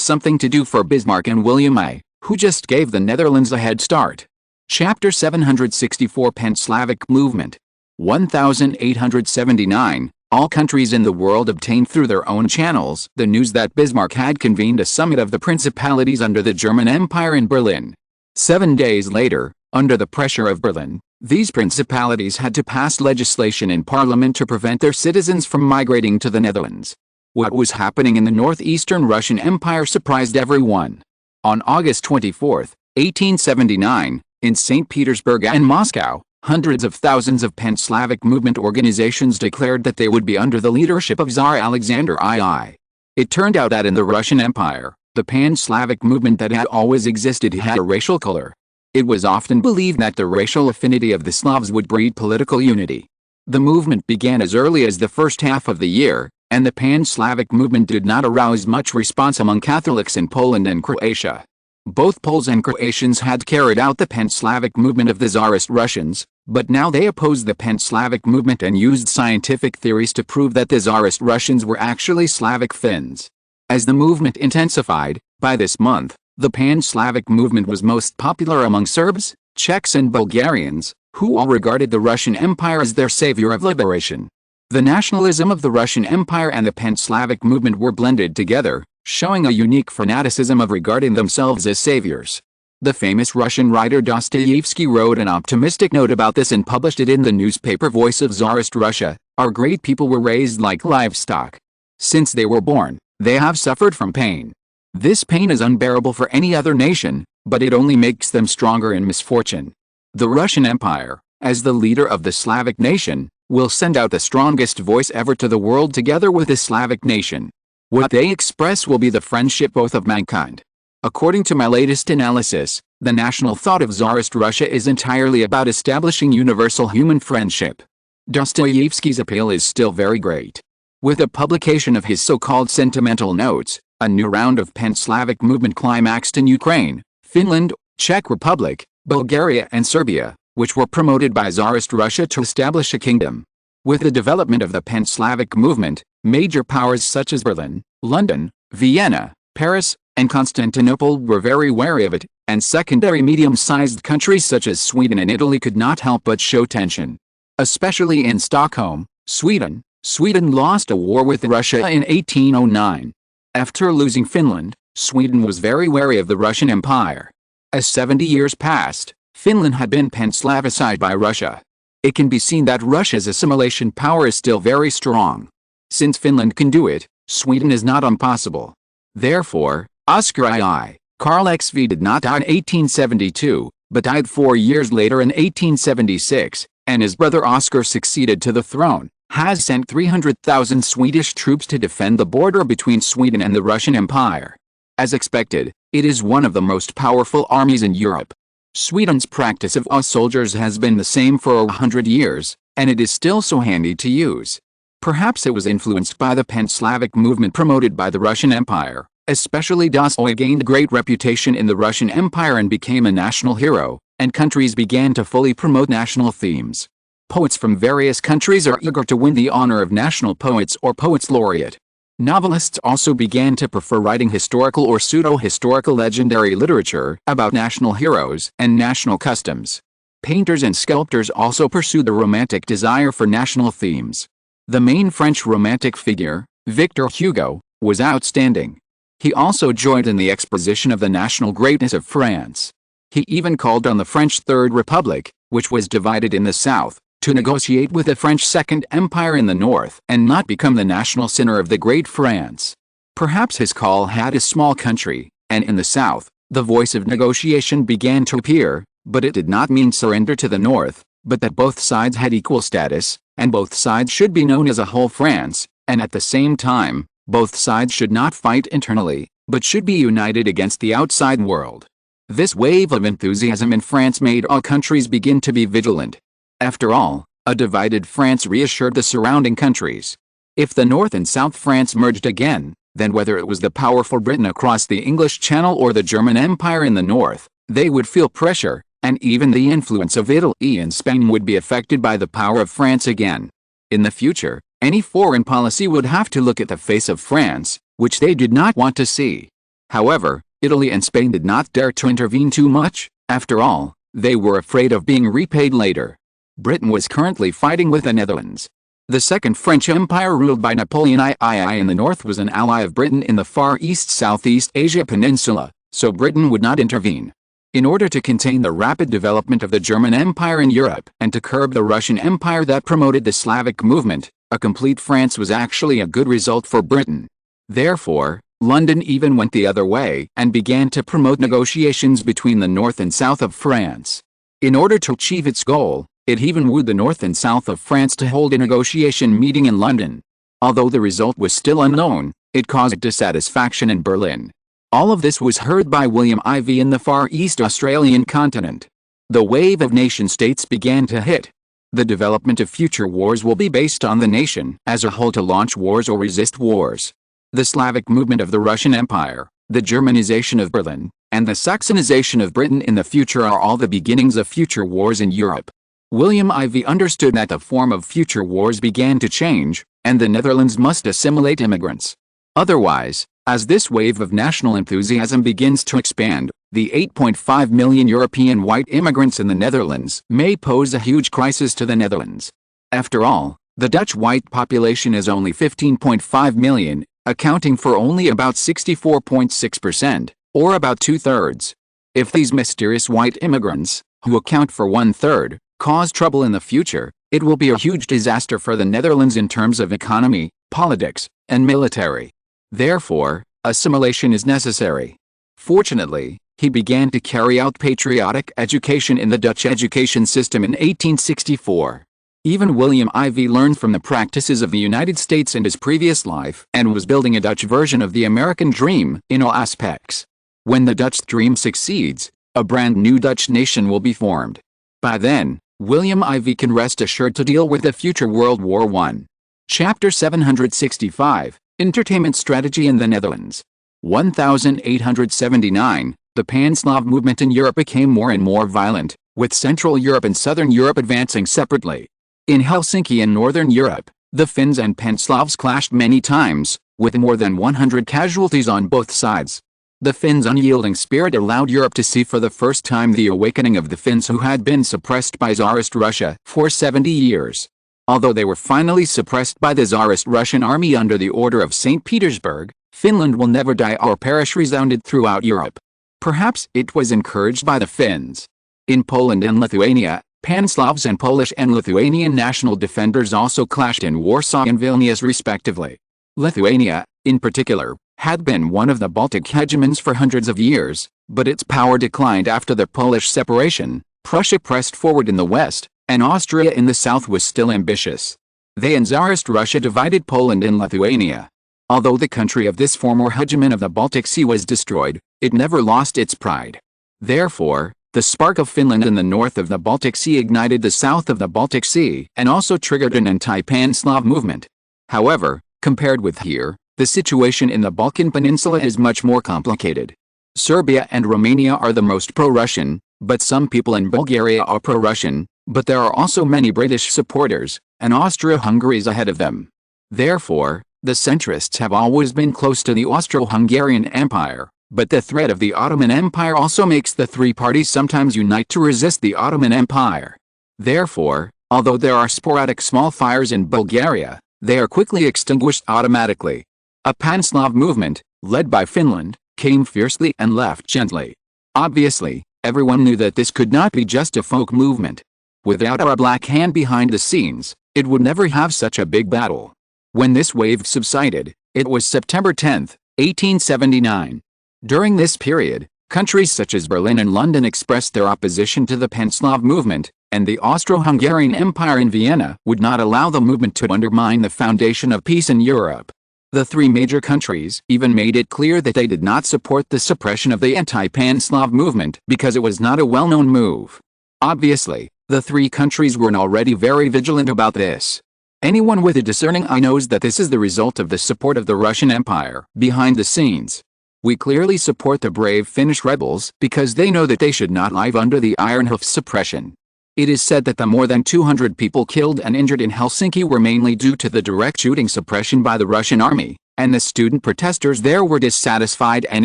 something to do for Bismarck and William I, who just gave the Netherlands a head start. Chapter 764 Pan-Slavic Movement 1879. All countries in the world obtained through their own channels the news that Bismarck had convened a summit of the principalities under the German Empire in Berlin. 7 days later, under the pressure of Berlin, these principalities had to pass legislation in parliament to prevent their citizens from migrating to the Netherlands. What was happening in the northeastern Russian Empire surprised everyone. On August 24, 1879, in St. Petersburg and Moscow, hundreds of thousands of Pan-Slavic movement organizations declared that they would be under the leadership of Tsar Alexander II. It turned out that in the Russian Empire, the Pan-Slavic movement that had always existed had a racial color. It was often believed that the racial affinity of the Slavs would breed political unity. The movement began as early as the first half of the year, and the Pan-Slavic movement did not arouse much response among Catholics in Poland and Croatia. Both Poles and Croatians had carried out the Pan-Slavic movement of the Tsarist Russians, but now they opposed the Pan-Slavic movement and used scientific theories to prove that the Tsarist Russians were actually Slavic Finns. As the movement intensified, by this month, the Pan-Slavic movement was most popular among Serbs, Czechs and Bulgarians, who all regarded the Russian Empire as their savior of liberation. The nationalism of the Russian Empire and the Pan-Slavic movement were blended together, showing a unique fanaticism of regarding themselves as saviors. The famous Russian writer Dostoevsky wrote an optimistic note about this and published it in the newspaper Voice of Tsarist Russia. Our great people were raised like livestock. Since they were born, They have suffered from pain. This pain is unbearable for any other nation, but it only makes them stronger in misfortune. The Russian Empire, as the leader of the Slavic nation, will send out the strongest voice ever to the world together with the Slavic nation. What they express will be the friendship both of mankind. According to my latest analysis, the national thought of Tsarist Russia is entirely about establishing universal human friendship. Dostoevsky's appeal is still very great. With the publication of his so-called sentimental notes, a new round of pan-Slavic movement climaxed in Ukraine, Finland, Czech Republic, Bulgaria and Serbia, which were promoted by Tsarist Russia to establish a kingdom. With the development of the pan-Slavic movement, major powers such as Berlin, London, Vienna, Paris, and Constantinople were very wary of it, and secondary medium-sized countries such as Sweden and Italy could not help but show tension. Especially in Stockholm, Sweden. Sweden lost a war with Russia in 1809. After losing Finland, Sweden was very wary of the Russian Empire. As 70 years passed, Finland had been pan-Slavicized by Russia. It can be seen that Russia's assimilation power is still very strong. Since Finland can do it, Sweden is not impossible. Therefore, Oscar II, Karl XV did not die in 1872, but died 4 years later in 1876, and his brother Oscar succeeded to the throne, has sent 300,000 Swedish troops to defend the border between Sweden and the Russian Empire. As expected, it is one of the most powerful armies in Europe. Sweden's practice of us soldiers has been the same for 100 years, and it is still so handy to use. Perhaps it was influenced by the pan-Slavic movement promoted by the Russian Empire. Especially Dostoevsky gained great reputation in the Russian Empire and became a national hero, and countries began to fully promote national themes. Poets from various countries are eager to win the honor of national poets or poets laureate. Novelists also began to prefer writing historical or pseudo-historical legendary literature about national heroes and national customs. Painters and sculptors also pursued the romantic desire for national themes. The main French romantic figure, Victor Hugo, was outstanding. He also joined in the exposition of the national greatness of France. He even called on the French Third Republic, which was divided in the south, to negotiate with the French Second Empire in the north and not become the national sinner of the Great France. Perhaps his call had a small country, and in the south, the voice of negotiation began to appear, but it did not mean surrender to the north, but that both sides had equal status, and both sides should be known as a whole France, and at the same time, both sides should not fight internally, but should be united against the outside world. This wave of enthusiasm in France made all countries begin to be vigilant. After all, a divided France reassured the surrounding countries. If the North and South France merged again, then whether it was the powerful Britain across the English Channel or the German Empire in the north, they would feel pressure, and even the influence of Italy and Spain would be affected by the power of France again. In the future, any foreign policy would have to look at the face of France, which they did not want to see. However, Italy and Spain did not dare to intervene too much. After all, they were afraid of being repaid later. Britain was currently fighting with the Netherlands. The Second French Empire ruled by Napoleon III in the north was an ally of Britain in the Far East Southeast Asia Peninsula, so Britain would not intervene. In order to contain the rapid development of the German Empire in Europe and to curb the Russian Empire that promoted the Slavic movement, a complete France was actually a good result for Britain. Therefore, London even went the other way and began to promote negotiations between the north and south of France. In order to achieve its goal, it even wooed the north and south of France to hold a negotiation meeting in London. Although the result was still unknown, it caused dissatisfaction in Berlin. All of this was heard by William IV in the Far East Australian continent. The wave of nation-states began to hit. The development of future wars will be based on the nation as a whole to launch wars or resist wars. The Slavic movement of the Russian Empire, the Germanization of Berlin, and the Saxonization of Britain in the future are all the beginnings of future wars in Europe. William IV understood that the form of future wars began to change, and the Netherlands must assimilate immigrants. Otherwise, as this wave of national enthusiasm begins to expand, the 8.5 million European white immigrants in the Netherlands may pose a huge crisis to the Netherlands. After all, the Dutch white population is only 15.5 million, accounting for only about 64.6%, or about two-thirds. If these mysterious white immigrants, who account for one-third, cause trouble in the future, it will be a huge disaster for the Netherlands in terms of economy, politics, and military. Therefore, assimilation is necessary. Fortunately, he began to carry out patriotic education in the Dutch education system in 1864. Even William IV learned from the practices of the United States in his previous life and was building a Dutch version of the American dream in all aspects. When the Dutch dream succeeds, a brand new Dutch nation will be formed. By then, William IV can rest assured to deal with the future World War I. Chapter 765, Entertainment Strategy in the Netherlands. 1879, the Pan-Slav movement in Europe became more and more violent, with Central Europe and Southern Europe advancing separately. In Helsinki and Northern Europe, the Finns and Pan-Slavs clashed many times, with more than 100 casualties on both sides. The Finns' unyielding spirit allowed Europe to see for the first time the awakening of the Finns who had been suppressed by Tsarist Russia for 70 years. Although they were finally suppressed by the Tsarist Russian army under the order of St. Petersburg, Finland will never die or perish resounded throughout Europe. Perhaps it was encouraged by the Finns. In Poland and Lithuania, Pan-Slavs and Polish and Lithuanian national defenders also clashed in Warsaw and Vilnius respectively. Lithuania, in particular, had been one of the Baltic hegemons for hundreds of years, but its power declined after the Polish separation. Prussia pressed forward in the west, and Austria in the south was still ambitious. They and Tsarist Russia divided Poland and Lithuania. Although the country of this former hegemon of the Baltic Sea was destroyed, it never lost its pride. Therefore, the spark of Finland in the north of the Baltic Sea ignited the south of the Baltic Sea and also triggered an anti-Pan-Slav movement. However, compared with here, the situation in the Balkan Peninsula is much more complicated. Serbia and Romania are the most pro-Russian, but some people in Bulgaria are pro-Russian, but there are also many British supporters, and Austria-Hungary is ahead of them. Therefore, the centrists have always been close to the Austro-Hungarian Empire. But the threat of the Ottoman Empire also makes the three parties sometimes unite to resist the Ottoman Empire. Therefore, although there are sporadic small fires in Bulgaria, they are quickly extinguished automatically. A Pan-Slav movement, led by Finland, came fiercely and left gently. Obviously, everyone knew that this could not be just a folk movement. Without our black hand behind the scenes, it would never have such a big battle. When this wave subsided, it was September 10, 1879. During this period, countries such as Berlin and London expressed their opposition to the Pan-Slav movement, and the Austro-Hungarian Empire in Vienna would not allow the movement to undermine the foundation of peace in Europe. The three major countries even made it clear that they did not support the suppression of the anti-Pan-Slav movement because it was not a well-known move. Obviously, the three countries were already very vigilant about this. Anyone with a discerning eye knows that this is the result of the support of the Russian Empire behind the scenes. We clearly support the brave Finnish rebels because they know that they should not live under the iron hoof suppression. It is said that the more than 200 people killed and injured in Helsinki were mainly due to the direct shooting suppression by the Russian army, and the student protesters there were dissatisfied and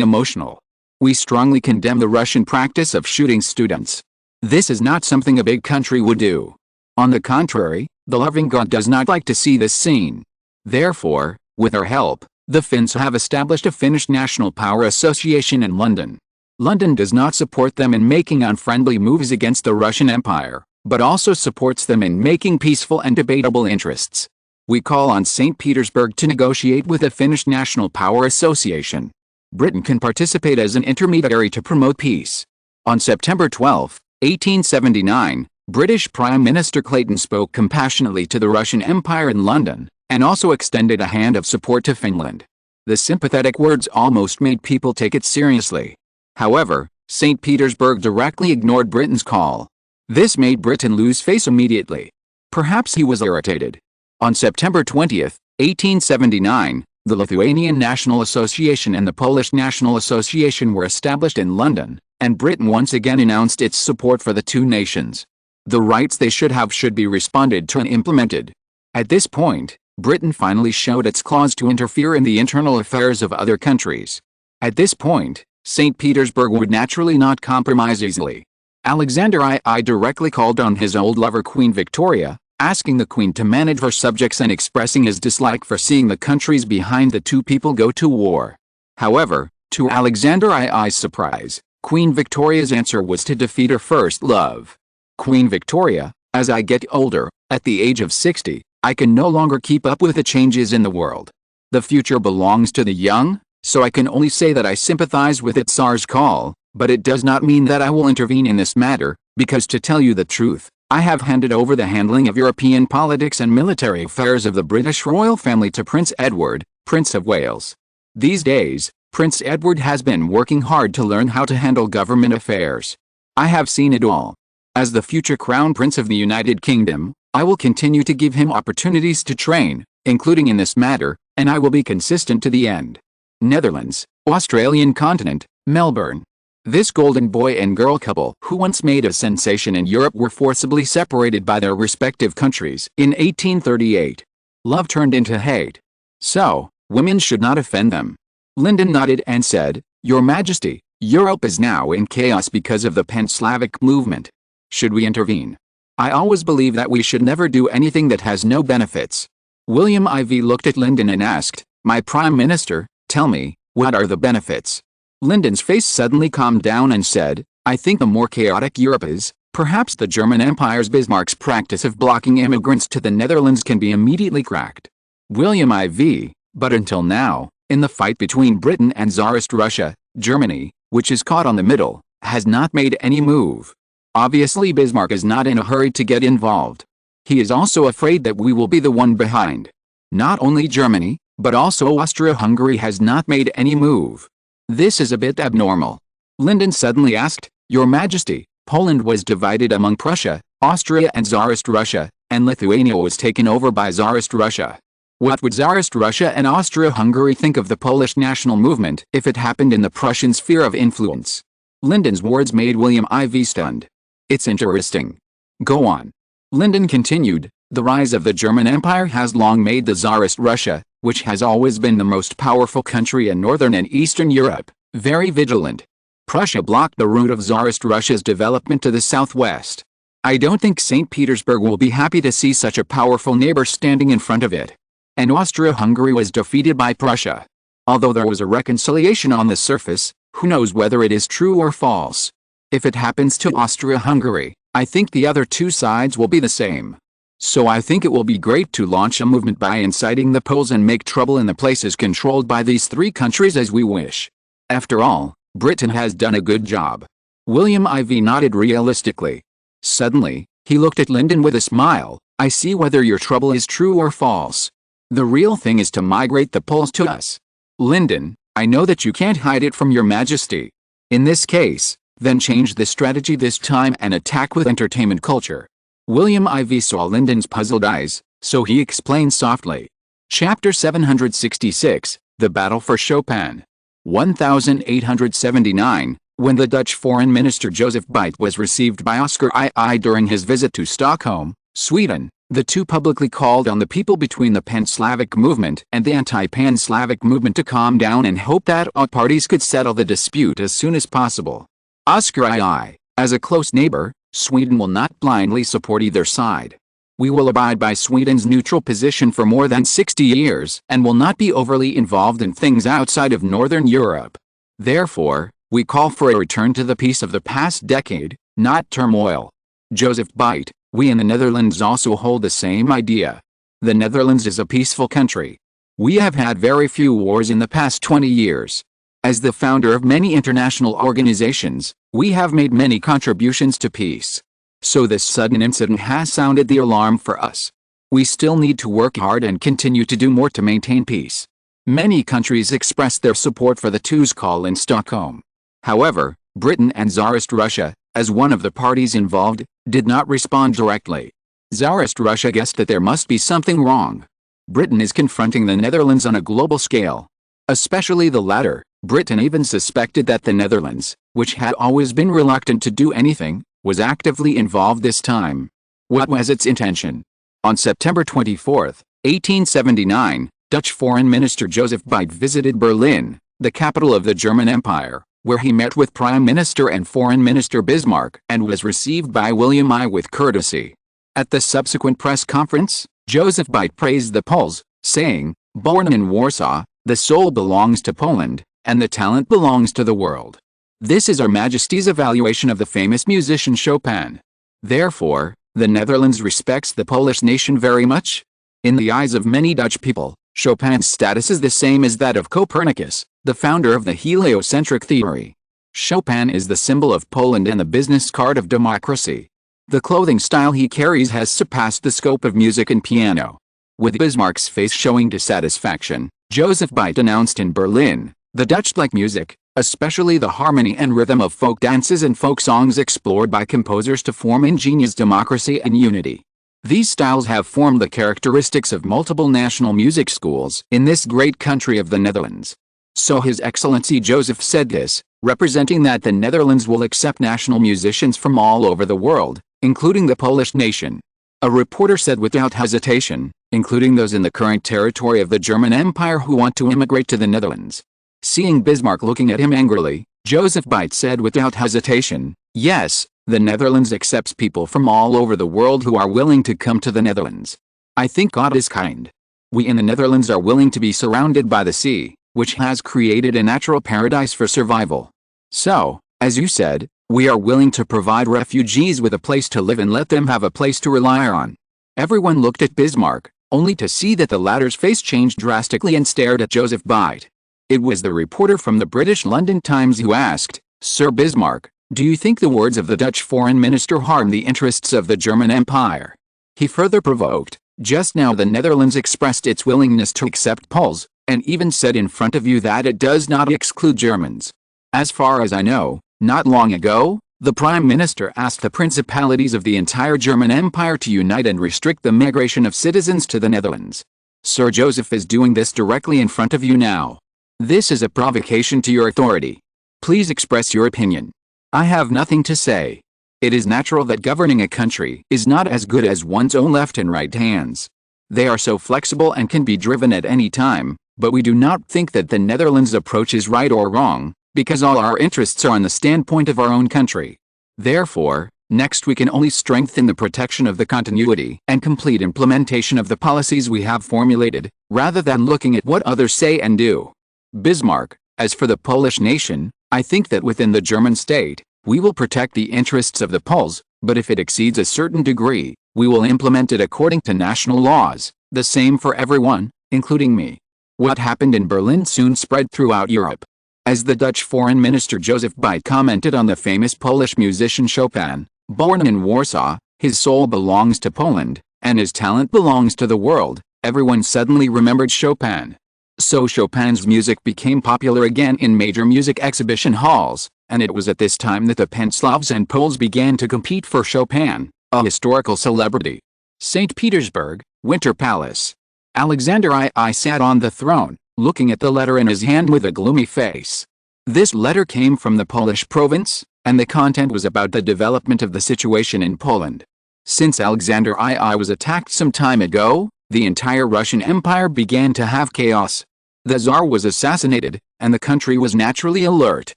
emotional. We strongly condemn the Russian practice of shooting students. This is not something a big country would do. On the contrary, the loving God does not like to see this scene. Therefore, with our help, the Finns have established a Finnish National Power Association in London. London does not support them in making unfriendly moves against the Russian Empire, but also supports them in making peaceful and debatable interests. We call on St. Petersburg to negotiate with the Finnish National Power Association. Britain can participate as an intermediary to promote peace. On September 12, 1879, British Prime Minister Clayton spoke compassionately to the Russian Empire in London, and also extended a hand of support to Finland. The sympathetic words almost made people take it seriously. However, St. Petersburg directly ignored Britain's call. This made Britain lose face immediately. Perhaps he was irritated. On September 20, 1879, the Lithuanian National Association and the Polish National Association were established in London, and Britain once again announced its support for the two nations. The rights they should have should be responded to and implemented. At this point, Britain finally showed its claws to interfere in the internal affairs of other countries. At this point, St. Petersburg would naturally not compromise easily. Alexander II directly called on his old lover Queen Victoria, asking the Queen to manage her subjects and expressing his dislike for seeing the countries behind the two people go to war. However, to Alexander II's surprise, Queen Victoria's answer was to defeat her first love. Queen Victoria, as I get older, at the age of 60, I can no longer keep up with the changes in the world. The future belongs to the young, so I can only say that I sympathize with its Tsar's call, but it does not mean that I will intervene in this matter, because to tell you the truth, I have handed over the handling of European politics and military affairs of the British royal family to Prince Edward, Prince of Wales. These days, Prince Edward has been working hard to learn how to handle government affairs. I have seen it all. As the future Crown Prince of the United Kingdom, I will continue to give him opportunities to train, including in this matter, and I will be consistent to the end. Netherlands, Australian continent, Melbourne. This golden boy and girl couple who once made a sensation in Europe were forcibly separated by their respective countries in 1838. Love turned into hate. So, women should not offend them. Lyndon nodded and said, "Your Majesty, Europe is now in chaos because of the pan-Slavic movement. Should we intervene? I always believe that we should never do anything that has no benefits." William IV looked at Lyndon and asked, "My Prime Minister, tell me, what are the benefits?" Lyndon's face suddenly calmed down and said, "I think the more chaotic Europe is, perhaps the German Empire's Bismarck's practice of blocking immigrants to the Netherlands can be immediately cracked." William IV, but until now, in the fight between Britain and Tsarist Russia, Germany, which is caught on the middle, has not made any move. Obviously Bismarck is not in a hurry to get involved. He is also afraid that we will be the one behind. Not only Germany, but also Austria-Hungary has not made any move. This is a bit abnormal. Lyndon suddenly asked, "Your Majesty, Poland was divided among Prussia, Austria and Tsarist Russia, and Lithuania was taken over by Tsarist Russia. What would Tsarist Russia and Austria-Hungary think of the Polish national movement if it happened in the Prussian sphere of influence?" Lyndon's words made William IV stunned. "It's interesting. Go on." Lyndon continued, "The rise of the German Empire has long made the Tsarist Russia, which has always been the most powerful country in northern and eastern Europe, very vigilant. Prussia blocked the route of Tsarist Russia's development to the southwest. I don't think St. Petersburg will be happy to see such a powerful neighbor standing in front of it. And Austria-Hungary was defeated by Prussia. Although there was a reconciliation on the surface, who knows whether it is true or false? If it happens to Austria-Hungary, I think the other two sides will be the same. So I think it will be great to launch a movement by inciting the Poles and make trouble in the places controlled by these three countries as we wish. After all, Britain has done a good job." William IV nodded realistically. Suddenly, he looked at Lyndon with a smile. "I see whether your trouble is true or false. The real thing is to migrate the Poles to us. Lyndon, I know that you can't hide it from your Majesty. In this case, then change the strategy this time and attack with entertainment culture." William IV saw Lyndon's puzzled eyes, so he explained softly. Chapter 766, The Battle for Chopin. 1879, when the Dutch Foreign Minister Joseph Beit was received by Oscar II during his visit to Stockholm, Sweden, the two publicly called on the people between the Pan-Slavic movement and the anti-Pan-Slavic movement to calm down and hope that all parties could settle the dispute as soon as possible. Oscar II, as a close neighbor, Sweden will not blindly support either side. We will abide by Sweden's neutral position for more than 60 years and will not be overly involved in things outside of Northern Europe. Therefore, we call for a return to the peace of the past decade, not turmoil. Joseph Beit, we in the Netherlands also hold the same idea. The Netherlands is a peaceful country. We have had very few wars in the past 20 years. As the founder of many international organizations, we have made many contributions to peace. So this sudden incident has sounded the alarm for us. We still need to work hard and continue to do more to maintain peace. Many countries expressed their support for the two's call in Stockholm. However, Britain and Tsarist Russia, as one of the parties involved, did not respond directly. Tsarist Russia guessed that there must be something wrong. Britain is confronting the Netherlands on a global scale. Especially the latter. Britain even suspected that the Netherlands, which had always been reluctant to do anything, was actively involved this time. What was its intention? On September 24, 1879, Dutch Foreign Minister Joseph Beit visited Berlin, the capital of the German Empire, where he met with Prime Minister and Foreign Minister Bismarck and was received by William I with courtesy. At the subsequent press conference, Joseph Beit praised the Poles, saying, "Born in Warsaw, the soul belongs to Poland, and the talent belongs to the world. This is Her Majesty's evaluation of the famous musician Chopin. Therefore, the Netherlands respects the Polish nation very much." In the eyes of many Dutch people, Chopin's status is the same as that of Copernicus, the founder of the heliocentric theory. Chopin is the symbol of Poland and the business card of democracy. The clothing style he carries has surpassed the scope of music and piano. With Bismarck's face showing dissatisfaction, Joseph Beit announced in Berlin, "The Dutch like music, especially the harmony and rhythm of folk dances and folk songs explored by composers to form ingenious democracy and unity. These styles have formed the characteristics of multiple national music schools in this great country of the Netherlands." So His Excellency Joseph said this, representing that the Netherlands will accept national musicians from all over the world, including the Polish nation. A reporter said without hesitation, including those in the current territory of the German Empire who want to immigrate to the Netherlands. Seeing Bismarck looking at him angrily, Joseph Beit said without hesitation, "Yes, the Netherlands accepts people from all over the world who are willing to come to the Netherlands. I think God is kind. We in the Netherlands are willing to be surrounded by the sea, which has created a natural paradise for survival. So, as you said, we are willing to provide refugees with a place to live and let them have a place to rely on." Everyone looked at Bismarck, only to see that the latter's face changed drastically and stared at Joseph Beit. It was the reporter from the British London Times who asked, "Sir Bismarck, do you think the words of the Dutch foreign minister harm the interests of the German Empire?" He further provoked, "Just now the Netherlands expressed its willingness to accept Poles, and even said in front of you that it does not exclude Germans. As far as I know, not long ago, the Prime Minister asked the principalities of the entire German Empire to unite and restrict the migration of citizens to the Netherlands. Sir Joseph is doing this directly in front of you now. This is a provocation to your authority. Please express your opinion. I have nothing to say. It is natural that governing a country is not as good as one's own left and right hands. They are so flexible and can be driven at any time, but we do not think that the Netherlands' approach is right or wrong, because all our interests are on the standpoint of our own country. Therefore, next we can only strengthen the protection of the continuity and complete implementation of the policies we have formulated, rather than looking at what others say and do." Bismarck, "As for the Polish nation, I think that within the German state, we will protect the interests of the Poles, but if it exceeds a certain degree, we will implement it according to national laws, the same for everyone, including me." What happened in Berlin soon spread throughout Europe. As the Dutch Foreign Minister Joseph Beit commented on the famous Polish musician Chopin, born in Warsaw, "His soul belongs to Poland, and his talent belongs to the world," everyone suddenly remembered Chopin. So Chopin's music became popular again in major music exhibition halls, and it was at this time that the Panslavs and Poles began to compete for Chopin, a historical celebrity. St. Petersburg, Winter Palace. Alexander II sat on the throne, looking at the letter in his hand with a gloomy face. This letter came from the Polish province, and the content was about the development of the situation in Poland. Since Alexander II was attacked some time ago, the entire Russian Empire began to have chaos. The Tsar was assassinated, and the country was naturally alert.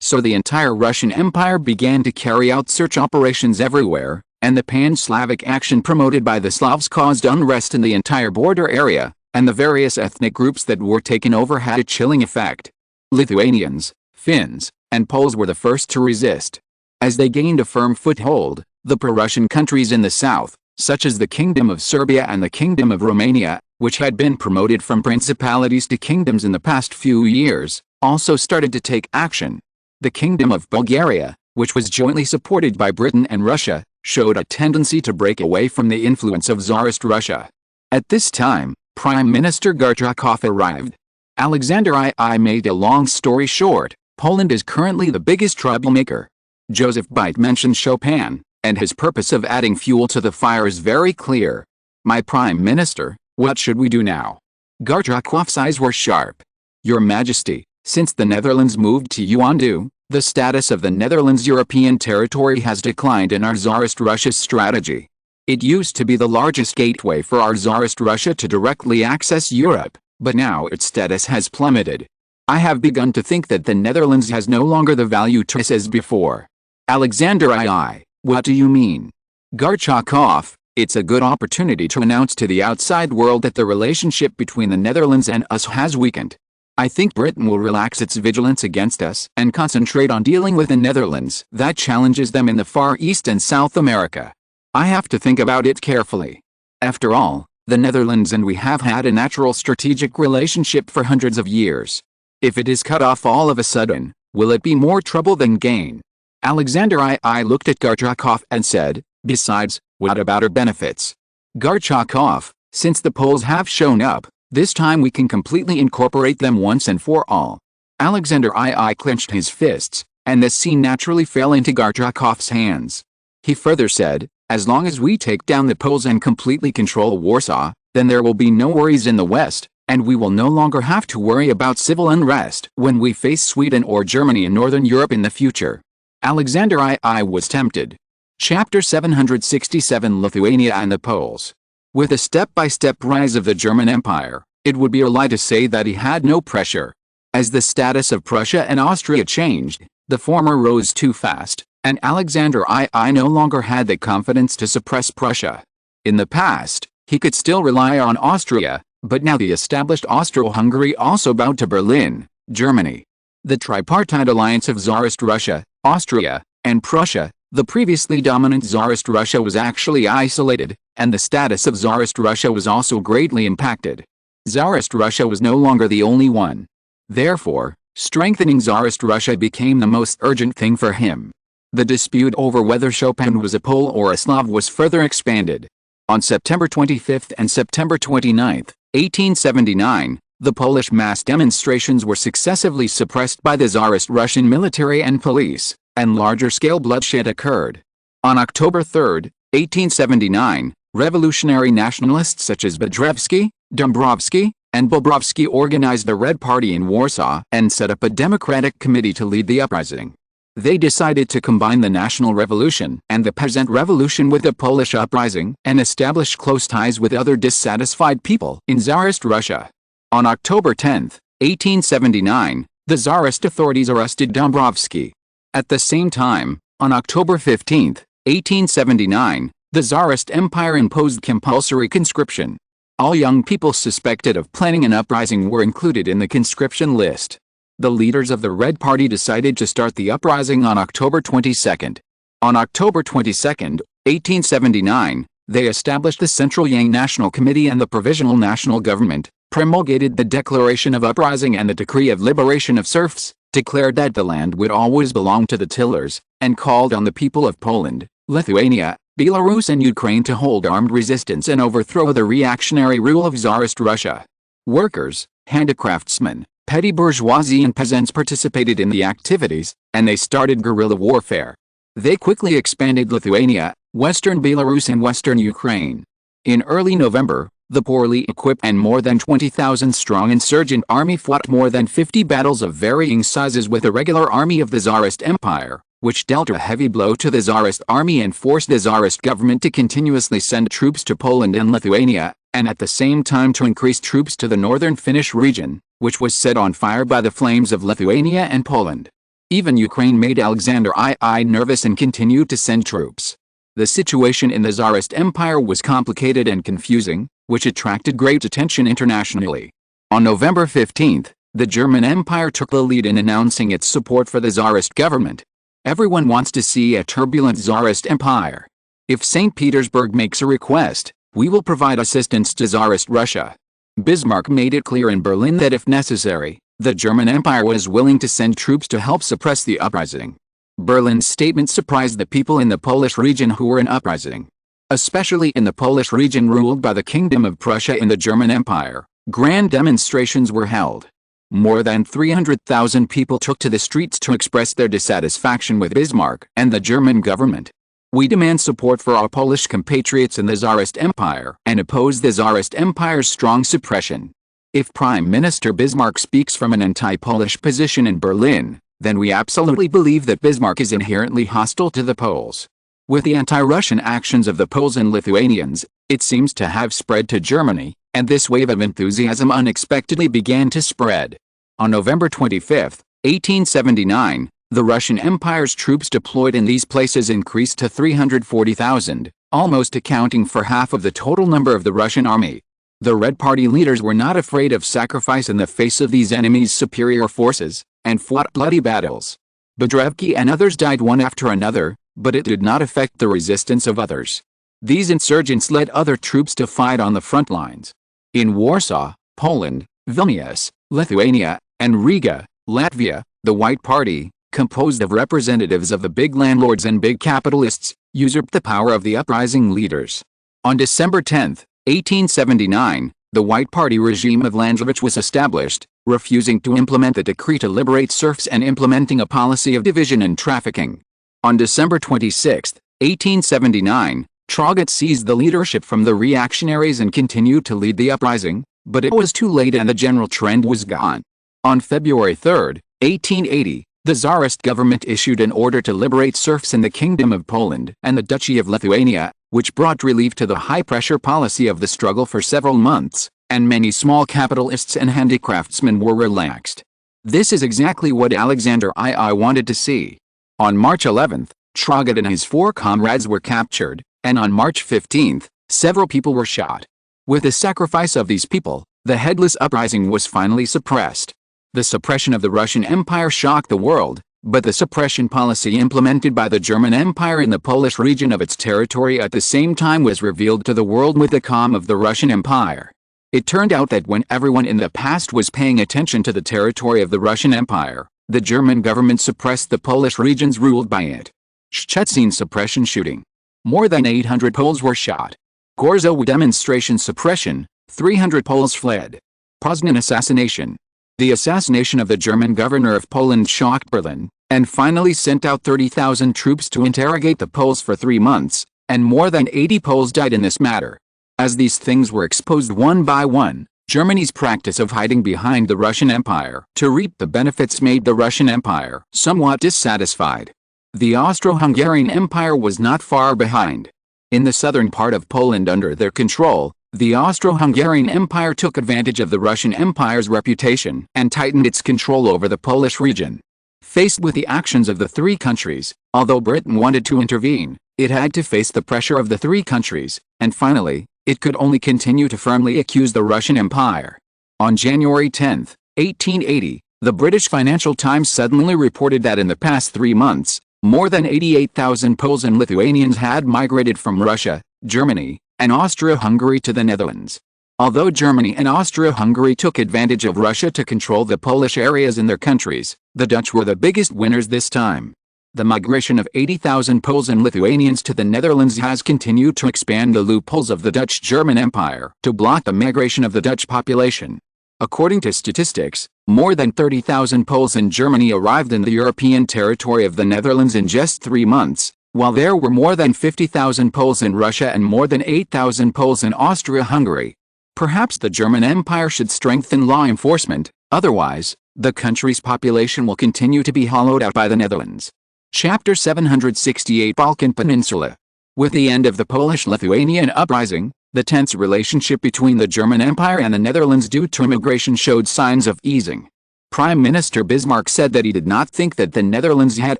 So the entire Russian Empire began to carry out search operations everywhere, and the pan-Slavic action promoted by the Slavs caused unrest in the entire border area, and the various ethnic groups that were taken over had a chilling effect. Lithuanians, Finns, and Poles were the first to resist. As they gained a firm foothold, the pro-Russian countries in the south, such as the Kingdom of Serbia and the Kingdom of Romania, which had been promoted from principalities to kingdoms in the past few years, also started to take action. The Kingdom of Bulgaria, which was jointly supported by Britain and Russia, showed a tendency to break away from the influence of Tsarist Russia. At this time, Prime Minister Gorchakov arrived. Alexander II made a long story short, Poland is currently the biggest troublemaker. Joseph Beit mentioned Chopin, and his purpose of adding fuel to the fire is very clear. "My Prime Minister, what should we do now?" Gorchakov's eyes were sharp. "Your Majesty, since the Netherlands moved to Yuan, the status of the Netherlands' European territory has declined in our Tsarist Russia's strategy. It used to be the largest gateway for our Tsarist Russia to directly access Europe, but now its status has plummeted. I have begun to think that the Netherlands has no longer the value to us as before." Alexander II, "What do you mean?" Gorchakov, "It's a good opportunity to announce to the outside world that the relationship between the Netherlands and us has weakened. I think Britain will relax its vigilance against us and concentrate on dealing with the Netherlands that challenges them in the Far East and South America. I have to think about it carefully. After all, the Netherlands and we have had a natural strategic relationship for hundreds of years. If it is cut off all of a sudden, will it be more trouble than gain? Alexander I looked at Gorchakov and said, besides, what about our benefits? Gorchakov, since the Poles have shown up, this time we can completely incorporate them once and for all. Alexander I clenched his fists, and the scene naturally fell into Gorchakov's hands. He further said, as long as we take down the Poles and completely control Warsaw, then there will be no worries in the West, and we will no longer have to worry about civil unrest when we face Sweden or Germany in Northern Europe in the future. Alexander I was tempted. Chapter 767 Lithuania and the Poles. With a step-by-step rise of the German Empire, it would be a lie to say that he had no pressure. As the status of Prussia and Austria changed, the former rose too fast, and Alexander I no longer had the confidence to suppress Prussia. In the past, he could still rely on Austria, but now the established Austro-Hungary also bowed to Berlin, Germany. The tripartite alliance of Tsarist Russia, Austria, and Prussia, the previously dominant Tsarist Russia was actually isolated, and the status of Tsarist Russia was also greatly impacted. Tsarist Russia was no longer the only one. Therefore, strengthening Tsarist Russia became the most urgent thing for him. The dispute over whether Chopin was a Pole or a Slav was further expanded. On September 25 and September 29, 1879, the Polish mass demonstrations were successively suppressed by the Tsarist Russian military and police, and larger-scale bloodshed occurred. On October 3, 1879, revolutionary nationalists such as Bedrevsky, Dąbrowski, and Bobrovsky organized the Red Party in Warsaw and set up a democratic committee to lead the uprising. They decided to combine the National Revolution and the Peasant Revolution with the Polish uprising and establish close ties with other dissatisfied people in Tsarist Russia. On October 10, 1879, the Tsarist authorities arrested Dąbrowski. At the same time, on October 15, 1879, the Tsarist Empire imposed compulsory conscription. All young people suspected of planning an uprising were included in the conscription list. The leaders of the Red Party decided to start the uprising on October 22. On October 22, 1879, they established the Central Yang National Committee and the Provisional National Government, promulgated the Declaration of Uprising and the Decree of Liberation of Serfs, declared that the land would always belong to the tillers, and called on the people of Poland, Lithuania, Belarus and Ukraine to hold armed resistance and overthrow the reactionary rule of Tsarist Russia. Workers, handicraftsmen, petty bourgeoisie and peasants participated in the activities, and they started guerrilla warfare. They quickly expanded Lithuania, western Belarus and western Ukraine. In early November, the poorly equipped and more than 20,000-strong insurgent army fought more than 50 battles of varying sizes with the regular army of the Tsarist Empire, which dealt a heavy blow to the Tsarist army and forced the Tsarist government to continuously send troops to Poland and Lithuania, and at the same time to increase troops to the northern Finnish region, which was set on fire by the flames of Lithuania and Poland. Even Ukraine made Alexander I nervous and continued to send troops. The situation in the Tsarist Empire was complicated and confusing, which attracted great attention internationally. On November 15, the German Empire took the lead in announcing its support for the Tsarist government. Everyone wants to see a turbulent Tsarist Empire. If St. Petersburg makes a request, we will provide assistance to Tsarist Russia. Bismarck made it clear in Berlin that if necessary, the German Empire was willing to send troops to help suppress the uprising. Berlin's statement surprised the people in the Polish region who were in uprising. Especially in the Polish region ruled by the Kingdom of Prussia in the German Empire, grand demonstrations were held. More than 300,000 people took to the streets to express their dissatisfaction with Bismarck and the German government. We demand support for our Polish compatriots in the Tsarist Empire and oppose the Tsarist Empire's strong suppression. If Prime Minister Bismarck speaks from an anti-Polish position in Berlin, then we absolutely believe that Bismarck is inherently hostile to the Poles. With the anti-Russian actions of the Poles and Lithuanians, it seems to have spread to Germany, and this wave of enthusiasm unexpectedly began to spread. On November 25, 1879, the Russian Empire's troops deployed in these places increased to 340,000, almost accounting for half of the total number of the Russian army. The Red Party leaders were not afraid of sacrifice in the face of these enemies' superior forces, and fought bloody battles. Bedrevsky and others died one after another, but it did not affect the resistance of others. These insurgents led other troops to fight on the front lines. In Warsaw, Poland, Vilnius, Lithuania, and Riga, Latvia, the White Party, composed of representatives of the big landlords and big capitalists, usurped the power of the uprising leaders. On December 10, 1879, the White Party regime of Lanzovich was established, refusing to implement the decree to liberate serfs and implementing a policy of division and trafficking. On December 26, 1879, Traugott seized the leadership from the reactionaries and continued to lead the uprising, but it was too late and the general trend was gone. On February 3, 1880, the Tsarist government issued an order to liberate serfs in the Kingdom of Poland and the Duchy of Lithuania, which brought relief to the high-pressure policy of the struggle for several months, and many small capitalists and handicraftsmen were relaxed. This is exactly what Alexander II wanted to see. On March 11, Traugott and his 4 comrades were captured, and on March 15, several people were shot. With the sacrifice of these people, the headless uprising was finally suppressed. The suppression of the Russian Empire shocked the world, but the suppression policy implemented by the German Empire in the Polish region of its territory at the same time was revealed to the world with the calm of the Russian Empire. It turned out that when everyone in the past was paying attention to the territory of the Russian Empire, the German government suppressed the Polish regions ruled by it. Szczecin suppression shooting. More than 800 Poles were shot. Gorzow demonstration suppression, 300 Poles fled. Poznan assassination. The assassination of the German governor of Poland shocked Berlin, and finally sent out 30,000 troops to interrogate the Poles for 3 months, and more than 80 Poles died in this matter. As these things were exposed one by one, Germany's practice of hiding behind the Russian Empire to reap the benefits made the Russian Empire somewhat dissatisfied. The Austro-Hungarian Empire was not far behind. In the southern part of Poland under their control, the Austro-Hungarian Empire took advantage of the Russian Empire's reputation and tightened its control over the Polish region. Faced with the actions of the 3 countries, although Britain wanted to intervene, it had to face the pressure of the 3 countries, and finally, it could only continue to firmly accuse the Russian Empire. On January 10, 1880, the British Financial Times suddenly reported that in the past 3 months, more than 88,000 Poles and Lithuanians had migrated from Russia, Germany, and Austria-Hungary to the Netherlands. Although Germany and Austria-Hungary took advantage of Russia to control the Polish areas in their countries, the Dutch were the biggest winners this time. The migration of 80,000 Poles and Lithuanians to the Netherlands has continued to expand the loopholes of the Dutch-German Empire to block the migration of the Dutch population. According to statistics, more than 30,000 Poles in Germany arrived in the European territory of the Netherlands in just 3 months, while there were more than 50,000 Poles in Russia and more than 8,000 Poles in Austria-Hungary. Perhaps the German Empire should strengthen law enforcement, otherwise, the country's population will continue to be hollowed out by the Netherlands. Chapter 768 Balkan Peninsula. With the end of the Polish-Lithuanian uprising, the tense relationship between the German Empire and the Netherlands due to immigration showed signs of easing. Prime Minister Bismarck said that he did not think that the Netherlands had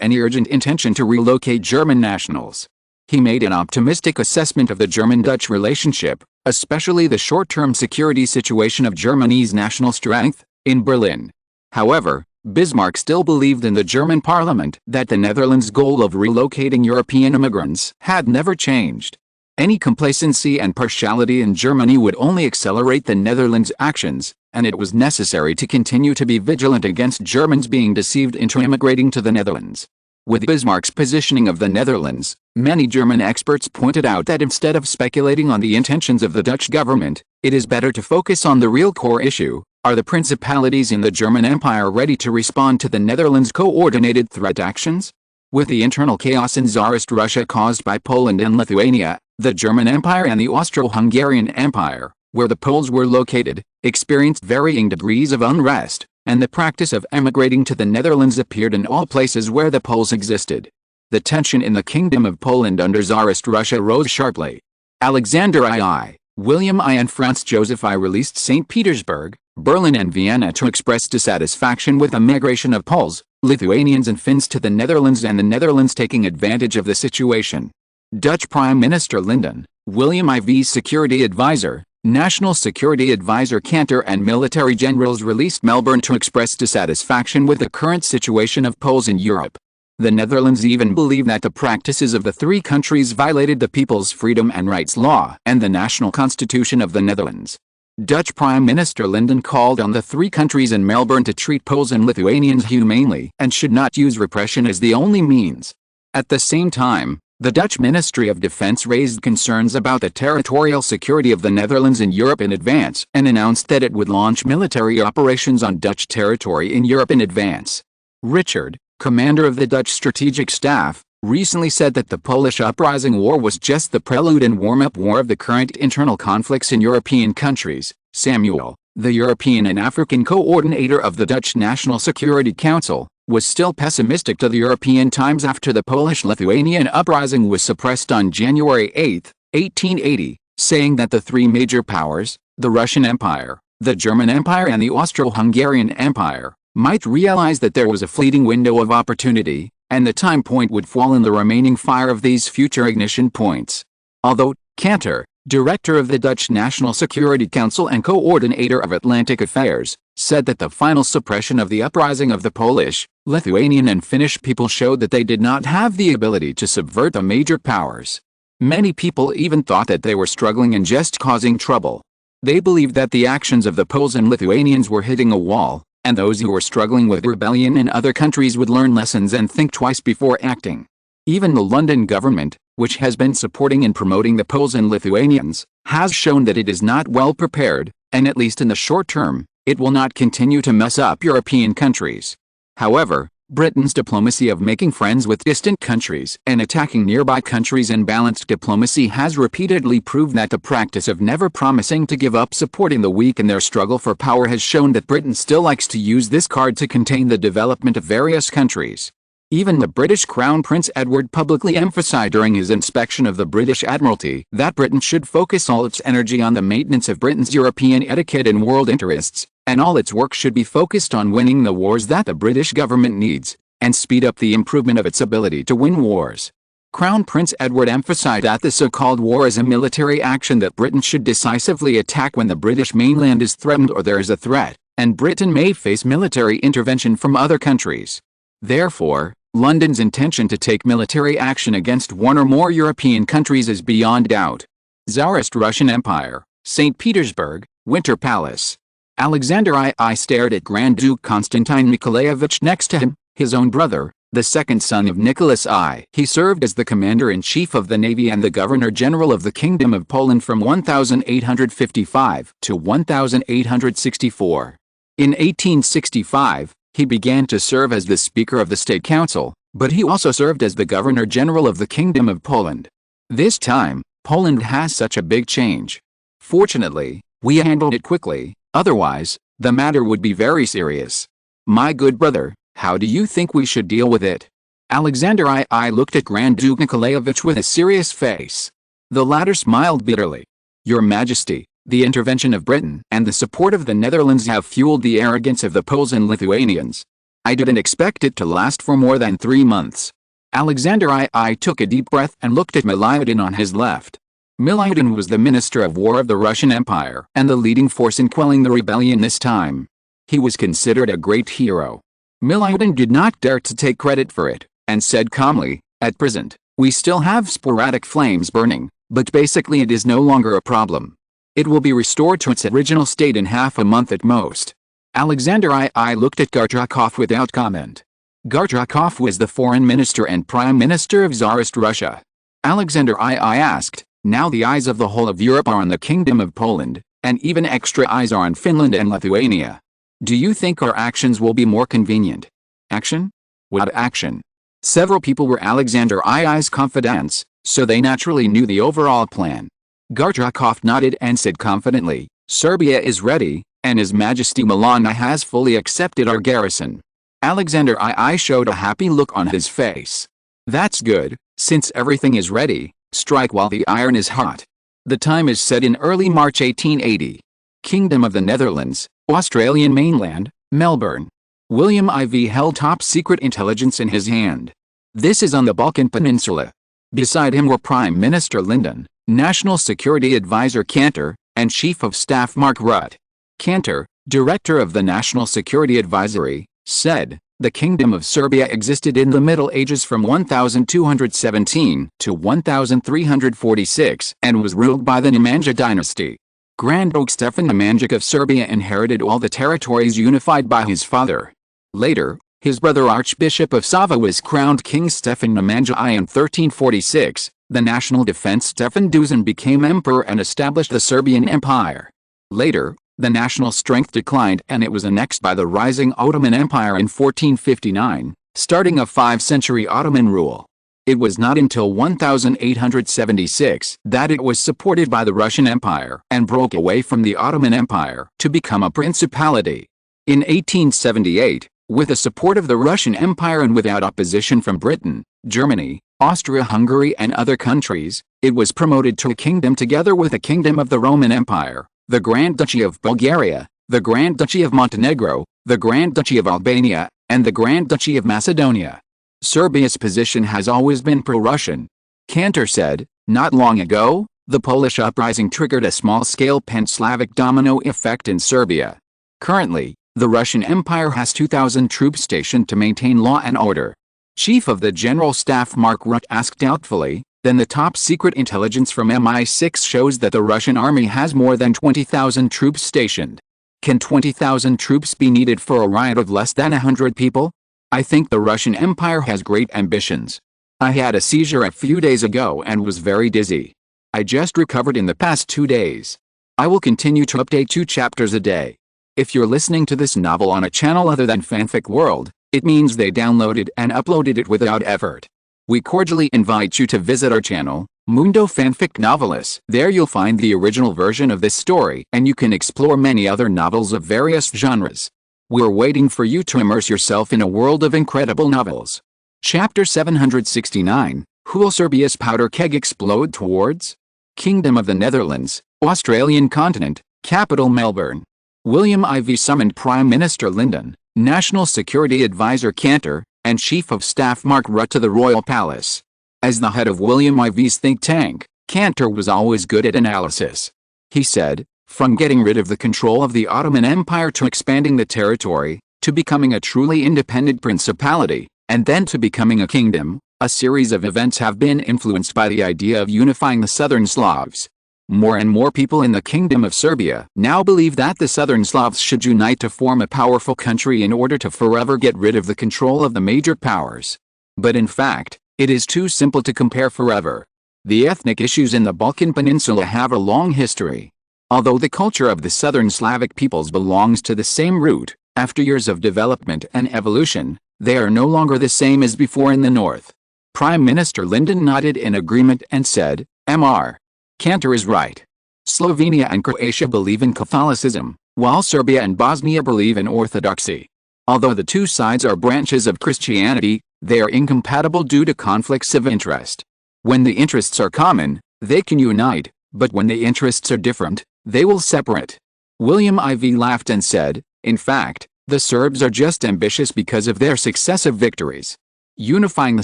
any urgent intention to relocate German nationals. He made an optimistic assessment of the German-Dutch relationship, especially the short-term security situation of Germany's national strength, in Berlin. However, Bismarck still believed in the German parliament that the Netherlands' goal of relocating European immigrants had never changed. Any complacency and partiality in Germany would only accelerate the Netherlands' actions, and it was necessary to continue to be vigilant against Germans being deceived into immigrating to the Netherlands. With Bismarck's positioning of the Netherlands, many German experts pointed out that instead of speculating on the intentions of the Dutch government, it is better to focus on the real core issue. Are the principalities in the German Empire ready to respond to the Netherlands' coordinated threat actions? With the internal chaos in Tsarist Russia caused by Poland and Lithuania, the German Empire and the Austro-Hungarian Empire, where the Poles were located, experienced varying degrees of unrest, and the practice of emigrating to the Netherlands appeared in all places where the Poles existed. The tension in the Kingdom of Poland under Tsarist Russia rose sharply. Alexander II, William I and Franz Joseph I released St. Petersburg, Berlin and Vienna to express dissatisfaction with the migration of Poles, Lithuanians and Finns to the Netherlands and the Netherlands taking advantage of the situation. Dutch Prime Minister Linden, William IV's security advisor, National Security Advisor Cantor and military generals released Melbourne to express dissatisfaction with the current situation of Poles in Europe. The Netherlands even believed that the practices of the three countries violated the People's Freedom and Rights Law and the National Constitution of the Netherlands. Dutch Prime Minister Linden called on the three countries in Melbourne to treat Poles and Lithuanians humanely and should not use repression as the only means. At the same time, the Dutch Ministry of Defense raised concerns about the territorial security of the Netherlands in Europe in advance and announced that it would launch military operations on Dutch territory in Europe in advance. Richard, commander of the Dutch Strategic Staff, recently said that the Polish Uprising War was just the prelude and warm-up war of the current internal conflicts in European countries. Samuel, the European and African coordinator of the Dutch National Security Council, was still pessimistic to the European Times after the Polish-Lithuanian uprising was suppressed on January 8, 1880, saying that the three major powers, the Russian Empire, the German Empire and the Austro-Hungarian Empire, might realize that there was a fleeting window of opportunity, and the time point would fall in the remaining fire of these future ignition points. Although Cantor, director of the Dutch National Security Council and coordinator of Atlantic Affairs, said that the final suppression of the uprising of the Polish, Lithuanian and Finnish people showed that they did not have the ability to subvert the major powers. Many people even thought that they were struggling and just causing trouble. They believed that the actions of the Poles and Lithuanians were hitting a wall, and those who were struggling with rebellion in other countries would learn lessons and think twice before acting. Even the London government, which has been supporting and promoting the Poles and Lithuanians, has shown that it is not well prepared, and at least in the short term, it will not continue to mess up European countries. However, Britain's diplomacy of making friends with distant countries and attacking nearby countries in balanced diplomacy has repeatedly proved that the practice of never promising to give up supporting the weak in their struggle for power has shown that Britain still likes to use this card to contain the development of various countries. Even the British Crown Prince Edward publicly emphasized during his inspection of the British Admiralty that Britain should focus all its energy on the maintenance of Britain's European etiquette and world interests, and all its work should be focused on winning the wars that the British government needs, and speed up the improvement of its ability to win wars. Crown Prince Edward emphasized that the so-called war is a military action that Britain should decisively attack when the British mainland is threatened or there is a threat, and Britain may face military intervention from other countries. Therefore, London's intention to take military action against one or more European countries is beyond doubt. Tsarist Russian Empire, St. Petersburg, Winter Palace. Alexander I stared at Grand Duke Konstantin Nikolaevich next to him, his own brother, the second son of Nicholas I. He served as the commander-in-chief of the Navy and the governor-general of the Kingdom of Poland from 1855 to 1864. In 1865, he began to serve as the Speaker of the State Council, but he also served as the Governor-General of the Kingdom of Poland. This time, Poland has such a big change. Fortunately, we handled it quickly, otherwise, the matter would be very serious. My good brother, how do you think we should deal with it? Alexander I looked at Grand Duke Nikolaevich with a serious face. The latter smiled bitterly. Your Majesty, the intervention of Britain and the support of the Netherlands have fueled the arrogance of the Poles and Lithuanians. I didn't expect it to last for more than 3 months. Alexander I took a deep breath and looked at Milyutin on his left. Milyutin was the Minister of War of the Russian Empire and the leading force in quelling the rebellion this time. He was considered a great hero. Milyutin did not dare to take credit for it, and said calmly, "At present, we still have sporadic flames burning, but basically it is no longer a problem. It will be restored to its original state in half a month at most." Alexander I looked at Gorchakov without comment. Gorchakov was the foreign minister and prime minister of Tsarist Russia. Alexander I asked, "Now the eyes of the whole of Europe are on the Kingdom of Poland, and even extra eyes are on Finland and Lithuania. Do you think our actions will be more convenient?" Action? What action? Several people were Alexander I's confidants, so they naturally knew the overall plan. Gorchakov nodded and said confidently, "Serbia is ready, and His Majesty Milan I has fully accepted our garrison." Alexander I showed a happy look on his face. "That's good, since everything is ready, strike while the iron is hot." The time is set in early March 1880. Kingdom of the Netherlands, Australian mainland, Melbourne. William IV held top-secret intelligence in his hand. This is on the Balkan Peninsula. Beside him were Prime Minister Linden, National Security Advisor Cantor, and Chief of Staff Mark Rutte. Cantor, Director of the National Security Advisory, said, The Kingdom of Serbia existed in the Middle Ages from 1217 to 1346 and was ruled by the Nemanja dynasty. Grand Duke Stefan Nemanjić of Serbia inherited all the territories unified by his father. Later, his brother Archbishop of Sava was crowned King Stefan Nemanja I in 1346. The national defense Stefan Dusan became emperor and established the Serbian Empire. Later, the national strength declined and it was annexed by the rising Ottoman Empire in 1459, starting a 5-century Ottoman rule. It was not until 1876 that it was supported by the Russian Empire and broke away from the Ottoman Empire to become a principality. In 1878, with the support of the Russian Empire and without opposition from Britain, Germany, Austria-Hungary and other countries, it was promoted to a kingdom together with the Kingdom of the Roman Empire, the Grand Duchy of Bulgaria, the Grand Duchy of Montenegro, the Grand Duchy of Albania, and the Grand Duchy of Macedonia. Serbia's position has always been pro-Russian. Cantor said, "Not long ago, the Polish uprising triggered a small-scale pan-Slavic domino effect in Serbia. Currently, the Russian Empire has 2,000 troops stationed to maintain law and order." Chief of the General Staff Mark Rutte asked doubtfully, "Then the top-secret intelligence from MI6 shows that the Russian army has more than 20,000 troops stationed. Can 20,000 troops be needed for a riot of less than 100 people? I think the Russian Empire has great ambitions. I had a seizure a few days ago and was very dizzy. I just recovered in the past 2 days. I will continue to update 2 chapters a day. If you're listening to this novel on a channel other than Fanfic World, it means they downloaded and uploaded it without effort. We cordially invite you to visit our channel, Mundo Fanfic Novelists. There you'll find the original version of this story and you can explore many other novels of various genres. We're waiting for you to immerse yourself in a world of incredible novels. Chapter 769, Who will Serbia's powder keg explode towards? Kingdom of the Netherlands, Australian continent, capital Melbourne. William IV summoned Prime Minister Lyndon, National Security Advisor Cantor, and Chief of Staff Mark Rutte to the Royal Palace. As the head of William IV's think tank, Cantor was always good at analysis. He said, "From getting rid of the control of the Ottoman Empire to expanding the territory, to becoming a truly independent principality, and then to becoming a kingdom, a series of events have been influenced by the idea of unifying the Southern Slavs. More and more people in the Kingdom of Serbia now believe that the Southern Slavs should unite to form a powerful country in order to forever get rid of the control of the major powers. But in fact, it is too simple to compare forever. The ethnic issues in the Balkan Peninsula have a long history. Although the culture of the Southern Slavic peoples belongs to the same root, after years of development and evolution, they are no longer the same as before in the north." Prime Minister Lyndon nodded in agreement and said, "Mr. Cantor is right. Slovenia and Croatia believe in Catholicism, while Serbia and Bosnia believe in Orthodoxy. Although the two sides are branches of Christianity, they are incompatible due to conflicts of interest. When the interests are common, they can unite, but when the interests are different, they will separate." William IV laughed and said, "In fact, the Serbs are just ambitious because of their successive victories. Unifying the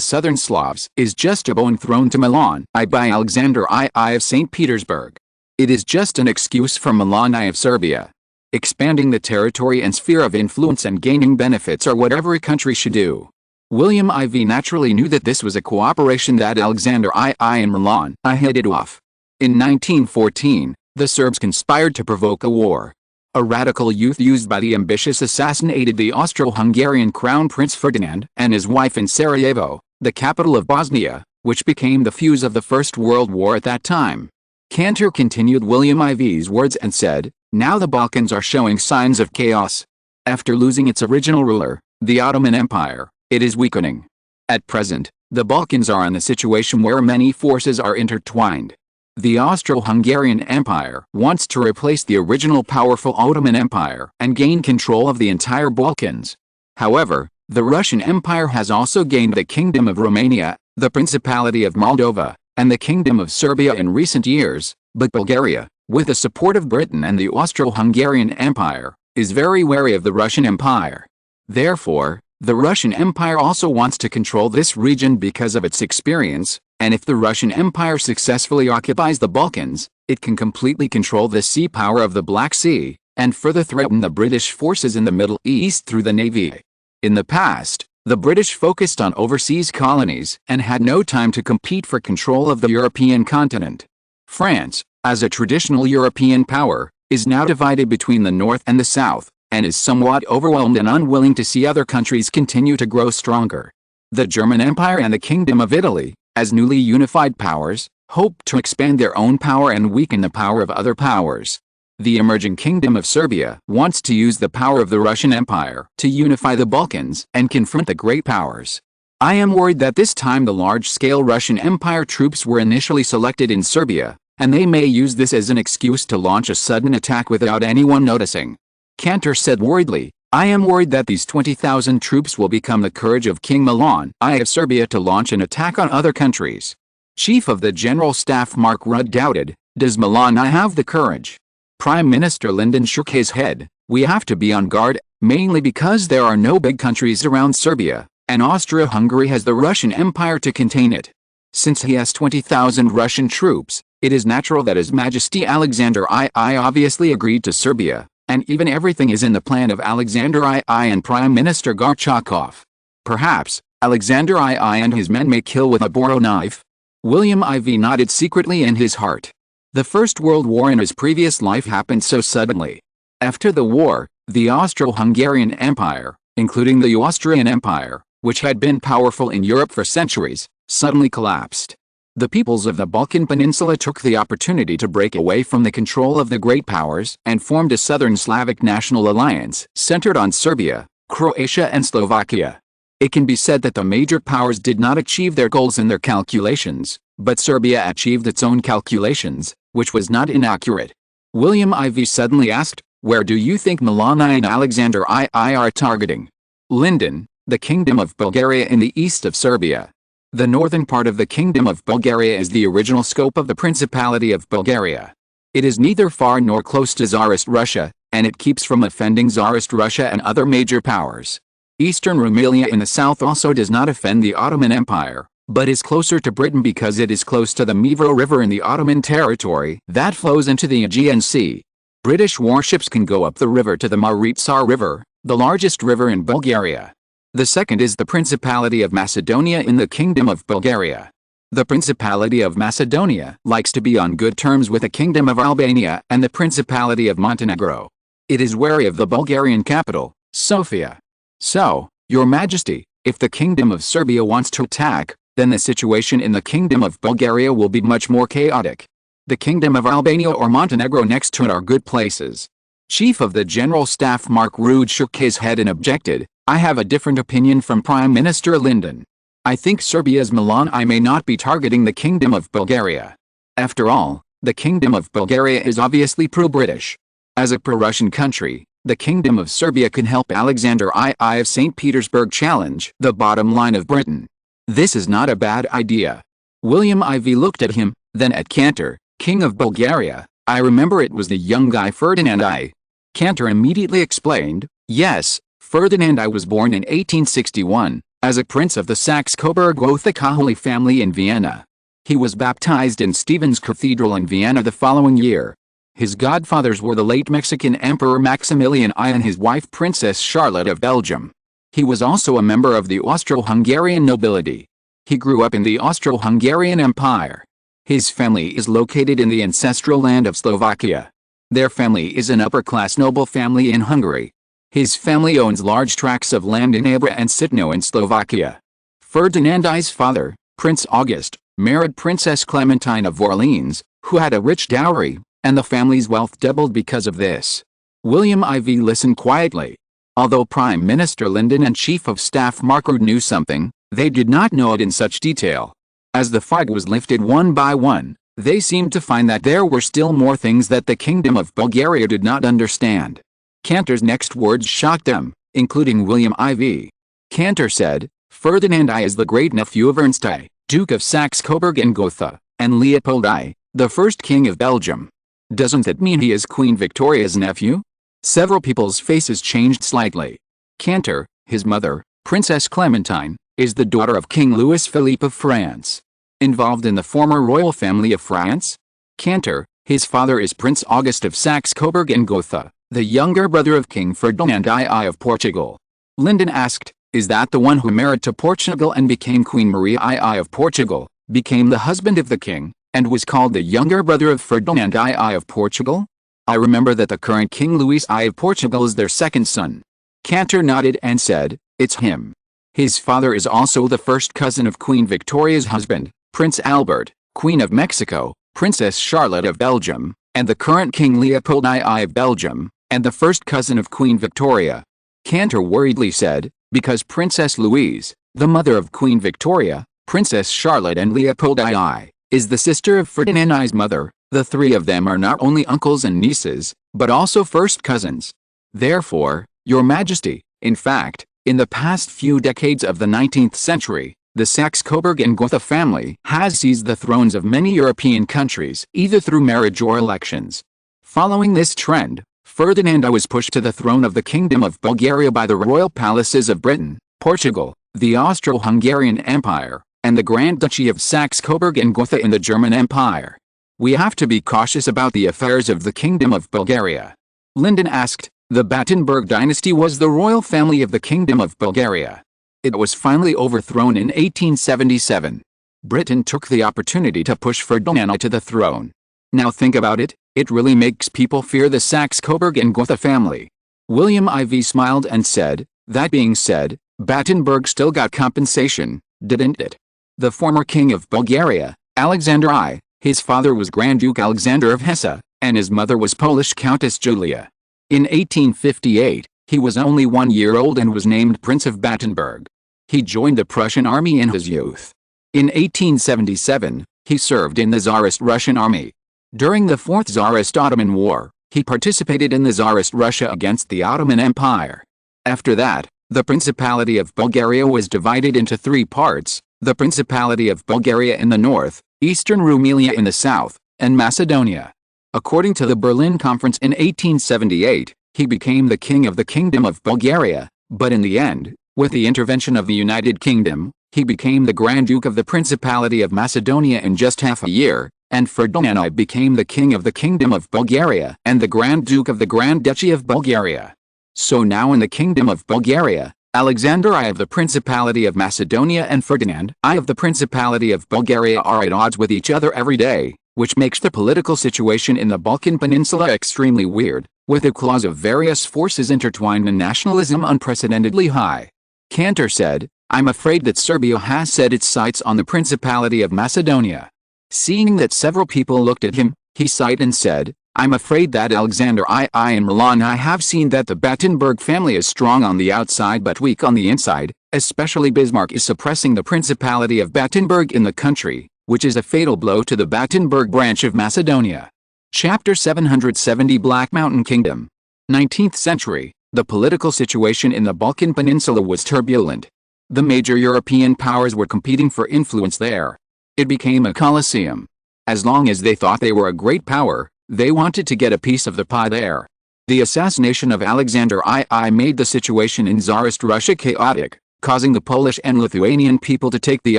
Southern Slavs is just a bone thrown to Milan I by Alexander I of St. Petersburg. It is just an excuse for Milan I of Serbia. Expanding the territory and sphere of influence and gaining benefits are what every country should do." William IV naturally knew that this was a cooperation that Alexander I and Milan I headed off. In 1914, the Serbs conspired to provoke a war. A radical youth used by the ambitious assassinated the Austro-Hungarian Crown Prince Ferdinand and his wife in Sarajevo, the capital of Bosnia, which became the fuse of the First World War at that time. Cantor continued William IV's words and said, "Now the Balkans are showing signs of chaos. After losing its original ruler, the Ottoman Empire, it is weakening. At present, the Balkans are in a situation where many forces are intertwined. The Austro-Hungarian Empire wants to replace the original powerful Ottoman Empire and gain control of the entire Balkans. However, the Russian Empire has also gained the Kingdom of Romania, the Principality of Moldova, and the Kingdom of Serbia in recent years, but Bulgaria, with the support of Britain and the Austro-Hungarian Empire, is very wary of the Russian Empire. Therefore, the Russian Empire also wants to control this region because of its experience, and if the Russian Empire successfully occupies the Balkans, it can completely control the sea power of the Black Sea, and further threaten the British forces in the Middle East through the Navy. In the past, the British focused on overseas colonies and had no time to compete for control of the European continent. France, as a traditional European power, is now divided between the North and the South, and is somewhat overwhelmed and unwilling to see other countries continue to grow stronger. The German Empire and the Kingdom of Italy, as newly unified powers, hoped to expand their own power and weaken the power of other powers. The emerging Kingdom of Serbia wants to use the power of the Russian Empire to unify the Balkans and confront the great powers. I am worried that this time the large-scale Russian Empire troops were initially selected in Serbia, and they may use this as an excuse to launch a sudden attack without anyone noticing. Cantor said worriedly, I am worried that these 20,000 troops will become the courage of King Milan I of Serbia to launch an attack on other countries. Chief of the General Staff Mark Rudd doubted, does Milan I have the courage? Prime Minister Lyndon shook his head, we have to be on guard, mainly because there are no big countries around Serbia, and Austria-Hungary has the Russian Empire to contain it. Since he has 20,000 Russian troops, it is natural that His Majesty Alexander I obviously agreed to Serbia, and even everything is in the plan of Alexander I and Prime Minister Gorchakov. Perhaps, Alexander I and his men may kill with a Boro knife? William IV nodded secretly in his heart. The First World War in his previous life happened so suddenly. After the war, the Austro-Hungarian Empire, including the Austrian Empire, which had been powerful in Europe for centuries, suddenly collapsed. The peoples of the Balkan Peninsula took the opportunity to break away from the control of the great powers and formed a Southern Slavic national alliance centered on Serbia, Croatia and Slovakia. It can be said that the major powers did not achieve their goals in their calculations, but Serbia achieved its own calculations, which was not inaccurate. William IV suddenly asked, where do you think Milan I and Alexander I are targeting? Lyndon, the Kingdom of Bulgaria in the east of Serbia. The northern part of the Kingdom of Bulgaria is the original scope of the Principality of Bulgaria. It is neither far nor close to Tsarist Russia, and it keeps from offending Tsarist Russia and other major powers. Eastern Rumelia in the south also does not offend the Ottoman Empire, but is closer to Britain because it is close to the Mivro River in the Ottoman territory that flows into the Aegean Sea. British warships can go up the river to the Maritsa River, the largest river in Bulgaria. The second is the Principality of Macedonia in the Kingdom of Bulgaria. The Principality of Macedonia likes to be on good terms with the Kingdom of Albania and the Principality of Montenegro. It is wary of the Bulgarian capital, Sofia. So, Your Majesty, if the Kingdom of Serbia wants to attack, then the situation in the Kingdom of Bulgaria will be much more chaotic. The Kingdom of Albania or Montenegro next to it are good places. Chief of the General Staff Mark Rudd shook his head and objected, I have a different opinion from Prime Minister Lyndon. I think Serbia's Milan I may not be targeting the Kingdom of Bulgaria. After all, the Kingdom of Bulgaria is obviously pro-British. As a pro-Russian country, the Kingdom of Serbia can help Alexander I of St. Petersburg challenge the bottom line of Britain. This is not a bad idea. William IV looked at him, then at Cantor, King of Bulgaria. I remember it was the young guy Ferdinand I. Cantor immediately explained, yes, Ferdinand I was born in 1861, as a prince of the Saxe-Coburg-Gotha Holy Family in Vienna. He was baptized in Stephen's Cathedral in Vienna the following year. His godfathers were the late Mexican Emperor Maximilian I and his wife Princess Charlotte of Belgium. He was also a member of the Austro-Hungarian nobility. He grew up in the Austro-Hungarian Empire. His family is located in the ancestral land of Slovakia. Their family is an upper-class noble family in Hungary. His family owns large tracts of land in Abra and Sitno in Slovakia. Ferdinand I's father, Prince August, married Princess Clementine of Orleans, who had a rich dowry, and the family's wealth doubled because of this. William IV listened quietly. Although Prime Minister Lyndon and Chief of Staff Mark Rudd knew something, they did not know it in such detail. As the fog was lifted one by one, they seemed to find that there were still more things that the Kingdom of Bulgaria did not understand. Cantor's next words shocked them, including William IV. Cantor said, Ferdinand I is the great-nephew of Ernst I, Duke of Saxe-Coburg and Gotha, and Leopold I, the first King of Belgium. Doesn't that mean he is Queen Victoria's nephew? Several people's faces changed slightly. Cantor, his mother, Princess Clementine, is the daughter of King Louis Philippe of France. Involved in the former royal family of France? Cantor, his father is Prince August of Saxe-Coburg and Gotha, the younger brother of King Ferdinand I of Portugal. Lyndon asked, is that the one who married to Portugal and became Queen Maria II of Portugal, became the husband of the king, and was called the younger brother of Ferdinand II of Portugal? I remember that the current King Louis I of Portugal is their second son. Cantor nodded and said, it's him. His father is also the first cousin of Queen Victoria's husband, Prince Albert, Queen of Mexico, Princess Charlotte of Belgium, and the current King Leopold II of Belgium, and the first cousin of Queen Victoria. Cantor worriedly said, because Princess Louise, the mother of Queen Victoria, Princess Charlotte and Leopold II, is the sister of Ferdinand I's mother, the three of them are not only uncles and nieces, but also first cousins. Therefore, Your Majesty, in fact, in the past few decades of the 19th century, the Saxe-Coburg and Gotha family has seized the thrones of many European countries either through marriage or elections. Following this trend, Ferdinand I was pushed to the throne of the Kingdom of Bulgaria by the royal palaces of Britain, Portugal, the Austro-Hungarian Empire, and the Grand Duchy of Saxe-Coburg and Gotha in the German Empire. We have to be cautious about the affairs of the Kingdom of Bulgaria. Lyndon asked, the Battenberg dynasty was the royal family of the Kingdom of Bulgaria. It was finally overthrown in 1877. Britain took the opportunity to push Ferdinand I to the throne. Now think about it, it really makes people fear the Saxe-Coburg and Gotha family. William IV smiled and said, that being said, Battenberg still got compensation, didn't it? The former king of Bulgaria, Alexander I, his father was Grand Duke Alexander of Hesse, and his mother was Polish Countess Julia. In 1858, he was only 1 year old and was named Prince of Battenberg. He joined the Prussian army in his youth. In 1877, he served in the Tsarist Russian army. During the Fourth Tsarist Ottoman War, he participated in the Tsarist Russia against the Ottoman Empire. After that, the Principality of Bulgaria was divided into three parts: the Principality of Bulgaria in the north, Eastern Rumelia in the south, and Macedonia. According to the Berlin Conference in 1878, he became the king of the Kingdom of Bulgaria, but in the end, with the intervention of the United Kingdom, he became the Grand Duke of the Principality of Macedonia in just half a year, and Ferdinand I became the king of the Kingdom of Bulgaria and the Grand Duke of the Grand Duchy of Bulgaria. So now in the Kingdom of Bulgaria, Alexander I of the Principality of Macedonia and Ferdinand I of the Principality of Bulgaria are at odds with each other every day, which makes the political situation in the Balkan Peninsula extremely weird, with a clause of various forces intertwined and nationalism unprecedentedly high. Cantor said, I'm afraid that Serbia has set its sights on the Principality of Macedonia. Seeing that several people looked at him, he sighed and said, I'm afraid that Alexander I and Milan I have seen that the Battenberg family is strong on the outside but weak on the inside, especially Bismarck is suppressing the Principality of Battenberg in the country, which is a fatal blow to the Battenberg branch of Macedonia. Chapter 770 Black Mountain Kingdom. 19th century, the political situation in the Balkan Peninsula was turbulent. The major European powers were competing for influence there. It became a coliseum. As long as they thought they were a great power, they wanted to get a piece of the pie there. The assassination of Alexander I made the situation in Tsarist Russia chaotic, causing the Polish and Lithuanian people to take the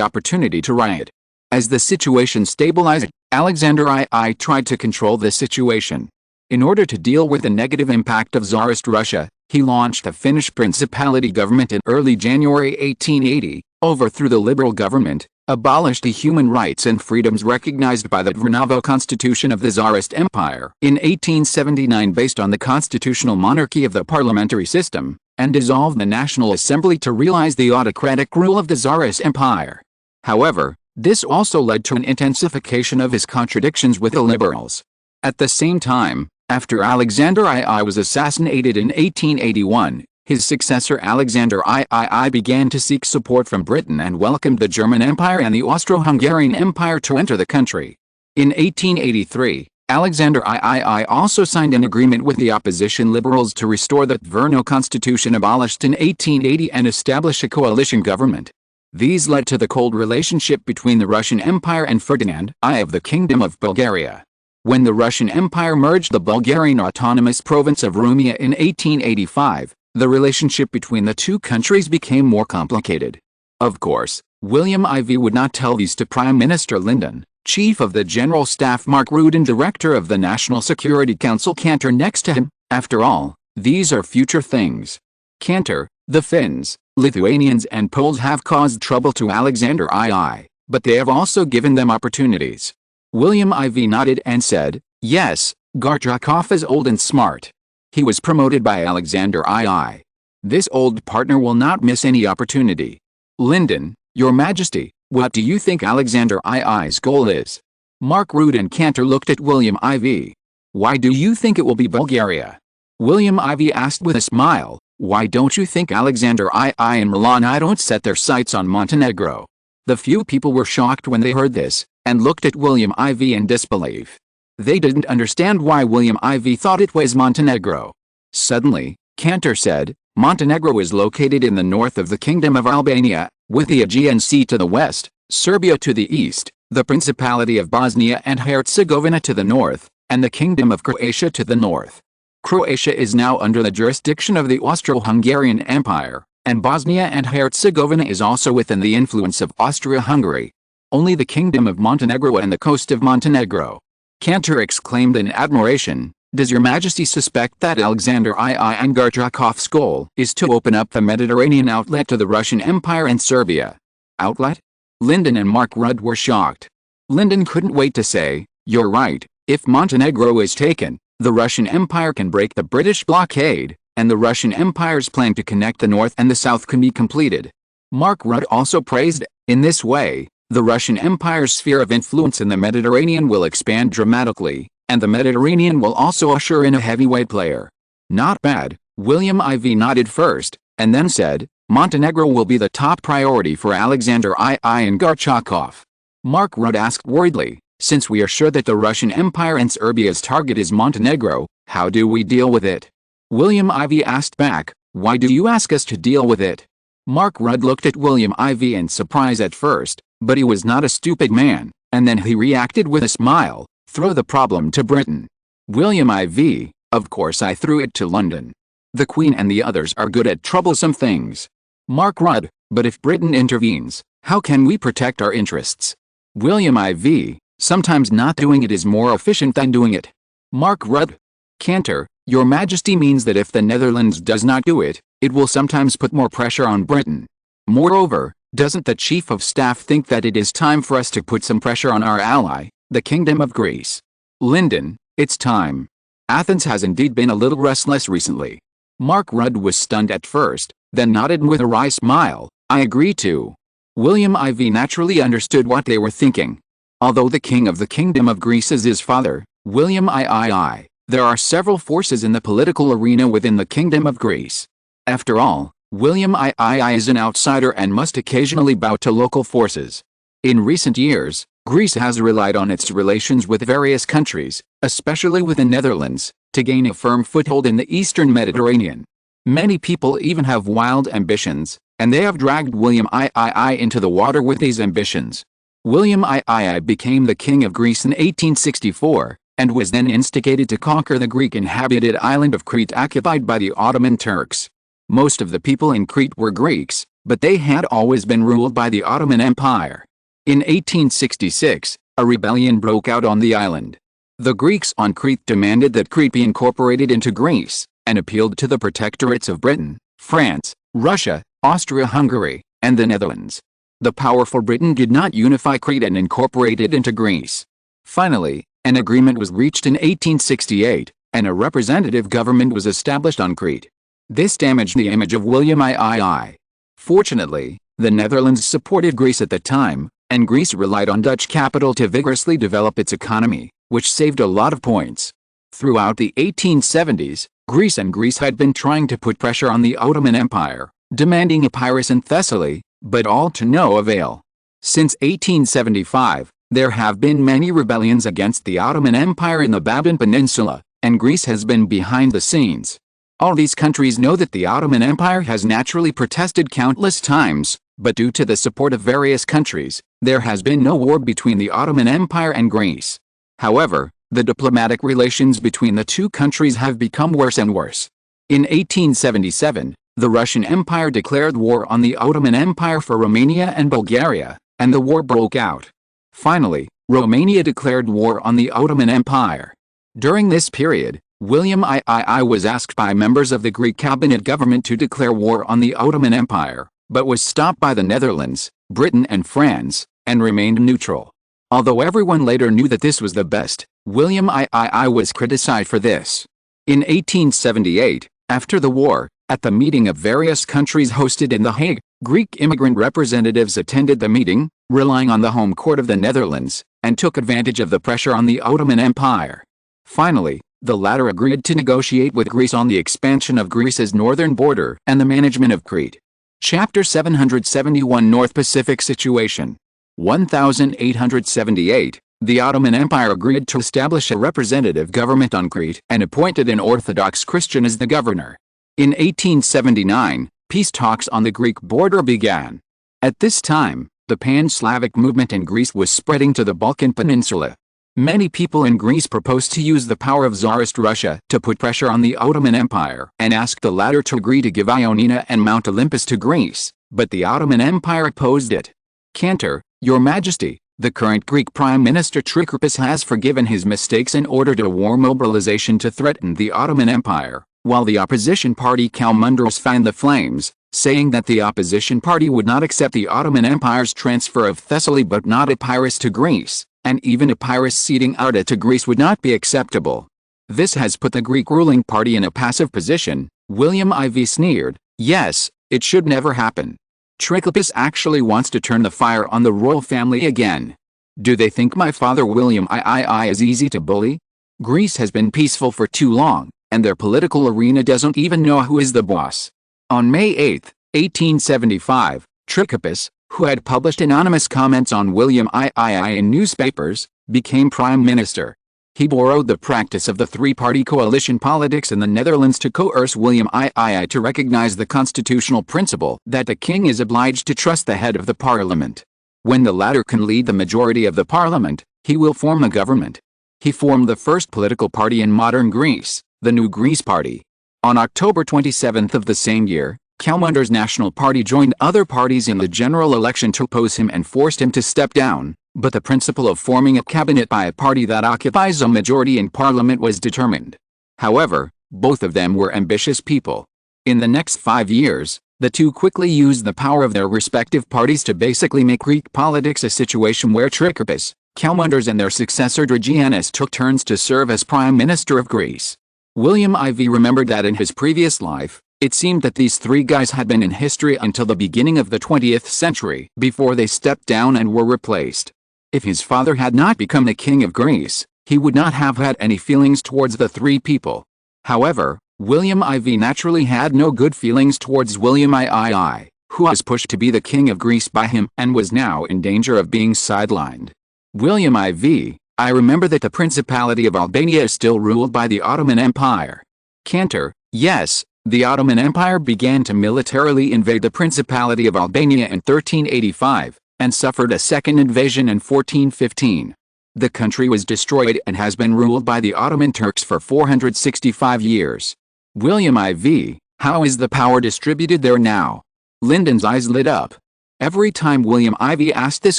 opportunity to riot. As the situation stabilized, Alexander I tried to control the situation. In order to deal with the negative impact of Tsarist Russia, he launched a Finnish Principality government in early January 1880, overthrew the liberal government, abolished the human rights and freedoms recognized by the Varnavo Constitution of the Tsarist Empire in 1879 based on the constitutional monarchy of the parliamentary system, and dissolved the National Assembly to realize the autocratic rule of the Tsarist Empire. However, this also led to an intensification of his contradictions with the liberals. At the same time, after Alexander I was assassinated in 1881, his successor Alexander I began to seek support from Britain and welcomed the German Empire and the Austro-Hungarian Empire to enter the country. In 1883, Alexander I also signed an agreement with the opposition liberals to restore the Brno Constitution abolished in 1880 and establish a coalition government. These led to the cold relationship between the Russian Empire and Ferdinand I of the Kingdom of Bulgaria. When the Russian Empire merged the Bulgarian autonomous province of Rumia in 1885, the relationship between the two countries became more complicated. Of course, William IV would not tell these to Prime Minister Lyndon, Chief of the General Staff Mark Rude and Director of the National Security Council Cantor next to him. After all, these are future things. Cantor, The Finns, Lithuanians and Poles have caused trouble to Alexander II, but they have also given them opportunities. William IV nodded and said, "Yes, Gorchakov is old and smart. He was promoted by Alexander II. This old partner will not miss any opportunity." Lyndon, Your Majesty, what do you think Alexander II's goal is? Mark Rude and Cantor looked at William IV. Why do you think it will be Bulgaria? William IV asked with a smile, why don't you think Alexander II and Milan I don't set their sights on Montenegro? The few people were shocked when they heard this, and looked at William IV in disbelief. They didn't understand why William IV thought it was Montenegro. Suddenly, Cantor said, Montenegro is located in the north of the Kingdom of Albania, with the Aegean Sea to the west, Serbia to the east, the Principality of Bosnia and Herzegovina to the north, and the Kingdom of Croatia to the north. Croatia is now under the jurisdiction of the Austro-Hungarian Empire, and Bosnia and Herzegovina is also within the influence of Austria-Hungary. Only the Kingdom of Montenegro and the coast of Montenegro. Cantor exclaimed in admiration, "Does Your Majesty suspect that Alexander II and Gorchakov's goal is to open up the Mediterranean outlet to the Russian Empire and Serbia?" Outlet? Lyndon and Mark Rudd were shocked. Lyndon couldn't wait to say, "You're right, if Montenegro is taken, the Russian Empire can break the British blockade, and the Russian Empire's plan to connect the north and the south can be completed." Mark Rudd also praised, "In this way, the Russian Empire's sphere of influence in the Mediterranean will expand dramatically, and the Mediterranean will also usher in a heavyweight player." Not bad. William IV nodded first, and then said, "Montenegro will be the top priority for Alexander II and Gorchakov." Mark Rudd asked worriedly, "Since we are sure that the Russian Empire and Serbia's target is Montenegro, how do we deal with it?" William IV asked back, "Why do you ask us to deal with it?" Mark Rudd looked at William IV in surprise at first, but he was not a stupid man, and then he reacted with a smile, "Throw the problem to Britain." William IV, "Of course I threw it to London. The Queen and the others are good at troublesome things." Mark Rudd, "But if Britain intervenes, how can we protect our interests?" William IV, "Sometimes not doing it is more efficient than doing it." Mark Rudd. Cantor, "Your Majesty means that if the Netherlands does not do it, it will sometimes put more pressure on Britain. Moreover, doesn't the Chief of Staff think that it is time for us to put some pressure on our ally, the Kingdom of Greece?" Lyndon, "It's time. Athens has indeed been a little restless recently." Mark Rudd was stunned at first, then nodded with a wry smile, "I agree too." William IV naturally understood what they were thinking. Although the king of the Kingdom of Greece is his father, William III, there are several forces in the political arena within the Kingdom of Greece. After all, William III is an outsider and must occasionally bow to local forces. In recent years, Greece has relied on its relations with various countries, especially with the Netherlands, to gain a firm foothold in the eastern Mediterranean. Many people even have wild ambitions, and they have dragged William III into the water with these ambitions. William III became the king of Greece in 1864, and was then instigated to conquer the Greek-inhabited island of Crete occupied by the Ottoman Turks. Most of the people in Crete were Greeks, but they had always been ruled by the Ottoman Empire. In 1866, a rebellion broke out on the island. The Greeks on Crete demanded that Crete be incorporated into Greece, and appealed to the protectorates of Britain, France, Russia, Austria-Hungary, and the Netherlands. The powerful Britain did not unify Crete and incorporate it into Greece. Finally, an agreement was reached in 1868, and a representative government was established on Crete. This damaged the image of William II. Fortunately, the Netherlands supported Greece at the time, and Greece relied on Dutch capital to vigorously develop its economy, which saved a lot of points. Throughout the 1870s, Greece had been trying to put pressure on the Ottoman Empire, demanding Epirus and Thessaly, but all to no avail. Since 1875, there have been many rebellions against the Ottoman Empire in the Balkan Peninsula, and Greece has been behind the scenes. All these countries know that the Ottoman Empire has naturally protested countless times, but due to the support of various countries, there has been no war between the Ottoman Empire and Greece. However, the diplomatic relations between the two countries have become worse and worse. In 1877, the Russian Empire declared war on the Ottoman Empire for Romania and Bulgaria, and the war broke out. Finally, Romania declared war on the Ottoman Empire. During this period, William I was asked by members of the Greek cabinet government to declare war on the Ottoman Empire, but was stopped by the Netherlands, Britain and France, and remained neutral. Although everyone later knew that this was the best, William I was criticized for this. In 1878, after the war, at the meeting of various countries hosted in The Hague, Greek immigrant representatives attended the meeting, relying on the home court of the Netherlands, and took advantage of the pressure on the Ottoman Empire. Finally, the latter agreed to negotiate with Greece on the expansion of Greece's northern border and the management of Crete. Chapter 771 North Pacific Situation. 1878, the Ottoman Empire agreed to establish a representative government on Crete and appointed an Orthodox Christian as the governor. In 1879, peace talks on the Greek border began. At this time, the Pan-Slavic movement in Greece was spreading to the Balkan Peninsula. Many people in Greece proposed to use the power of Tsarist Russia to put pressure on the Ottoman Empire and asked the latter to agree to give Ioannina and Mount Olympus to Greece, but the Ottoman Empire opposed it. Cantor, Your Majesty, the current Greek Prime Minister Trikoupis has forgiven his mistakes and ordered a war mobilization to threaten the Ottoman Empire, while the opposition party Kalmundros fanned the flames, saying that the opposition party would not accept the Ottoman Empire's transfer of Thessaly but not Epirus to Greece, and even Epirus ceding Arta to Greece would not be acceptable. This has put the Greek ruling party in a passive position. William IV sneered, "Yes, it should never happen. Trikoupis actually wants to turn the fire on the royal family again. Do they think my father William III is easy to bully? Greece has been peaceful for too long, and their political arena doesn't even know who is the boss." On May 8, 1875, Trikoupis, who had published anonymous comments on William III in newspapers, became prime minister. He borrowed the practice of the three-party coalition politics in the Netherlands to coerce William III to recognize the constitutional principle that the king is obliged to trust the head of the parliament. When the latter can lead the majority of the parliament, he will form a government. He formed the first political party in modern Greece, the New Greece Party. On October 27 of the same year, Kalmunder's National Party joined other parties in the general election to oppose him and forced him to step down, but the principle of forming a cabinet by a party that occupies a majority in parliament was determined. However, both of them were ambitious people. In the next 5 years, the two quickly used the power of their respective parties to basically make Greek politics a situation where Trikoupis, Kalmunders and their successor Dragianis took turns to serve as Prime Minister of Greece. William IV remembered that in his previous life, it seemed that these three guys had been in history until the beginning of the 20th century before they stepped down and were replaced. If his father had not become the king of Greece, he would not have had any feelings towards the three people. However, William IV naturally had no good feelings towards William III, who was pushed to be the king of Greece by him and was now in danger of being sidelined. William IV, I remember that the Principality of Albania is still ruled by the Ottoman Empire. Cantor, yes, the Ottoman Empire began to militarily invade the Principality of Albania in 1385, and suffered a second invasion in 1415. The country was destroyed and has been ruled by the Ottoman Turks for 465 years. William IV, how is the power distributed there now? Lyndon's eyes lit up. Every time William IV asked this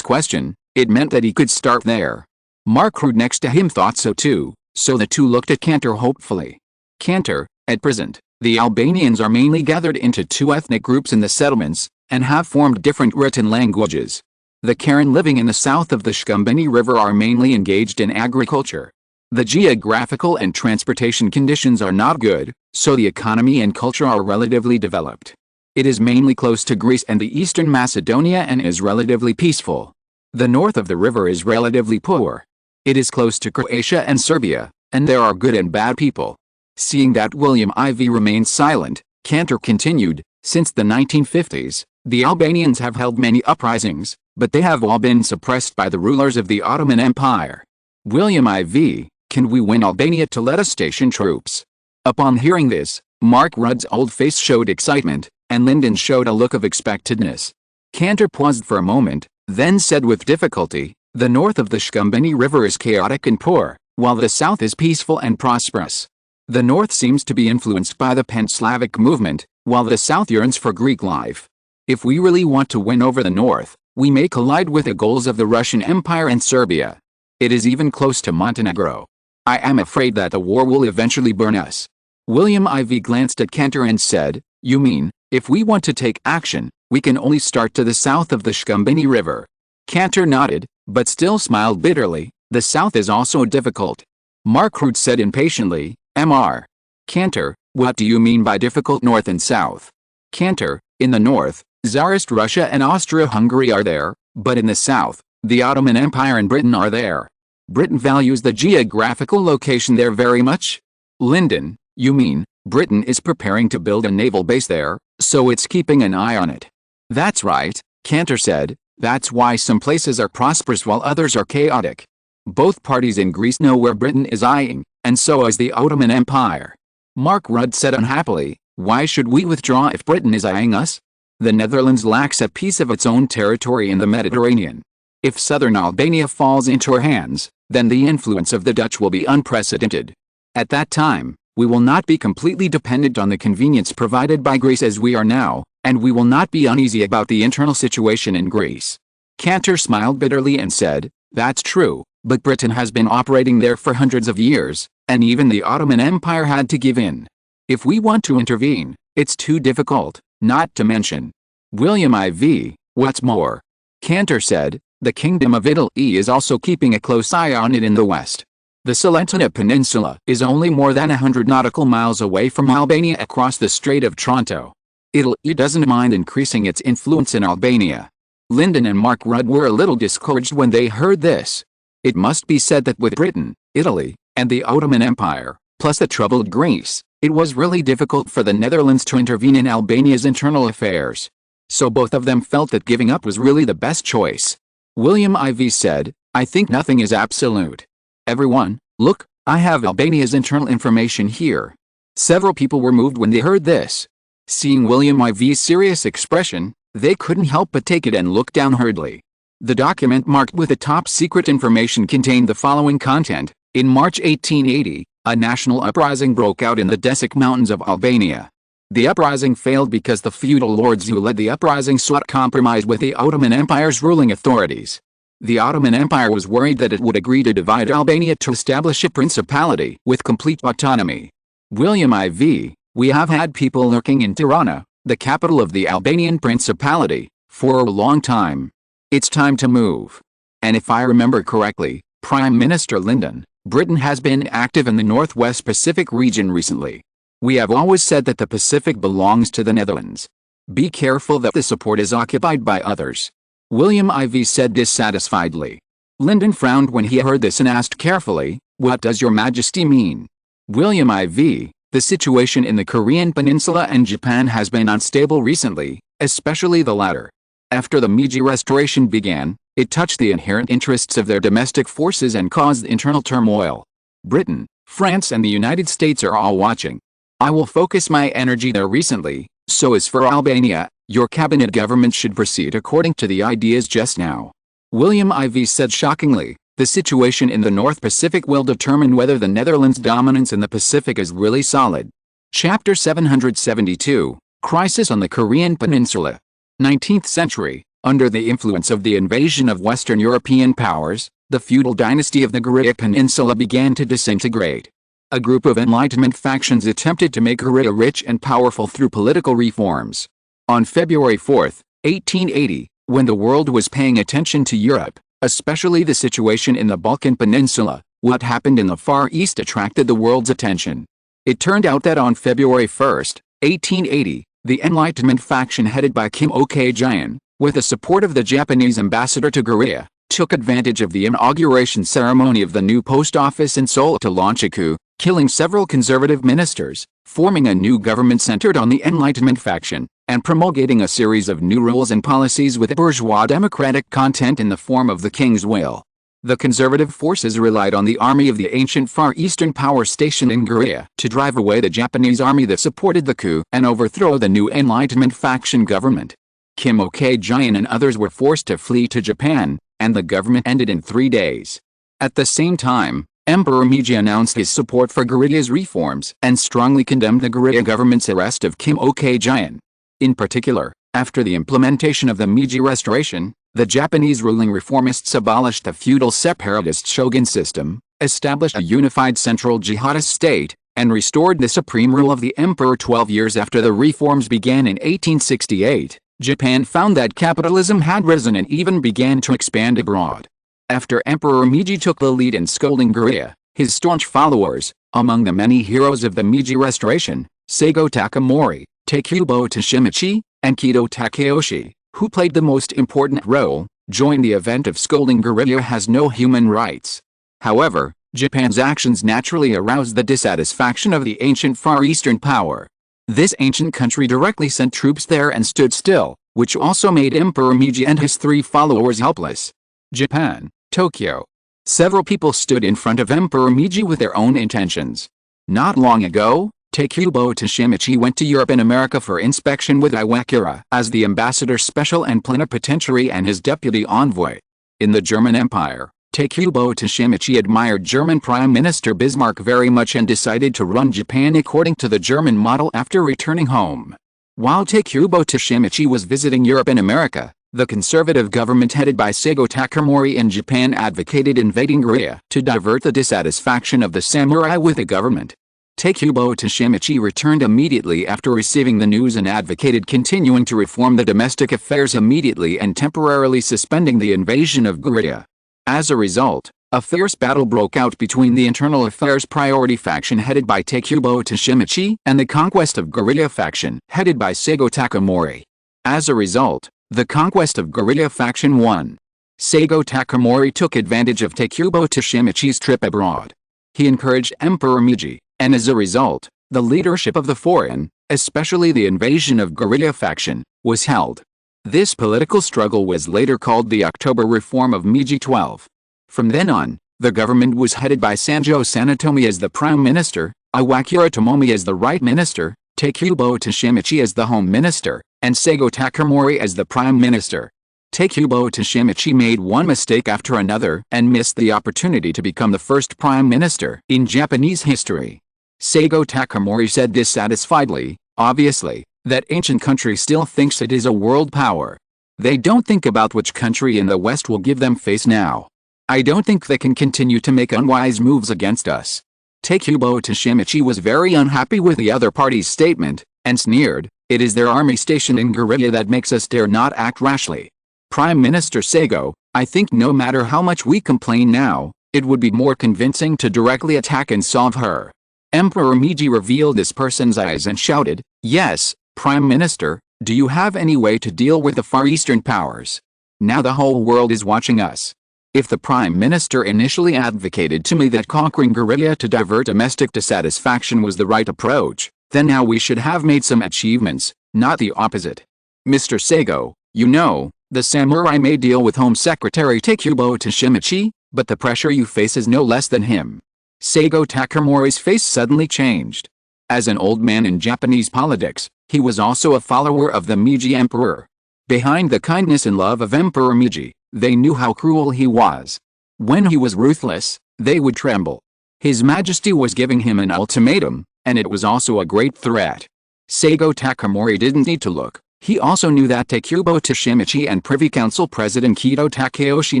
question, it meant that he could start there. Mark Rude next to him thought so too, so the two looked at Cantor hopefully. Cantor, at present, the Albanians are mainly gathered into two ethnic groups in the settlements, and have formed different written languages. The Karen living in the south of the Shkumbeni River are mainly engaged in agriculture. The geographical and transportation conditions are not good, so the economy and culture are relatively developed. It is mainly close to Greece and the eastern Macedonia and is relatively peaceful. The north of the river is relatively poor. It is close to Croatia and Serbia, and there are good and bad people. Seeing that William IV remained silent, Cantor continued, since the 1950s, the Albanians have held many uprisings, but they have all been suppressed by the rulers of the Ottoman Empire. William IV, can we win Albania to let us station troops? Upon hearing this, Mark Rudd's old face showed excitement, and Lyndon showed a look of expectedness. Cantor paused for a moment, then said with difficulty, the north of the Shkumbeni River is chaotic and poor, while the south is peaceful and prosperous. The north seems to be influenced by the Pan-Slavic movement, while the south yearns for Greek life. If we really want to win over the north, we may collide with the goals of the Russian Empire and Serbia. It is even close to Montenegro. I am afraid that the war will eventually burn us. William IV glanced at Cantor and said, "You mean, if we want to take action, we can only start to the south of the Shkumbini River?" Cantor nodded, but still smiled bitterly. "The south is also difficult." Markrut said impatiently, "Mr. Cantor, what do you mean by difficult north and south?" Cantor, "In the north, Tsarist Russia and Austria-Hungary are there, but in the south, the Ottoman Empire and Britain are there. Britain values the geographical location there very much." Lyndon, "You mean, Britain is preparing to build a naval base there, so it's keeping an eye on it?" "That's right," Cantor said. "That's why some places are prosperous while others are chaotic. Both parties in Greece know where Britain is eyeing, and so is the Ottoman Empire." Mark Rudd said unhappily, "Why should we withdraw if Britain is eyeing us? The Netherlands lacks a piece of its own territory in the Mediterranean. If southern Albania falls into our hands, then the influence of the Dutch will be unprecedented. At that time, we will not be completely dependent on the convenience provided by Greece as we are now, and we will not be uneasy about the internal situation in Greece." Cantor smiled bitterly and said, "That's true, but Britain has been operating there for hundreds of years, and even the Ottoman Empire had to give in. If we want to intervene, it's too difficult, not to mention." William IV, "What's more," Cantor said, "the Kingdom of Italy is also keeping a close eye on it in the west. The Salentino Peninsula is only more than 100 nautical miles away from Albania across the Strait of Taranto. Italy doesn't mind increasing its influence in Albania." Lyndon and Mark Rudd were a little discouraged when they heard this. It must be said that with Britain, Italy, and the Ottoman Empire, plus the troubled Greece, it was really difficult for the Netherlands to intervene in Albania's internal affairs. So both of them felt that giving up was really the best choice. William IV said, "I think nothing is absolute. Everyone, look, I have Albania's internal information here." Several people were moved when they heard this. Seeing William IV's serious expression, they couldn't help but take it and look down hurriedly. The document marked with the top secret information contained the following content. In March 1880, a national uprising broke out in the Desik Mountains of Albania. The uprising failed because the feudal lords who led the uprising sought compromise with the Ottoman Empire's ruling authorities. The Ottoman Empire was worried that it would agree to divide Albania to establish a principality with complete autonomy. William IV, "We have had people lurking in Tirana, the capital of the Albanian principality, for a long time. It's time to move. And if I remember correctly, Prime Minister Lyndon, Britain has been active in the Northwest Pacific region recently. We have always said that the Pacific belongs to the Netherlands. Be careful that the support is occupied by others." William IV said dissatisfiedly. Lyndon frowned when he heard this and asked carefully, "What does your Majesty mean?" William IV, "The situation in the Korean peninsula and Japan has been unstable recently, especially the latter. After the Meiji Restoration began, it touched the inherent interests of their domestic forces and caused internal turmoil. Britain, France and the United States are all watching. I will focus my energy there recently, so as for Albania, your cabinet government should proceed according to the ideas just now." William IV said shockingly, "The situation in the North Pacific will determine whether the Netherlands' dominance in the Pacific is really solid." Chapter 772, Crisis on the Korean Peninsula. 19th century, under the influence of the invasion of Western European powers, the feudal dynasty of the Korea Peninsula began to disintegrate. A group of Enlightenment factions attempted to make Korea rich and powerful through political reforms. On February 4, 1880, when the world was paying attention to Europe, especially the situation in the Balkan Peninsula, what happened in the Far East attracted the world's attention. It turned out that on February 1, 1880, the Enlightenment faction headed by Kim Ok-jian, with the support of the Japanese ambassador to Korea, took advantage of the inauguration ceremony of the new post office in Seoul to launch a coup, killing several conservative ministers, forming a new government centered on the Enlightenment faction, and promulgating a series of new rules and policies with bourgeois democratic content in the form of the King's will. The conservative forces relied on the army of the ancient Far Eastern power station in Korea to drive away the Japanese army that supported the coup and overthrow the new Enlightenment faction government. Kim Ok-jian and others were forced to flee to Japan, and the government ended in 3 days. At the same time, Emperor Meiji announced his support for Korea's reforms and strongly condemned the Korea government's arrest of Kim Ok-jian. In particular, after the implementation of the Meiji Restoration, the Japanese ruling reformists abolished the feudal separatist shogun system, established a unified central jihadist state, and restored the supreme rule of the emperor 12 years after the reforms began in 1868. Japan found that capitalism had risen and even began to expand abroad. After Emperor Meiji took the lead in scolding guerrilla, his staunch followers, among the many heroes of the Meiji Restoration, Seigo Takamori, Takubo Toshimichi, and Kido Takeyoshi, who played the most important role, joined the event of scolding guerrilla has no human rights. However, Japan's actions naturally aroused the dissatisfaction of the ancient Far Eastern power. This ancient country directly sent troops there and stood still, which also made Emperor Meiji and his 3 followers helpless. Japan, Tokyo. Several people stood in front of Emperor Meiji with their own intentions. Not long ago, Takubo Toshimichi went to Europe and America for inspection with Iwakura as the ambassador special and plenipotentiary and his deputy envoy. In the German Empire, Takubo Toshimichi admired German Prime Minister Bismarck very much and decided to run Japan according to the German model after returning home. While Takubo Toshimichi was visiting Europe and America, the conservative government headed by Seigo Takamori in Japan advocated invading guerrilla to divert the dissatisfaction of the samurai with the government. Takubo Toshimichi returned immediately after receiving the news and advocated continuing to reform the domestic affairs immediately and temporarily suspending the invasion of guerrilla. As a result, a fierce battle broke out between the internal affairs priority faction headed by Takubo Toshimichi and the conquest of guerrilla faction headed by Seigo Takamori. As a result, the conquest of guerrilla faction won. Seigo Takamori took advantage of Takubo Toshimichi's trip abroad. He encouraged Emperor Meiji, and as a result, the leadership of the foreign, especially the invasion of guerrilla faction, was held. This political struggle was later called the October Reform of Meiji 12. From then on, the government was headed by Sanjo Sanetomi as the prime minister, Iwakura Tomomi as the right minister, Takubo Toshimichi as the home minister, and Seigo Takamori as the prime minister. Takubo Toshimichi made one mistake after another and missed the opportunity to become the first prime minister in Japanese history. Seigo Takamori said dissatisfiedly, obviously, that ancient country still thinks it is a world power. They don't think about which country in the West will give them face now. I don't think they can continue to make unwise moves against us. Takubo Toshimichi was very unhappy with the other party's statement, and sneered, "It is their army stationed in guerrilla that makes us dare not act rashly." Prime Minister Seigo, I think no matter how much we complain now, it would be more convincing to directly attack and solve her. Emperor Meiji revealed this person's eyes and shouted, "Yes, Prime Minister, do you have any way to deal with the Far Eastern powers? Now the whole world is watching us." If the Prime Minister initially advocated to me that conquering guerrilla to divert domestic dissatisfaction was the right approach, then now we should have made some achievements, not the opposite. Mr. Seigo, you know, the samurai may deal with Home Secretary Takubo Toshimichi, but the pressure you face is no less than him. Seigo Takamori's face suddenly changed. As an old man in Japanese politics, he was also a follower of the Meiji Emperor. Behind the kindness and love of Emperor Meiji, they knew how cruel he was. When he was ruthless, they would tremble. His Majesty was giving him an ultimatum, and it was also a great threat. Seigo Takamori didn't need to look. He also knew that Takubo Toshimichi and Privy Council President Kido Takeyoshi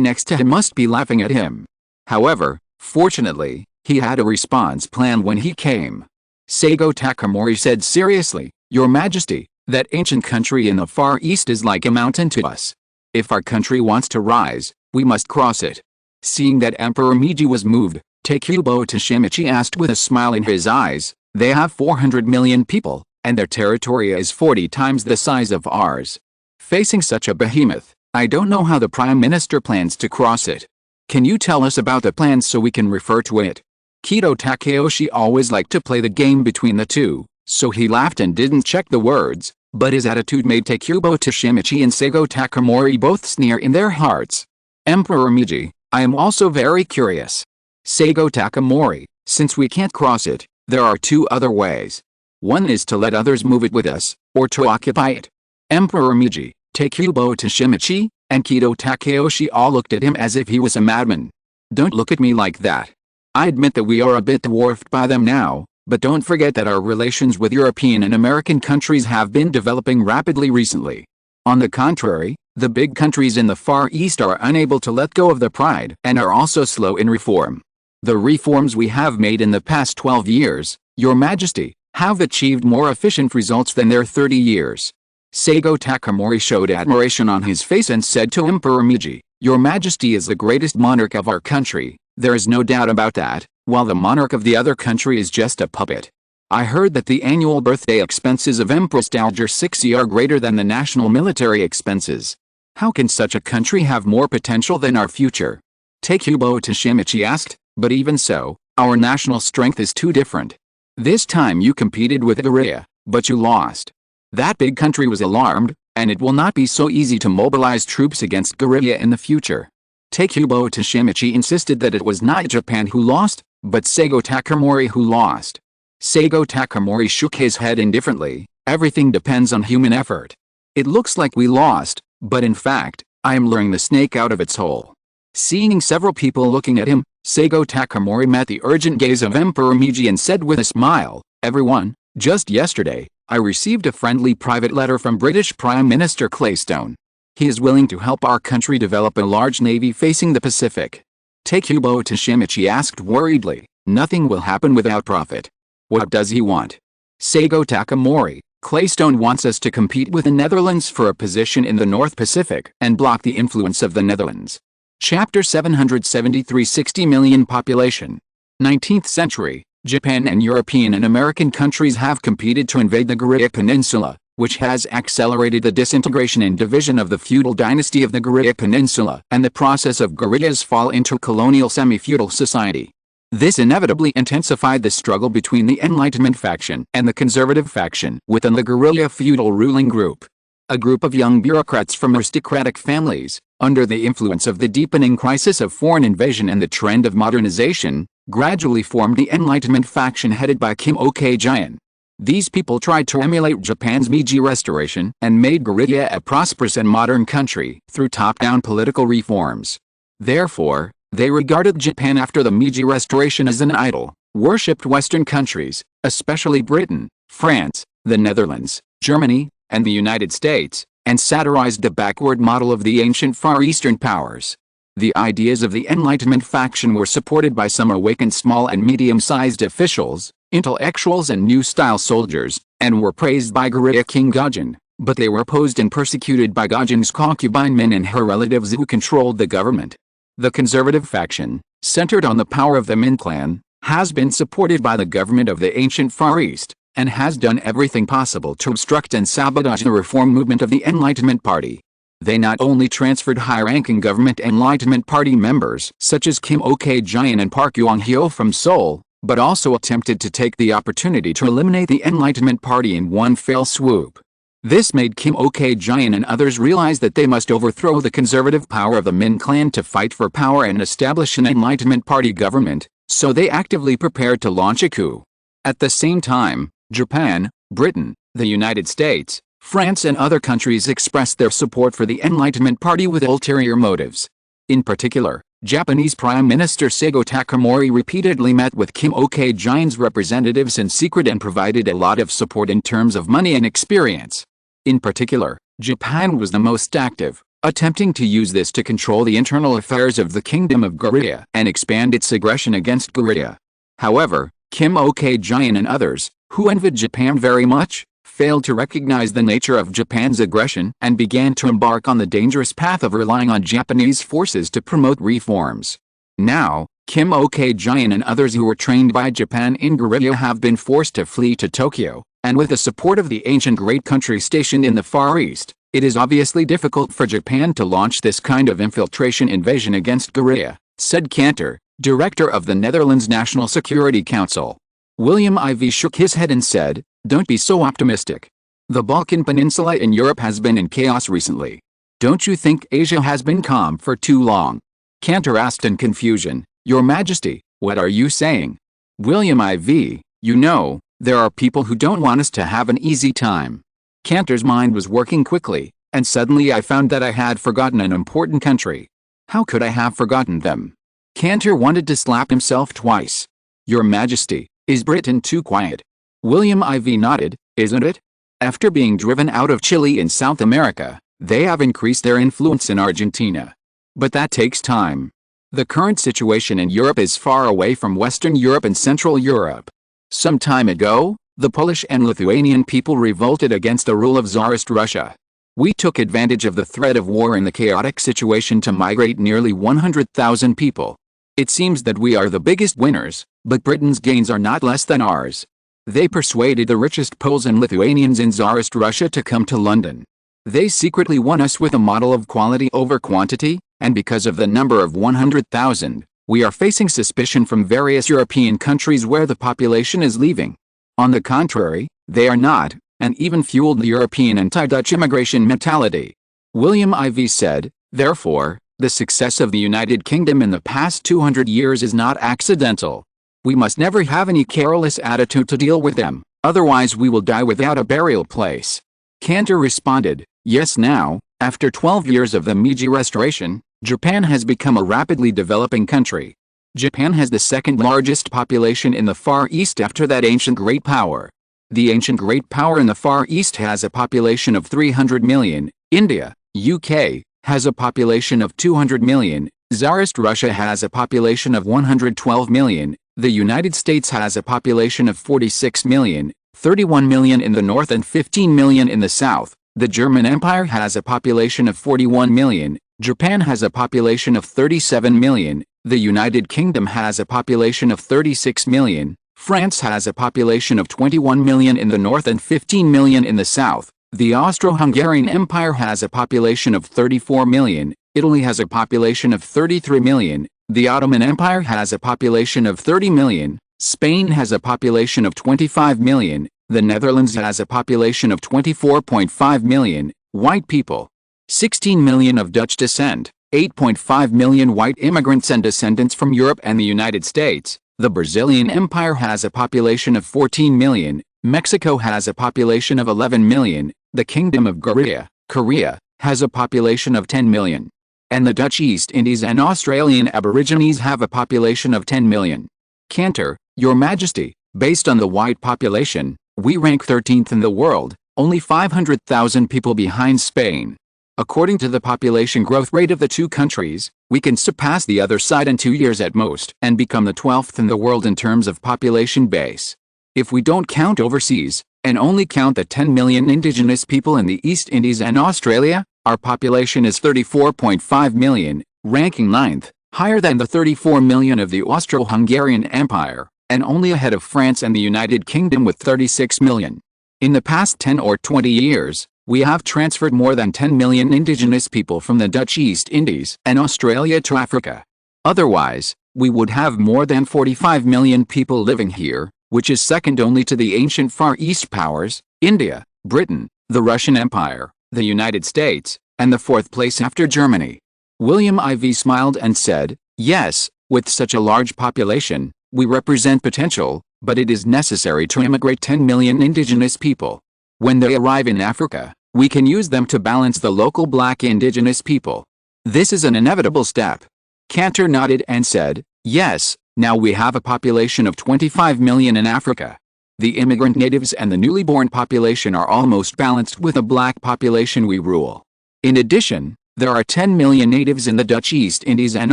next to him must be laughing at him. However, fortunately, he had a response plan when he came. Seigo Takamori said seriously, "Your Majesty, that ancient country in the Far East is like a mountain to us. If our country wants to rise, we must cross it." Seeing that Emperor Meiji was moved, Takubo Toshimichi asked with a smile in his eyes, "They have 400 million people, and their territory is 40 times the size of ours. Facing such a behemoth, I don't know how the Prime Minister plans to cross it. Can you tell us about the plans so we can refer to it?" Kido Takeyoshi always liked to play the game between the two, so he laughed and didn't check the words, but his attitude made Takubo Toshimichi and Seigo Takamori both sneer in their hearts. "Emperor Meiji, I am also very curious. Seigo Takamori, since we can't cross it, there are 2 other ways. One is to let others move it with us, or to occupy it." Emperor Meiji, Takubo Toshimichi, and Kido Takeyoshi all looked at him as if he was a madman. "Don't look at me like that. I admit that we are a bit dwarfed by them now, but don't forget that our relations with European and American countries have been developing rapidly recently. On the contrary, the big countries in the Far East are unable to let go of their pride and are also slow in reform. The reforms we have made in the past 12 years, Your Majesty, have achieved more efficient results than their 30 years. Seigo Takamori showed admiration on his face and said to Emperor Meiji, Your Majesty is the greatest monarch of our country, there is no doubt about that, while the monarch of the other country is just a puppet. I heard that the annual birthday expenses of Empress Dowager Cixi are greater than the national military expenses. How can such a country have more potential than our future? Takubo Toshimichi asked, but even so, our national strength is too different. This time you competed with guerrilla, but you lost. That big country was alarmed, and it will not be so easy to mobilize troops against guerrilla in the future. Takubo Toshimichi insisted that it was not Japan who lost, but Seigo Takamori who lost. Seigo Takamori shook his head indifferently, everything depends on human effort. It looks like we lost, but in fact, I am luring the snake out of its hole. Seeing several people looking at him, Seigo Takamori met the urgent gaze of Emperor Meiji and said with a smile, Everyone, just yesterday, I received a friendly private letter from British Prime Minister Claystone. He is willing to help our country develop a large navy facing the Pacific. Takubo Toshimichi asked worriedly, Nothing will happen without profit. What does he want? Seigo Takamori, Claystone wants us to compete with the Netherlands for a position in the North Pacific and block the influence of the Netherlands. Chapter 773 60 million population. 19th century, Japan and European and American countries have competed to invade the Korea Peninsula, which has accelerated the disintegration and division of the feudal dynasty of the Korea Peninsula and the process of Korea's fall into colonial semi-feudal society. This inevitably intensified the struggle between the Enlightenment faction and the conservative faction within the guerrilla feudal ruling group. A group of young bureaucrats from aristocratic families, under the influence of the deepening crisis of foreign invasion and the trend of modernization, gradually formed the Enlightenment faction headed by Kim Ok-jian. These people tried to emulate Japan's Meiji Restoration and made Korea a prosperous and modern country through top-down political reforms. Therefore, they regarded Japan after the Meiji Restoration as an idol, worshipped Western countries, especially Britain, France, the Netherlands, Germany, and the United States, and satirized the backward model of the ancient Far Eastern powers. The ideas of the Enlightenment faction were supported by some awakened small and medium-sized officials, intellectuals and new-style soldiers, and were praised by guerrilla King Gojin, but they were opposed and persecuted by Gojin's concubine Min and her relatives who controlled the government. The conservative faction, centered on the power of the Min clan, has been supported by the government of the ancient Far East, and has done everything possible to obstruct and sabotage the reform movement of the Enlightenment Party. They not only transferred high-ranking government Enlightenment Party members such as Kim Ok-jian and Park Yong-hyo from Seoul, but also attempted to take the opportunity to eliminate the Enlightenment Party in one fell swoop. This made Kim Ok-jian and others realize that they must overthrow the conservative power of the Min clan to fight for power and establish an Enlightenment Party government, so they actively prepared to launch a coup. At the same time, Japan, Britain, the United States, France and other countries expressed their support for the Enlightenment Party with ulterior motives. In particular, Japanese Prime Minister Seigo Takamori repeatedly met with Kim Ok-jian's representatives in secret and provided a lot of support in terms of money and experience. In particular, Japan was the most active, attempting to use this to control the internal affairs of the Kingdom of Korea and expand its aggression against Korea. However, Kim Ok-jian and others, who envied Japan very much, failed to recognize the nature of Japan's aggression and began to embark on the dangerous path of relying on Japanese forces to promote reforms. Now, Kim Ok-jian and others who were trained by Japan in guerrilla have been forced to flee to Tokyo, and with the support of the ancient great country stationed in the Far East, it is obviously difficult for Japan to launch this kind of infiltration invasion against guerrilla, said Cantor, director of the Netherlands National Security Council. William IV shook his head and said, Don't be so optimistic. The Balkan Peninsula in Europe has been in chaos recently. Don't you think Asia has been calm for too long? Cantor asked in confusion, Your Majesty, what are you saying? William IV, you know, there are people who don't want us to have an easy time. Cantor's mind was working quickly, and suddenly I found that I had forgotten an important country. How could I have forgotten them? Cantor wanted to slap himself twice. Your Majesty, is Britain too quiet? William IV nodded, isn't it? After being driven out of Chile in South America, they have increased their influence in Argentina. But that takes time. The current situation in Europe is far away from Western Europe and Central Europe. Some time ago, the Polish and Lithuanian people revolted against the rule of Tsarist Russia. We took advantage of the threat of war and the chaotic situation to migrate nearly 100,000 people. It seems that we are the biggest winners, but Britain's gains are not less than ours. They persuaded the richest Poles and Lithuanians in Tsarist Russia to come to London. They secretly won us with a model of quality over quantity, and because of the number of 100,000, we are facing suspicion from various European countries where the population is leaving. On the contrary, they are not, and even fueled the European anti-Dutch immigration mentality. William IV said, therefore, the success of the United Kingdom in the past 200 years is not accidental. We must never have any careless attitude to deal with them, otherwise we will die without a burial place. Cantor responded, yes, now, after 12 years of the Meiji Restoration, Japan has become a rapidly developing country. Japan has the second largest population in the Far East after that ancient great power. The ancient great power in the Far East has a population of 300 million, India, UK, has a population of 200 million, Tsarist Russia has a population of 112 million, the United States has a population of 46 million, 31 million in the north and 15 million in the south, the German Empire has a population of 41 million, Japan has a population of 37 million, the United Kingdom has a population of 36 million, France has a population of 21 million in the north and 15 million in the south, the Austro-Hungarian Empire has a population of 34 million, Italy has a population of 33 million, the Ottoman Empire has a population of 30 million, Spain has a population of 25 million, the Netherlands has a population of 24.5 million, white people, 16 million of Dutch descent, 8.5 million white immigrants and descendants from Europe and the United States, the Brazilian Empire has a population of 14 million, Mexico has a population of 11 million, the Kingdom of Korea, has a population of 10 million. And the Dutch East Indies and Australian Aborigines have a population of 10 million. Cantor, Your Majesty, based on the white population, we rank 13th in the world, only 500,000 people behind Spain. According to the population growth rate of the two countries, we can surpass the other side in 2 years at most and become the 12th in the world in terms of population base. If we don't count overseas, and only count the 10 million indigenous people in the East Indies and Australia, our population is 34.5 million, ranking 9th, higher than the 34 million of the Austro-Hungarian Empire, and only ahead of France and the United Kingdom with 36 million. In the past 10 or 20 years, we have transferred more than 10 million indigenous people from the Dutch East Indies and Australia to Africa. Otherwise, we would have more than 45 million people living here, which is second only to the ancient Far East powers, India, Britain, the Russian Empire, the United States, and the fourth place after Germany. William IV smiled and said, yes, with such a large population, we represent potential, but it is necessary to immigrate 10 million indigenous people. When they arrive in Africa, we can use them to balance the local black indigenous people. This is an inevitable step. Cantor nodded and said, yes, now we have a population of 25 million in Africa. The immigrant natives and the newly born population are almost balanced with a black population we rule. In addition, there are 10 million natives in the Dutch East Indies and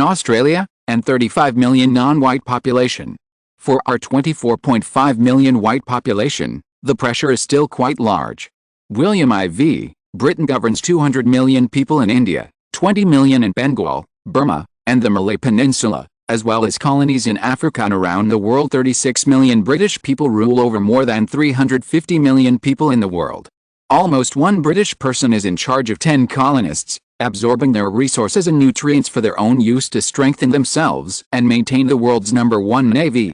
Australia, and 35 million non-white population. For our 24.5 million white population, the pressure is still quite large. William IV, Britain governs 200 million people in India, 20 million in Bengal, Burma, and the Malay Peninsula, as well as colonies in Africa and around the world. 36 million British people rule over more than 350 million people in the world. Almost one British person is in charge of 10 colonists, absorbing their resources and nutrients for their own use to strengthen themselves and maintain the world's #1 navy.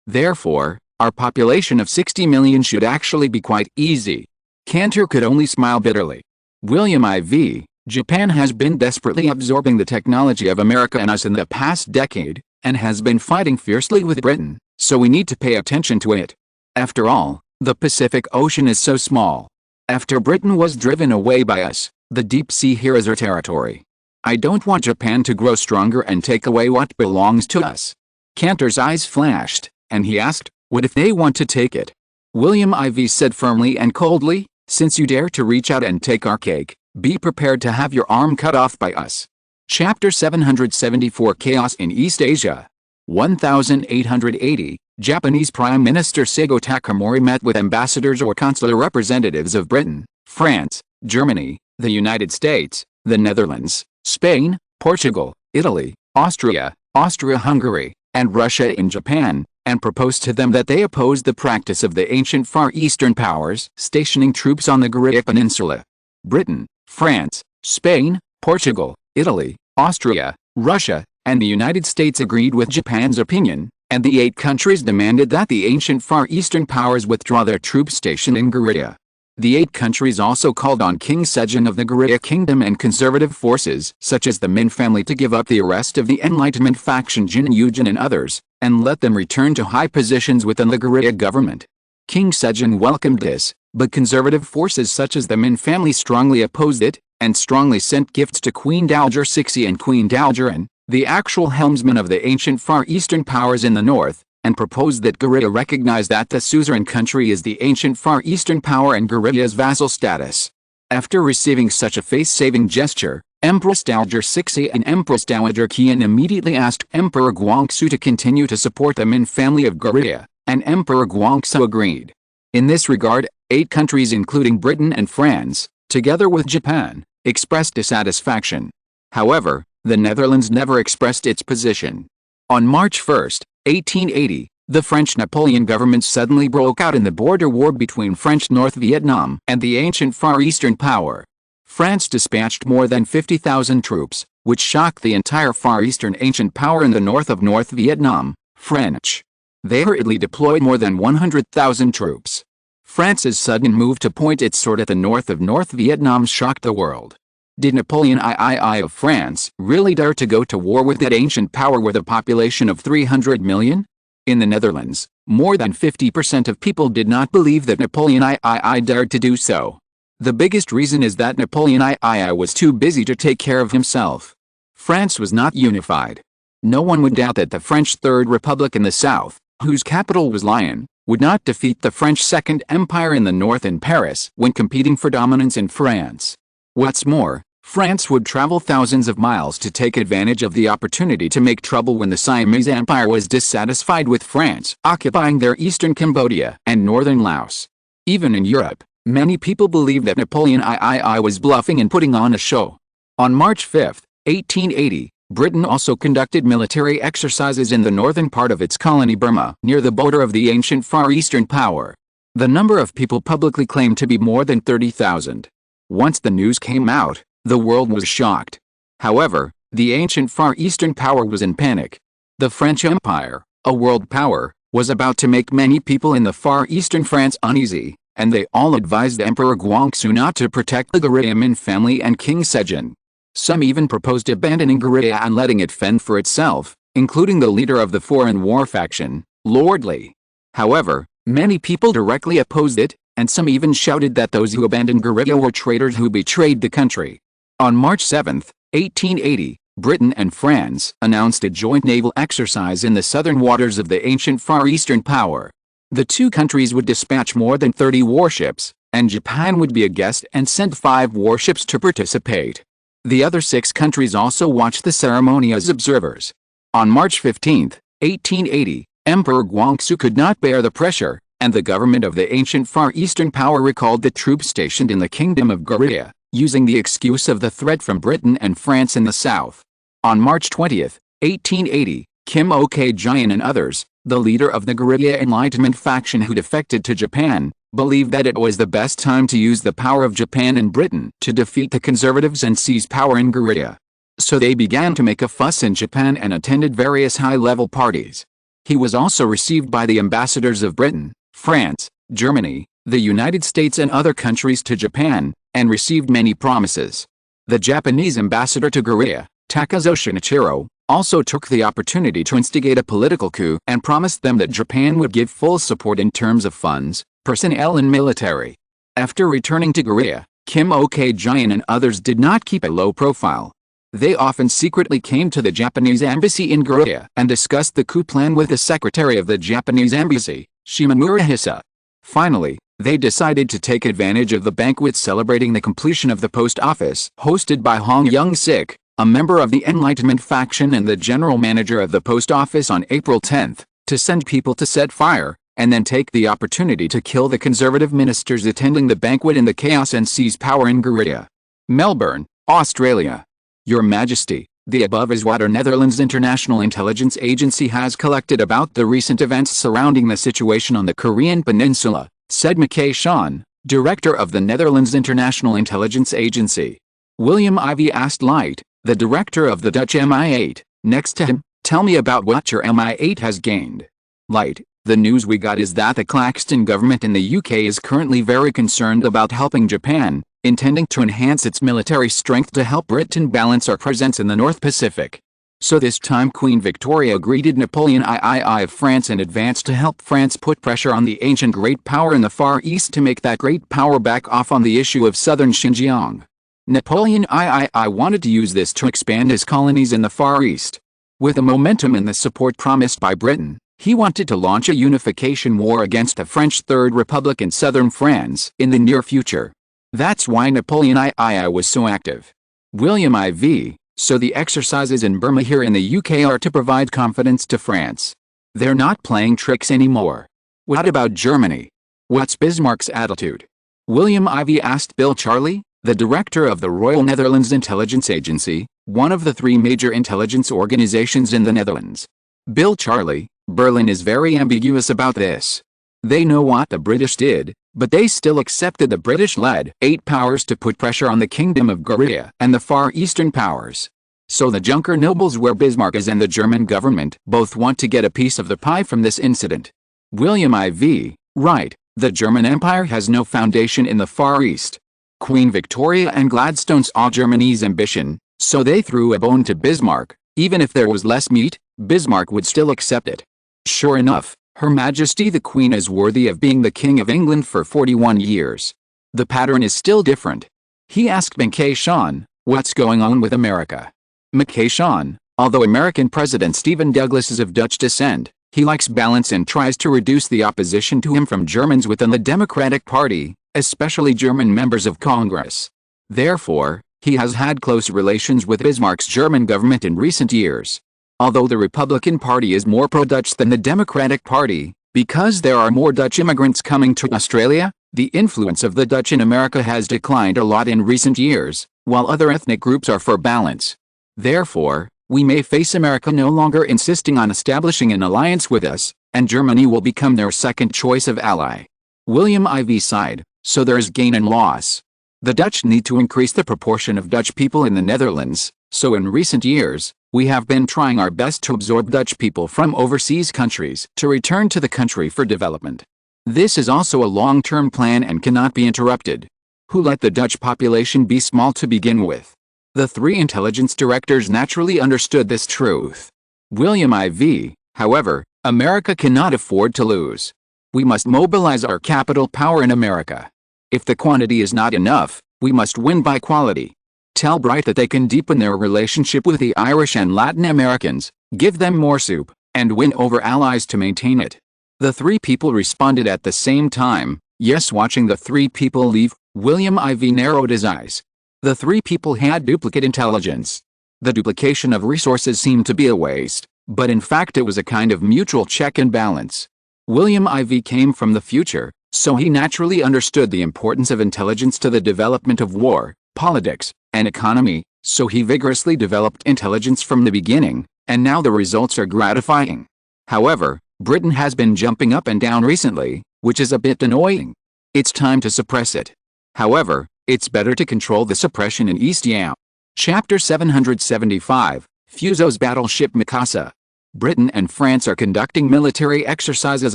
Therefore, our population of 60 million should actually be quite easy. Cantor could only smile bitterly. William IV, Japan has been desperately absorbing the technology of America and us in the past decade, and has been fighting fiercely with Britain, so we need to pay attention to it. After all, the Pacific Ocean is so small. After Britain was driven away by us, the deep sea here is our territory. I don't want Japan to grow stronger and take away what belongs to us. Cantor's eyes flashed, and he asked, what if they want to take it? William IV said firmly and coldly, since you dare to reach out and take our cake, be prepared to have your arm cut off by us. Chapter 774 Chaos in East Asia. 1880, Japanese Prime Minister Seigo Takamori met with ambassadors or consular representatives of Britain, France, Germany, the United States, the Netherlands, Spain, Portugal, Italy, Austria-Hungary, and Russia in Japan, and proposed to them that they oppose the practice of the ancient Far Eastern powers stationing troops on the Korea Peninsula. Britain, France, Spain, Portugal, Italy, Austria, Russia, and the United States agreed with Japan's opinion, and the 8 countries demanded that the ancient Far Eastern powers withdraw their troops stationed in Korea. The 8 countries also called on King Sejong of the Korea Kingdom and conservative forces such as the Min family to give up the arrest of the Enlightenment faction Jin Yujin and others, and let them return to high positions within the Korea government. King Sejong welcomed this, but conservative forces such as the Min family strongly opposed it, and strongly sent gifts to Queen Dowager Cixi and Queen Dowager An, the actual helmsmen of the ancient Far Eastern powers in the north, and proposed that Korea recognize that the suzerain country is the ancient Far Eastern power and Korea's vassal status. After receiving such a face-saving gesture, Empress Dowager Cixi and Empress Dowager Qian immediately asked Emperor Gwangsu to continue to support the Min family of Korea, and Emperor Gwangsu agreed. In this regard, 8 countries including Britain and France, together with Japan, expressed dissatisfaction. However, the Netherlands never expressed its position. On March 1, 1880, the French Napoleon government suddenly broke out in the border war between French North Vietnam and the ancient Far Eastern power. France dispatched more than 50,000 troops, which shocked the entire Far Eastern ancient power in the north of North Vietnam, French. They hurriedly deployed more than 100,000 troops. France's sudden move to point its sword at the north of North Vietnam shocked the world. Did Napoleon III of France really dare to go to war with that ancient power with a population of 300 million? In the Netherlands, more than 50% of people did not believe that Napoleon III dared to do so. The biggest reason is that Napoleon III was too busy to take care of himself. France was not unified. No one would doubt that the French Third Republic in the south, whose capital was Lyon, would not defeat the French Second Empire in the north in Paris when competing for dominance in France. What's more, France would travel thousands of miles to take advantage of the opportunity to make trouble when the Siamese Empire was dissatisfied with France occupying their eastern Cambodia and northern Laos. Even in Europe, many people believed that Napoleon III was bluffing and putting on a show. On March 5, 1880, Britain also conducted military exercises in the northern part of its colony Burma, near the border of the ancient Far Eastern power. The number of people publicly claimed to be more than 30,000. Once the news came out, the world was shocked. However, the ancient Far Eastern power was in panic. The French Empire, a world power, was about to make many people in the Far Eastern France uneasy, and they all advised Emperor Gwangsu not to protect the Korea Min family and King Sejong. Some even proposed abandoning Korea and letting it fend for itself, including the leader of the foreign war faction, Lord Lee. However, many people directly opposed it, and some even shouted that those who abandoned Korea were traitors who betrayed the country. On March 7, 1880, Britain and France announced a joint naval exercise in the southern waters of the ancient Far Eastern power. The 2 countries would dispatch more than 30 warships, and Japan would be a guest and sent 5 warships to participate. The other 6 countries also watched the ceremony as observers. On March 15, 1880, Emperor Gwangsu could not bear the pressure, and the government of the ancient Far Eastern power recalled the troops stationed in the Kingdom of Korea, using the excuse of the threat from Britain and France in the south. On March 20, 1880, Kim Ok-jian and others, the leader of the Korea Enlightenment faction who defected to Japan, believed that it was the best time to use the power of Japan and Britain to defeat the conservatives and seize power in Korea. So they began to make a fuss in Japan and attended various high-level parties. He was also received by the ambassadors of Britain, France, Germany, the United States and other countries to Japan, and received many promises. The Japanese ambassador to Korea, Takazo Shinichiro, also took the opportunity to instigate a political coup and promised them that Japan would give full support in terms of funds, personnel and military. After returning to Korea, Kim Ok-jian and others did not keep a low profile. They often secretly came to the Japanese embassy in Korea and discussed the coup plan with the secretary of the Japanese embassy, Shimamura Hisa. Finally, they decided to take advantage of the banquet celebrating the completion of the post office hosted by Hong Young-sik, a member of the Enlightenment faction and the general manager of the post office on April 10, to send people to set fire, and then take the opportunity to kill the conservative ministers attending the banquet in the chaos and seize power in Hungrier. Melbourne, Australia. Your Majesty, the above is what our Netherlands International Intelligence Agency has collected about the recent events surrounding the situation on the Korean Peninsula, said Mackay Sean, director of the Netherlands International Intelligence Agency. William Ivey asked Light, the director of the Dutch MI8, next to him, tell me about what your MI8 has gained. Light, the news we got is that the Claxton government in the UK is currently very concerned about helping Japan, intending to enhance its military strength to help Britain balance our presence in the North Pacific. So this time Queen Victoria greeted Napoleon III of France in advance to help France put pressure on the ancient great power in the Far East to make that great power back off on the issue of southern Xinjiang. Napoleon III wanted to use this to expand his colonies in the Far East. With the momentum and the support promised by Britain, he wanted to launch a unification war against the French Third Republic in southern France in the near future. That's why Napoleon III was so active. William IV, so the exercises in Burma here in the UK are to provide confidence to France. They're not playing tricks anymore. What about Germany? What's Bismarck's attitude? William IV asked Bill Charley, the director of the Royal Netherlands Intelligence Agency, one of the three major intelligence organizations in the Netherlands. Bill Charley, Berlin is very ambiguous about this. They know what the British did, but they still accepted the British-led Eight Powers to put pressure on the Kingdom of Hungary and the Far Eastern powers. So the Junker nobles where Bismarck is and the German government both want to get a piece of the pie from this incident. William IV, right, the German Empire has no foundation in the Far East. Queen Victoria and Gladstone's all Germany's ambition, so they threw a bone to Bismarck. Even if there was less meat, Bismarck would still accept it. Sure enough, Her Majesty the Queen is worthy of being the King of England for 41 years. The pattern is still different. He asked Mackay Sean, what's going on with America? Mackay Sean, although American President Stephen Douglas is of Dutch descent, he likes balance and tries to reduce the opposition to him from Germans within the Democratic Party, especially German members of Congress. Therefore, he has had close relations with Bismarck's German government in recent years. Although the Republican Party is more pro-Dutch than the Democratic Party, because there are more Dutch immigrants coming to Australia, the influence of the Dutch in America has declined a lot in recent years, while other ethnic groups are for balance. Therefore, we may face America no longer insisting on establishing an alliance with us, and Germany will become their second choice of ally. William IV sighed, so there's gain and loss. The Dutch need to increase the proportion of Dutch people in the Netherlands, so in recent years, we have been trying our best to absorb Dutch people from overseas countries to return to the country for development. This is also a long-term plan and cannot be interrupted. Who let the Dutch population be small to begin with? The three intelligence directors naturally understood this truth. William IV, however, America cannot afford to lose. We must mobilize our capital power in America. If the quantity is not enough, we must win by quality. Tell Bright that they can deepen their relationship with the Irish and Latin Americans, give them more soup, and win over allies to maintain it. The three people responded at the same time. Yes. Watching the three people leave, William IV narrowed his eyes. The three people had duplicate intelligence. The duplication of resources seemed to be a waste, but in fact it was a kind of mutual check and balance. William IV came from the future, so he naturally understood the importance of intelligence to the development of war, politics, and economy, so he vigorously developed intelligence from the beginning, and now the results are gratifying. However, Britain has been jumping up and down recently, which is a bit annoying. It's time to suppress it. However, it's better to control the suppression in East Yam. Chapter 775, Fuso's Battleship Mikasa. Britain and France are conducting military exercises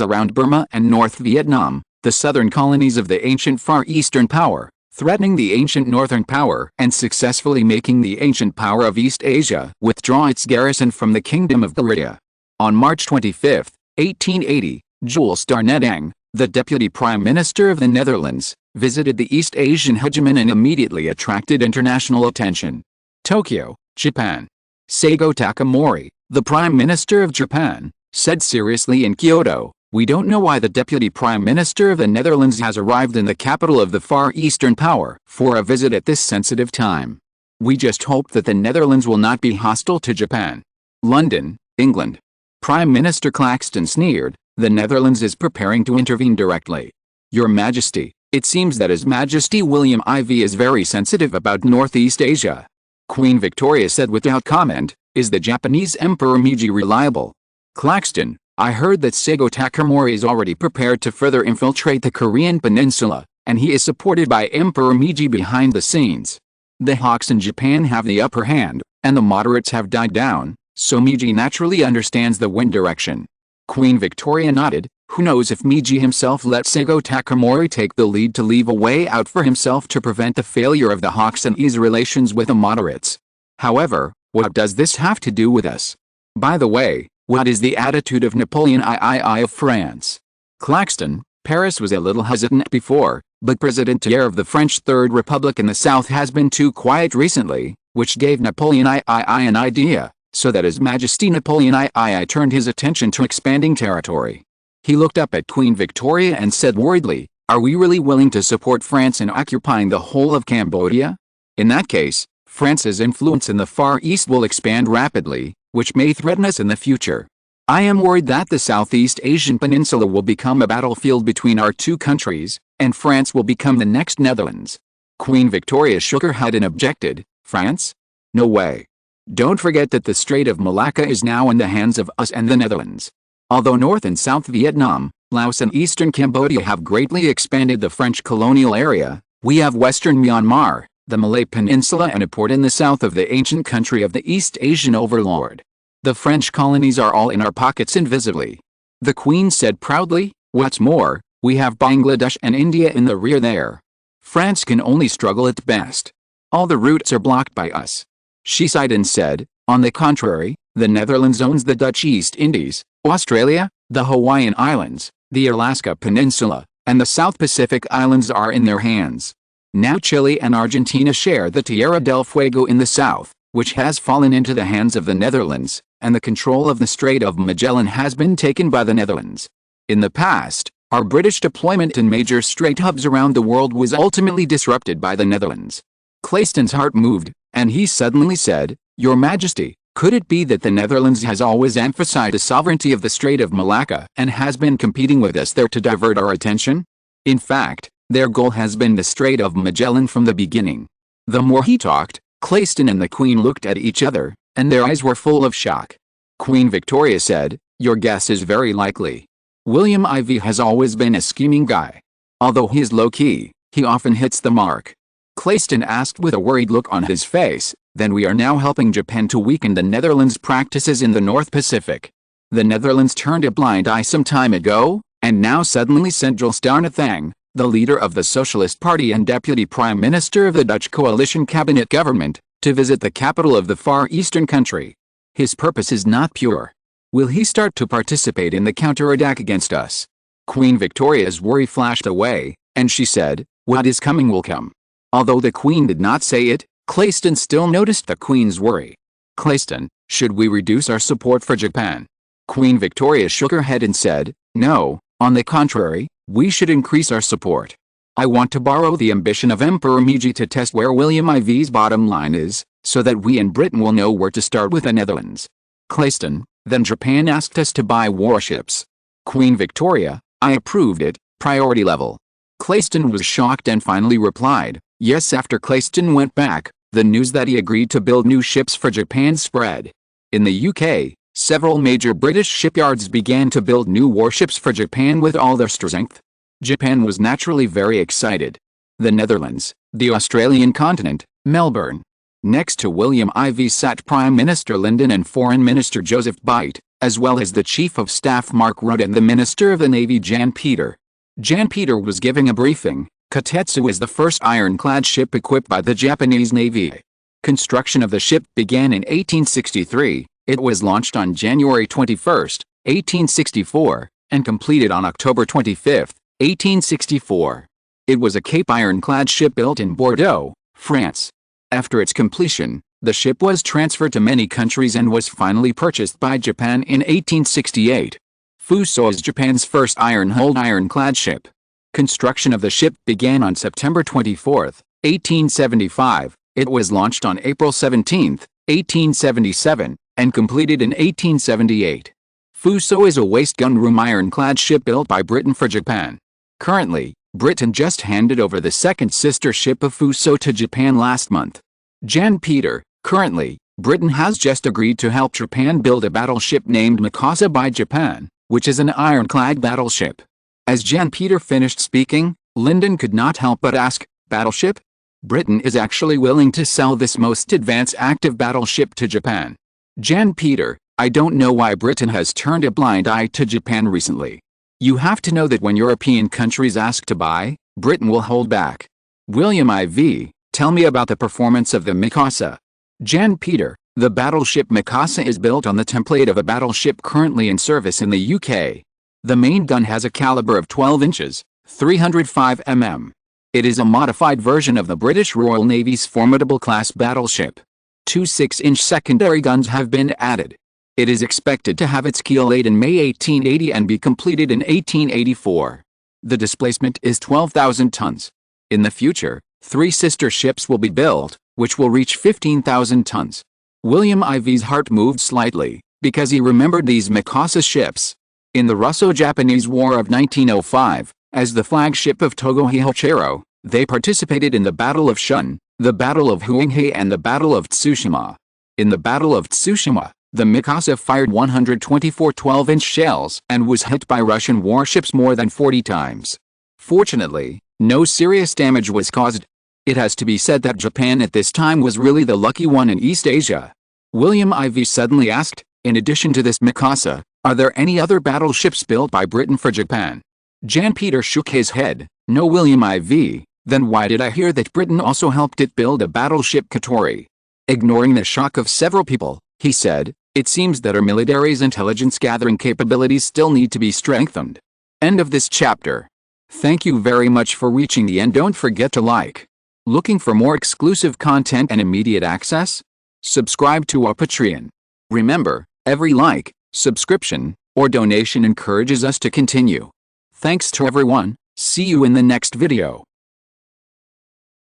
around Burma and North Vietnam, the southern colonies of the ancient Far Eastern Power, threatening the ancient Northern Power and successfully making the ancient power of East Asia withdraw its garrison from the Kingdom of Korea. On March 25, 1880, Jules Darnetang, the Deputy Prime Minister of the Netherlands, visited the East Asian hegemon and immediately attracted international attention. Tokyo, Japan. Seigo Takamori, the Prime Minister of Japan, said seriously in Kyoto, "We don't know why the Deputy Prime Minister of the Netherlands has arrived in the capital of the Far Eastern Power for a visit at this sensitive time. We just hope that the Netherlands will not be hostile to Japan. London, England. Prime Minister Claxton sneered, the Netherlands is preparing to intervene directly. Your Majesty, it seems that His Majesty William IV is very sensitive about Northeast Asia. Queen Victoria said without comment, is the Japanese Emperor Meiji reliable? Claxton, I heard that Seigo Takamori is already prepared to further infiltrate the Korean peninsula, and he is supported by Emperor Meiji behind the scenes. The hawks in Japan have the upper hand, and the moderates have died down, so Meiji naturally understands the wind direction. Queen Victoria nodded, who knows if Meiji himself let Seigo Takamori take the lead to leave a way out for himself to prevent the failure of the hawks and ease relations with the moderates. However, what does this have to do with us? By the way, what is the attitude of Napoleon III of France? Claxton, Paris was a little hesitant before, but President Thiers of the French Third Republic in the South has been too quiet recently, which gave Napoleon III an idea, so that His Majesty Napoleon III turned his attention to expanding territory. He looked up at Queen Victoria and said worriedly, are we really willing to support France in occupying the whole of Cambodia? In that case, France's influence in the Far East will expand rapidly, which may threaten us in the future. I am worried that the Southeast Asian peninsula will become a battlefield between our two countries, and France will become the next Netherlands. Queen Victoria shook her head and objected, France? No way. Don't forget that the Strait of Malacca is now in the hands of us and the Netherlands. Although North and South Vietnam, Laos and Eastern Cambodia have greatly expanded the French colonial area, we have Western Myanmar, the Malay Peninsula and a port in the south of the ancient country of the East Asian overlord. The French colonies are all in our pockets invisibly. The Queen said proudly, what's more, we have Bangladesh and India in the rear there. France can only struggle at best. All the routes are blocked by us. She sighed and said, on the contrary, the Netherlands owns the Dutch East Indies, Australia, the Hawaiian Islands, the Alaska Peninsula, and the South Pacific Islands are in their hands. Now Chile and Argentina share the Tierra del Fuego in the south, which has fallen into the hands of the Netherlands, and the control of the Strait of Magellan has been taken by the Netherlands. In the past, our British deployment in major strait hubs around the world was ultimately disrupted by the Netherlands. Claxton's heart moved, and he suddenly said, Your Majesty, could it be that the Netherlands has always emphasized the sovereignty of the Strait of Malacca and has been competing with us there to divert our attention? In fact, their goal has been the Strait of Magellan from the beginning. The more he talked, Claxton and the Queen looked at each other, and their eyes were full of shock. Queen Victoria said, Your guess is very likely. William IV has always been a scheming guy. Although he is low-key, he often hits the mark. Claxton asked with a worried look on his face, then we are now helping Japan to weaken the Netherlands' practices in the North Pacific. The Netherlands turned a blind eye some time ago, and now suddenly sent Jules Thang, the leader of the Socialist Party and Deputy Prime Minister of the Dutch coalition cabinet government, to visit the capital of the Far Eastern country. His purpose is not pure. Will he start to participate in the counterattack against us? Queen Victoria's worry flashed away, and she said, What is coming will come. Although the Queen did not say it, Claxton still noticed the Queen's worry. Claxton, should we reduce our support for Japan? Queen Victoria shook her head and said, No, on the contrary, we should increase our support. I want to borrow the ambition of Emperor Meiji to test where William IV's bottom line is, so that we in Britain will know where to start with the Netherlands. Claxton, then Japan asked us to buy warships. Queen Victoria, I approved it, priority level. Claxton was shocked and finally replied, Yes. After Claxton went back, the news that he agreed to build new ships for Japan spread. In the UK, several major British shipyards began to build new warships for Japan with all their strength. Japan was naturally very excited. The Netherlands, the Australian continent, Melbourne. Next to William IV sat Prime Minister Lyndon and Foreign Minister Joseph Beit, as well as the Chief of Staff Mark Rutte and the Minister of the Navy Jan Peter. Jan Peter was giving a briefing. Kotetsu is the first ironclad ship equipped by the Japanese Navy. Construction of the ship began in 1863, it was launched on January 21, 1864, and completed on October 25, 1864. It was a Cape ironclad ship built in Bordeaux, France. After its completion, the ship was transferred to many countries and was finally purchased by Japan in 1868. Fuso is Japan's first iron-hulled ironclad ship. Construction of the ship began on September 24, 1875, It was launched on April 17, 1877, and completed in 1878. Fuso is a waste-gun-room ironclad ship built by Britain for Japan. Currently, Britain just handed over the second sister ship of Fuso to Japan last month. Jan Peter. Currently, Britain has just agreed to help Japan build a battleship named Mikasa by Japan, which is an ironclad battleship. As Jan Peter finished speaking, Lyndon could not help but ask, "Battleship? Britain is actually willing to sell this most advanced active battleship to Japan." Jan Peter, I don't know why Britain has turned a blind eye to Japan recently. You have to know that when European countries ask to buy, Britain will hold back. William IV, tell me about the performance of the Mikasa. Jan Peter, the battleship Mikasa is built on the template of a battleship currently in service in the UK. The main gun has a caliber of 12 inches, 305 mm. It is a modified version of the British Royal Navy's formidable class battleship. Two 6-inch secondary guns have been added. It is expected to have its keel laid in May 1880 and be completed in 1884. The displacement is 12,000 tons. In the future, 3 sister ships will be built, which will reach 15,000 tons. William IV's heart moved slightly, because he remembered these Mikasa ships. In the Russo-Japanese War of 1905, as the flagship of Togo-Hihochero, they participated in the Battle of Shun, the Battle of Huanghe and the Battle of Tsushima. In the Battle of Tsushima, the Mikasa fired 124 12-inch shells and was hit by Russian warships more than 40 times. Fortunately, no serious damage was caused. It has to be said that Japan at this time was really the lucky one in East Asia. William IV suddenly asked, in addition to this Mikasa, are there any other battleships built by Britain for Japan? Jan Peter shook his head, no William IV, then why did I hear that Britain also helped it build a battleship Katori? Ignoring the shock of several people, he said, it seems that our military's intelligence gathering capabilities still need to be strengthened. End of this chapter. Thank you very much for reaching the end. Don't forget to like. Looking for more exclusive content and immediate access? Subscribe to our Patreon. Remember, every like, subscription, or donation encourages us to continue. Thanks to everyone. See you in the next video.